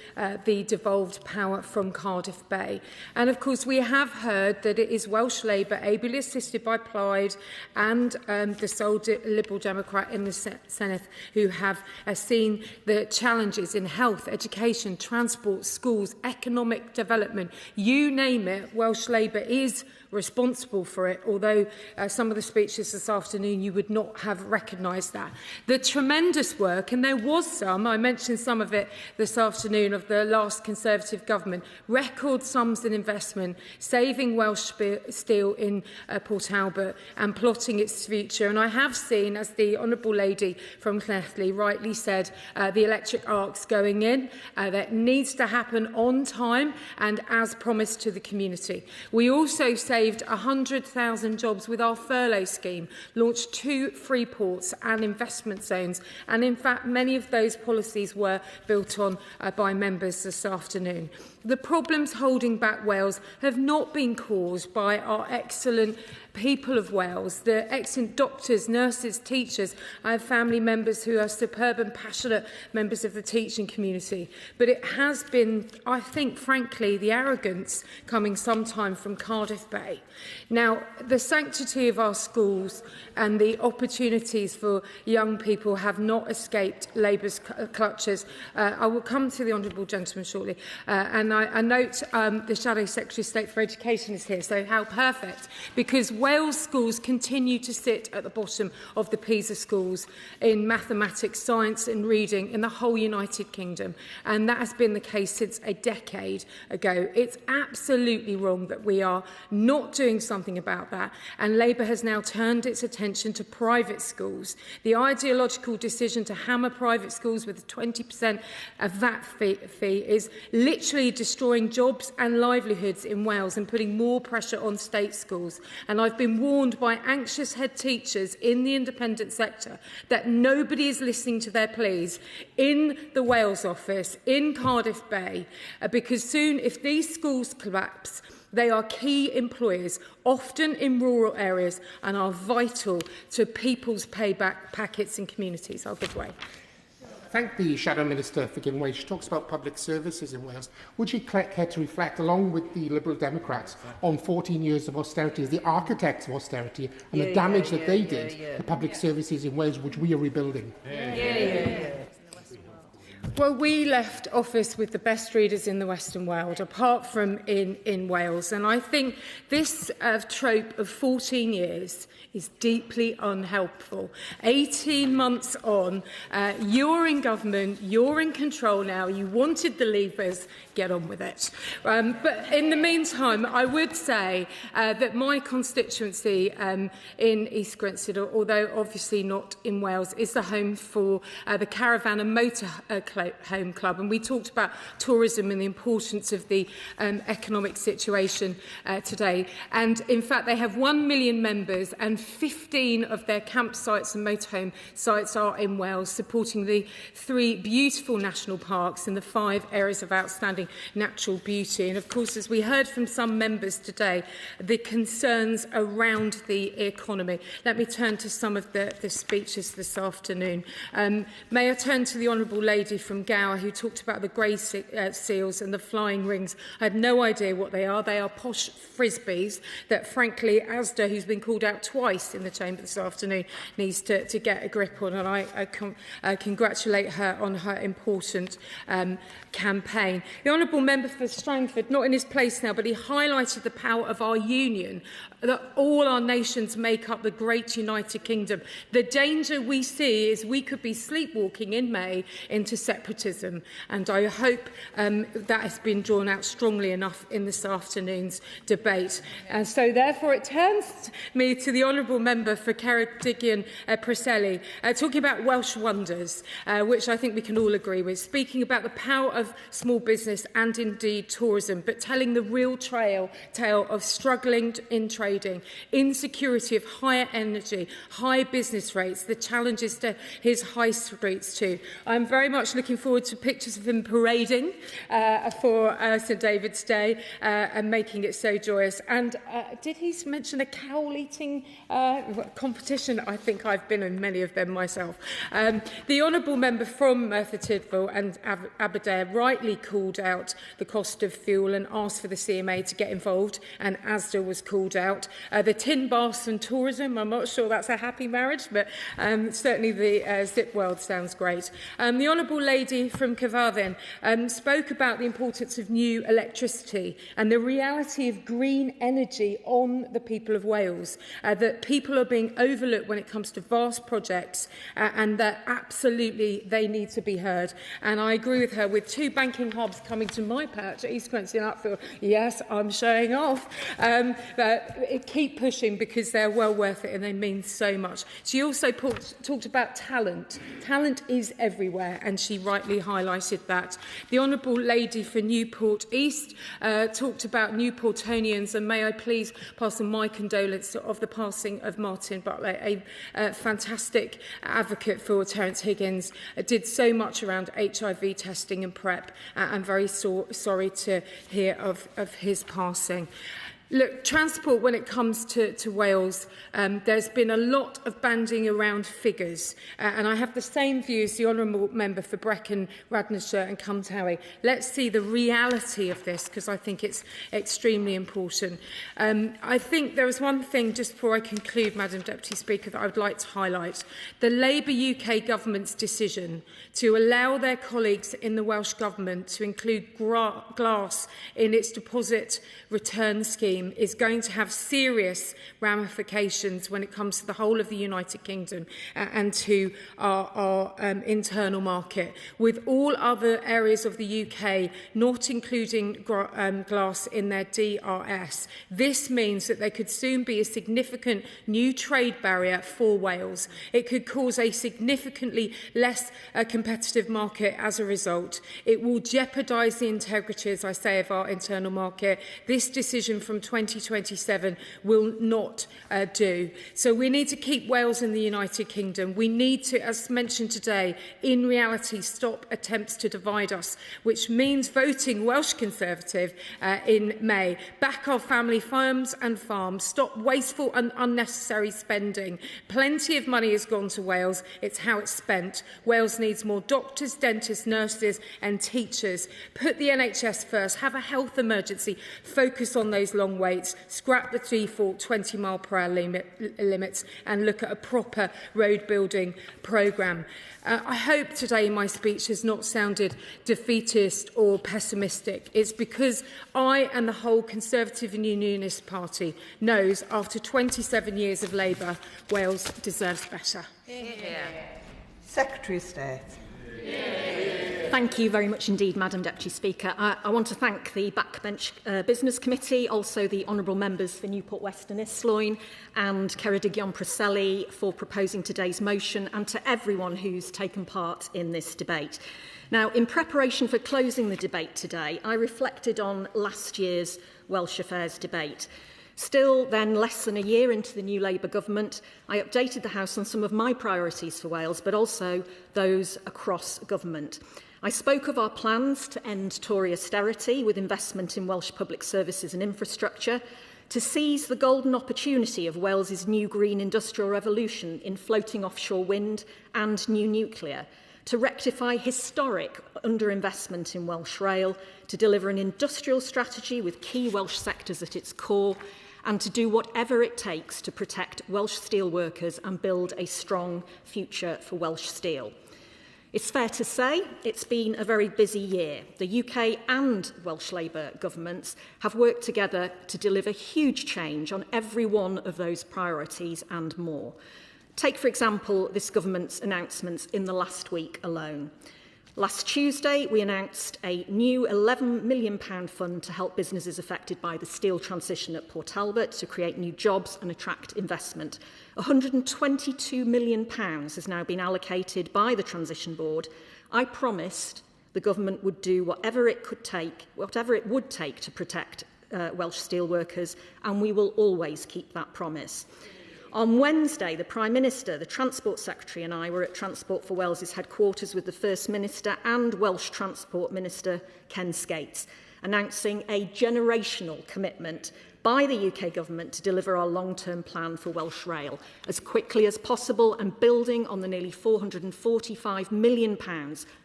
the devolved power from Cardiff Bay. And of course, we have heard that it is Welsh Labour, ably assisted by Plaid and the sole Liberal Democrat in the Senedd, who have seen the challenges in health, education, transport, schools, economic development. You name it, Welsh Labour is responsible for it, although some of the speeches this afternoon you would not have recognised that. The tremendous work, and there was some, I mentioned some of it this afternoon, of the last Conservative government, record sums in investment, saving Welsh steel in Port Talbot and plotting its future And I have seen, as the Honourable Lady from Llanelli rightly said, the electric arcs going in. That needs to happen on time and as promised to the community. We also saved 100,000 jobs with our furlough scheme, launched 2 free ports and investment zones. And in fact, many of those policies were built on by members this afternoon. The problems holding back Wales have not been caused by our excellent people of Wales, the excellent doctors, nurses, teachers. I have family members who are superb and passionate members of the teaching community. But it has been, I think, frankly, the arrogance coming sometime from Cardiff Bay. Now, the sanctity of our schools and the opportunities for young people have not escaped Labour's clutches. I will come to the Honourable Gentleman shortly. And I note the Shadow Secretary of State for Education is here, so how perfect, because Wales schools continue to sit at the bottom of the PISA schools in mathematics, science and reading in the whole United Kingdom. And that has been the case since a decade ago. It's absolutely wrong that we are not doing something about that. And Labour has now turned its attention to private schools. The ideological decision to hammer private schools with a 20% VAT fee is literally destroying jobs and livelihoods in Wales and putting more pressure on state schools. And I've been warned by anxious head teachers in the independent sector that nobody is listening to their pleas in the Wales office, in Cardiff Bay, because soon, if these schools collapse, they are key employers, often in rural areas, and are vital to people's payback packets and communities. I'll give way. Thank the Shadow Minister for giving way. She talks about public services in Wales. Would you care to reflect, along with the Liberal Democrats, on 14 years of austerity as the architects of austerity and the damage that they did to public services in Wales, which we are rebuilding? Well, we left office with the best readers in the Western world, apart from in Wales. And I think this trope of 14 years is deeply unhelpful. 18 months on, you're in government, you're in control now, you wanted the levers, get on with it. But in the meantime, I would say that my constituency in East Grinstead, although obviously not in Wales, is the home for the Caravan and Motor Home Club. And we talked about tourism and the importance of the economic situation today. And in fact, they have 1 million members, and 15 of their campsites and motorhome sites are in Wales, supporting the 3 beautiful national parks and the 5 areas of outstanding natural beauty. And of course, as we heard from some members today, the concerns around the economy. Let me turn to some of the speeches this afternoon. May I turn to the Honourable Lady from Gower, who talked about the grey seals and the flying rings. I had no idea what they are. They are posh frisbees that, frankly, Asda, who's been called out twice in the chamber this afternoon, needs to get a grip on. And I congratulate her on her important campaign. The Honourable Member for Strangford, not in his place now, but he highlighted the power of our union, that all our nations make up the great United Kingdom. The danger we see is we could be sleepwalking in May into separatism, and I hope that has been drawn out strongly enough in this afternoon's debate. And so therefore it turns me to the Honourable Member for Ceredigion, Preseli, talking about Welsh wonders, which I think we can all agree with, speaking about the power of small business and indeed tourism, but telling the real tale of struggling in trading, insecurity of higher energy, high business rates, the challenges to his high streets too. I'm very much looking forward to pictures of him parading for St David's Day and making it so joyous. And did he mention a cowl-eating competition? I think I've been in many of them myself. The Honourable Member from Merthyr, Tydfil and Aberdare rightly called out the cost of fuel and asked for the CMA to get involved, and Asda was called out. The tin baths and tourism, I'm not sure that's a happy marriage, but certainly the zip world sounds great. The Honourable Lady lady from Caerfyrddin spoke about the importance of new electricity and the reality of green energy on the people of Wales, that people are being overlooked when it comes to vast projects and that absolutely they need to be heard. And I agree with her, with 2 banking hubs coming to my patch at East Quincy and Upfield. Yes, I'm showing off. But keep pushing because they're well worth it and they mean so much. She also talked about talent. Talent is everywhere, and she rightly highlighted that. The Honourable Lady for Newport East talked about Newportonians, and may I please pass on my condolence of the passing of Martin Butler, a fantastic advocate for Terence Higgins, did so much around HIV testing and PrEP, and very sorry to hear of his passing. Look, transport, when it comes to Wales, there's been a lot of banding around figures, and I have the same view as the Honourable Member for Brecon, Radnorshire and Cymru. Let's see the reality of this, because I think it's extremely important. I think there is one thing, just before I conclude, Madam Deputy Speaker, that I would like to highlight. The Labour UK Government's decision to allow their colleagues in the Welsh Government to include glass in its deposit return scheme is going to have serious ramifications when it comes to the whole of the United Kingdom and to our internal market. With all other areas of the UK not including glass in their DRS, this means that there could soon be a significant new trade barrier for Wales. It could cause a significantly less competitive market as a result. It will jeopardise the integrity, as I say, of our internal market. This decision from 2027 will not do. So we need to keep Wales in the United Kingdom. We need to, as mentioned today, in reality stop attempts to divide us, which means voting Welsh Conservative in May. Back our family firms and farms. Stop wasteful and unnecessary spending. Plenty of money has gone to Wales. It's how it's spent. Wales needs more doctors, dentists, nurses and teachers. Put the NHS first. Have a health emergency. Focus on those long waits, scrap the default 20-mile-per-hour limits and look at a proper road building programme. I hope today my speech has not sounded defeatist or pessimistic. It's because I and the whole Conservative and Unionist Party knows after 27 years of Labour, Wales deserves better. Secretary of State. Thank you very much indeed, Madam Deputy Speaker. I want to thank the Backbench Business Committee, also the Honourable Members for Newport West and Islwyn and Ceredigion Preseli for proposing today's motion, and to everyone who's taken part in this debate. Now, in preparation for closing the debate today, I reflected on last year's Welsh Affairs debate. Still, then, less than a year into the new Labour government, I updated the House on some of my priorities for Wales, but also those across government. I spoke of our plans to end Tory austerity with investment in Welsh public services and infrastructure, to seize the golden opportunity of Wales's new green industrial revolution in floating offshore wind and new nuclear, to rectify historic underinvestment in Welsh rail, to deliver an industrial strategy with key Welsh sectors at its core, and to do whatever it takes to protect Welsh steelworkers and build a strong future for Welsh steel. It's fair to say it's been a very busy year. The UK and Welsh Labour governments have worked together to deliver huge change on every one of those priorities and more. Take, for example, this government's announcements in the last week alone. Last Tuesday, we announced a new £11 million fund to help businesses affected by the steel transition at Port Talbot to create new jobs and attract investment. £122 million has now been allocated by the Transition Board. I promised the government would do whatever it would take to protect Welsh steelworkers, and we will always keep that promise. On Wednesday, the Prime Minister, the Transport Secretary and I were at Transport for Wales's headquarters with the First Minister and Welsh Transport Minister Ken Skates, announcing a generational commitment by the UK Government to deliver our long-term plan for Welsh Rail as quickly as possible and building on the nearly £445 million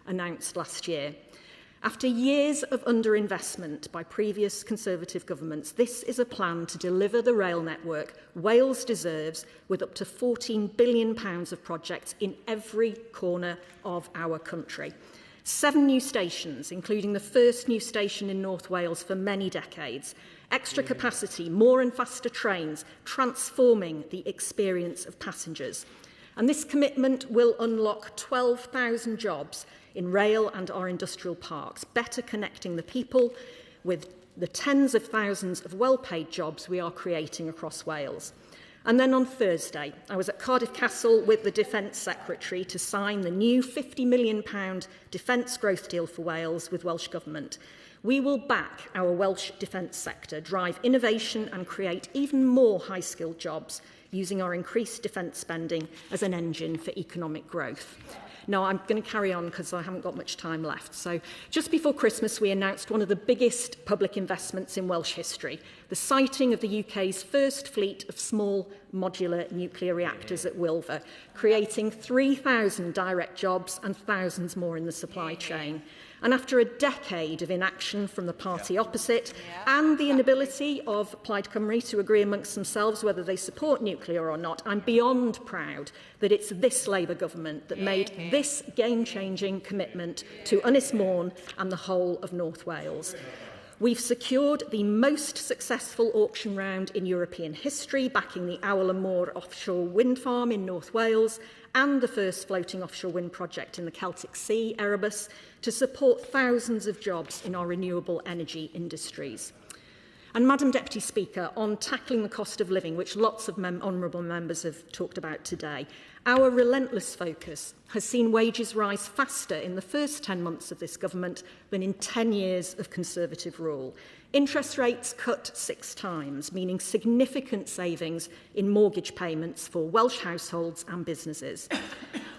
announced last year. After years of underinvestment by previous Conservative governments, this is a plan to deliver the rail network Wales deserves, with up to £14 billion of projects in every corner of our country. 7 new stations, including the first new station in North Wales for many decades. Extra capacity, more and faster trains, transforming the experience of passengers. And this commitment will unlock 12,000 jobs in rail and our industrial parks, better connecting the people with the tens of thousands of well-paid jobs we are creating across Wales. And then on Thursday, I was at Cardiff Castle with the Defence Secretary to sign the new £50 million defence growth deal for Wales with Welsh Government. We will back our Welsh defence sector, drive innovation and create even more high-skilled jobs using our increased defence spending as an engine for economic growth. Now, I'm going to carry on because I haven't got much time left. So, just before Christmas, we announced one of the biggest public investments in Welsh history, the siting of the UK's first fleet of small modular nuclear reactors at Witherden, creating 3,000 direct jobs and thousands more in the supply chain. And after a decade of inaction from the party opposite and the inability of Plaid Cymru to agree amongst themselves whether they support nuclear or not, I'm beyond proud that it's this Labour government that made this game-changing commitment to Ynys Môn and the whole of North Wales. We've secured the most successful auction round in European history, backing the Awel and Moor offshore wind farm in North Wales and the first floating offshore wind project in the Celtic Sea, Erebus, to support thousands of jobs in our renewable energy industries. And Madam Deputy Speaker, on tackling the cost of living, which lots of honourable members have talked about today, our relentless focus has seen wages rise faster in the first 10 months of this government than in 10 years of Conservative rule. Interest rates cut 6 times, meaning significant savings in mortgage payments for Welsh households and businesses.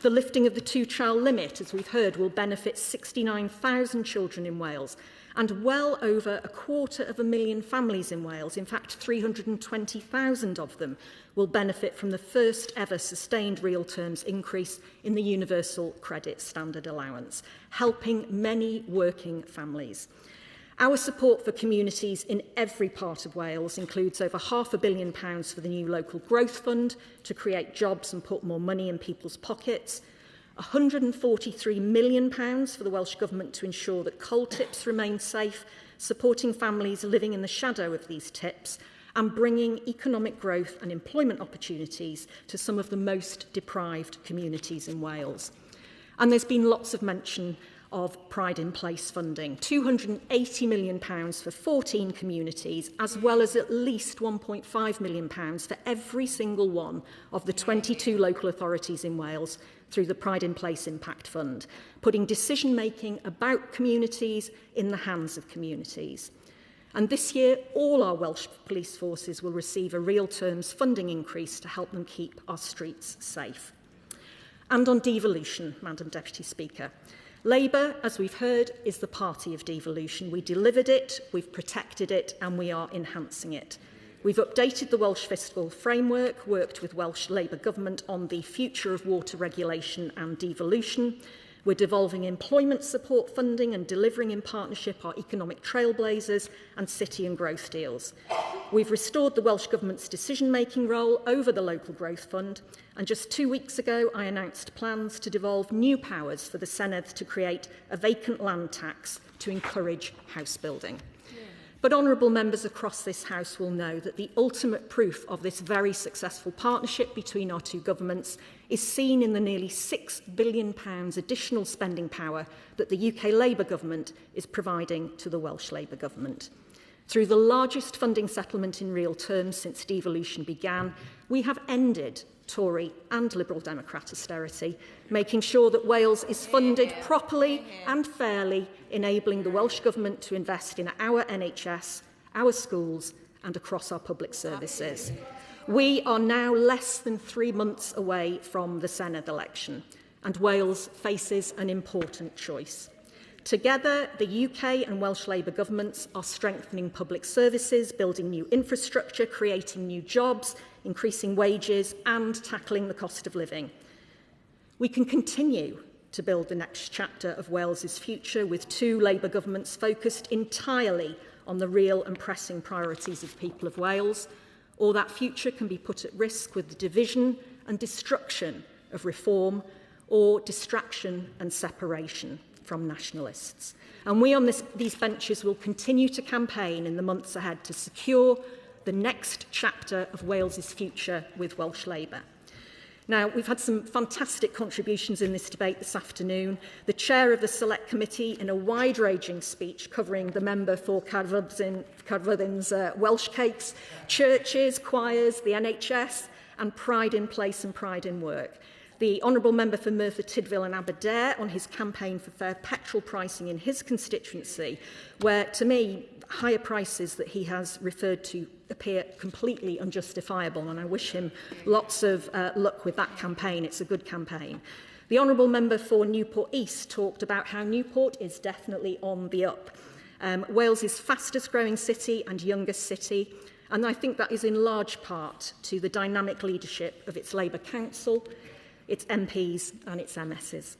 The lifting of the 2-child limit, as we've heard, will benefit 69,000 children in Wales, and well over 250,000 families in Wales, in fact 320,000 of them, will benefit from the first ever sustained real terms increase in the Universal Credit Standard Allowance, helping many working families. Our support for communities in every part of Wales includes over £500 million for the new Local Growth Fund to create jobs and put more money in people's pockets, £143 million for the Welsh Government to ensure that coal tips remain safe, supporting families living in the shadow of these tips, and bringing economic growth and employment opportunities to some of the most deprived communities in Wales. And there's been lots of mention of Pride in Place funding, £280 million for 14 communities, as well as at least £1.5 million for every single one of the 22 local authorities in Wales through the Pride in Place Impact Fund, putting decision-making about communities in the hands of communities. And this year, all our Welsh police forces will receive a real terms funding increase to help them keep our streets safe. And on devolution, Madam Deputy Speaker, Labour, as we've heard, is the party of devolution. We delivered it, we've protected it, and we are enhancing it. We've updated the Welsh fiscal framework, worked with Welsh Labour Government on the future of water regulation and devolution. We're devolving employment support funding and delivering in partnership our economic trailblazers and city and growth deals. We've restored the Welsh Government's decision-making role over the Local Growth Fund, and just 2 weeks ago I announced plans to devolve new powers for the Senedd to create a vacant land tax to encourage house building. But honourable members across this House will know that the ultimate proof of this very successful partnership between our two governments is seen in the nearly £6 billion additional spending power that the UK Labour Government is providing to the Welsh Labour Government. Through the largest funding settlement in real terms since devolution began, we have ended Tory and Liberal Democrat austerity, making sure that Wales is funded properly and fairly, enabling the Welsh Government to invest in our NHS, our schools and across our public services. We are now less than 3 months away from the Senedd election, and Wales faces an important choice. Together, the UK and Welsh Labour governments are strengthening public services, building new infrastructure, creating new jobs, increasing wages and tackling the cost of living. We can continue to build the next chapter of Wales's future with 2 Labour governments focused entirely on the real and pressing priorities of the people of Wales, or that future can be put at risk with the division and destruction of reform or distraction and separation. from nationalists. And we on these benches will continue to campaign in the months ahead to secure the next chapter of Wales's future with Welsh Labour. Now, we've had some fantastic contributions in this debate this afternoon. The chair of the Select Committee, in a wide-ranging speech covering the member for Caerfyrddin's Welsh cakes, churches, choirs, the NHS, and pride in place and pride in work. The Honourable Member for Merthyr, Tydfil and Aberdare on his campaign for fair petrol pricing in his constituency, where, to me, higher prices that he has referred to appear completely unjustifiable, and I wish him lots of luck with that campaign. It's a good campaign. The Honourable Member for Newport East talked about how Newport is definitely on the up. Wales' fastest growing city and youngest city, and I think that is in large part to the dynamic leadership of its Labour Council, its MPs and its MSs.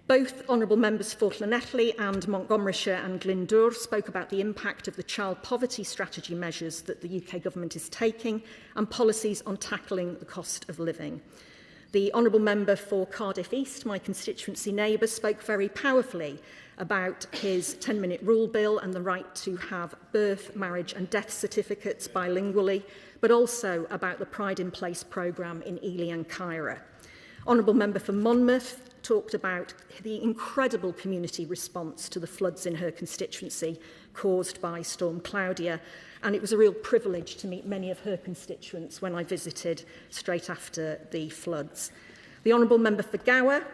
Both Honourable Members for Llanelli and Montgomeryshire and Glyndŵr spoke about the impact of the child poverty strategy measures that the UK Government is taking and policies on tackling the cost of living. The Honourable Member for Cardiff East, my constituency neighbour, spoke very powerfully about his 10-minute rule bill and the right to have birth, marriage and death certificates bilingually, but also about the Pride in Place programme in Ely and Caerfyrddin. Honourable Member for Monmouth talked about the incredible community response to the floods in her constituency caused by Storm Claudia, and it was a real privilege to meet many of her constituents when I visited straight after the floods. The Honourable Member for Gower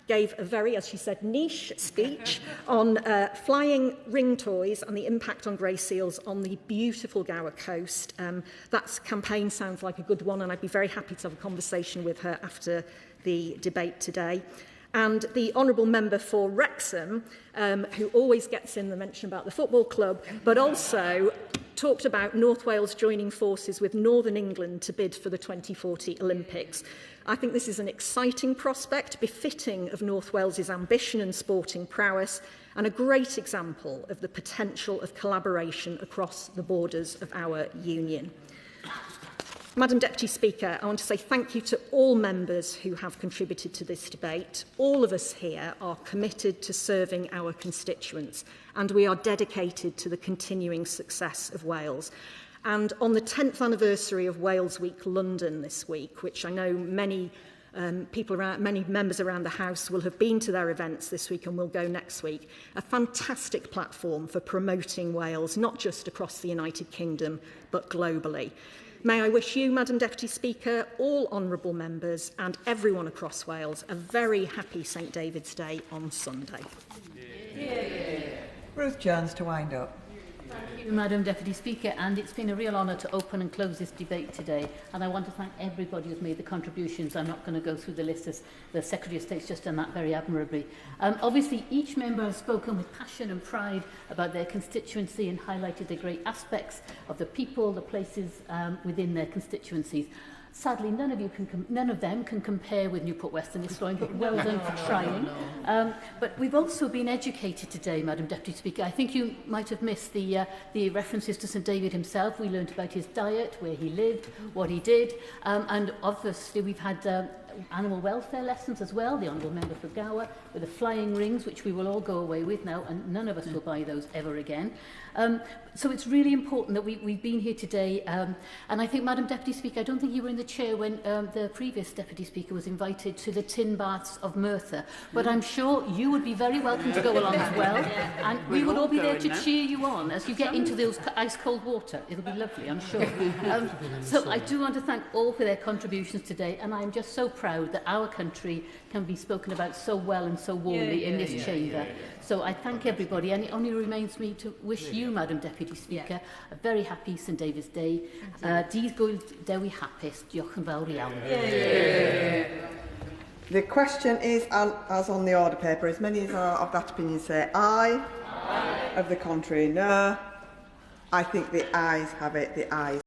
gave a very, as she said, niche speech on flying ring toys and the impact on grey seals on the beautiful Gower coast. That campaign sounds like a good one, and I'd be very happy to have a conversation with her after the debate today. And the Honourable Member for Wrexham, who always gets in the mention about the football club, but also talked about North Wales joining forces with Northern England to bid for the 2040 Olympics. I think this is an exciting prospect, befitting of North Wales's ambition and sporting prowess, and a great example of the potential of collaboration across the borders of our union. Madam Deputy Speaker, I want to say thank you to all members who have contributed to this debate. All of us here are committed to serving our constituents, and we are dedicated to the continuing success of Wales. And on the 10th anniversary of Wales Week London this week, which I know many many members around the House will have been to their events this week and will go next week, a fantastic platform for promoting Wales, not just across the United Kingdom, but globally. May I wish you, Madam Deputy Speaker, all honourable members and everyone across Wales a very happy St David's Day on Sunday. Ruth Jones to wind up. Thank you, Madam Deputy Speaker, and it's been a real honour to open and close this debate today, and I want to thank everybody who's made the contributions. I'm not going to go through the list, as the Secretary of State's just done that very admirably. Obviously, each member has spoken with passion and pride about their constituency and highlighted the great aspects of the people, the places within their constituencies. Sadly, none of them can compare with Newport West and Islwyn, but well done for trying. But we've also been educated today, Madam Deputy Speaker. I think you might have missed the references to St David himself. We learned about his diet, where he lived, what he did, and obviously we've had animal welfare lessons as well, the Honourable Member for Gower, with the flying rings, which we will all go away with now, and none of us will buy those ever again. So it's really important that we've been here today, and I think, Madam Deputy Speaker, I don't think you were in the chair when the previous Deputy Speaker was invited to the tin baths of Merthyr, but I'm sure you would be very welcome to go along as well, and we will all be there to cheer you on as you get into those ice-cold water. It'll be lovely, I'm sure. So I do want to thank all for their contributions today, and I'm just so proud that our country can be spoken about so well and so warmly in this chamber. So I thank everybody, and it only remains me to wish you, Madam Deputy Speaker, a very happy St David's Day. Dydd Gwyl Dewi hapus. Diolch yn fawr iawn. The question is, as on the order paper, as many as are of that opinion say aye. Of the contrary, no. I think the ayes have it. The ayes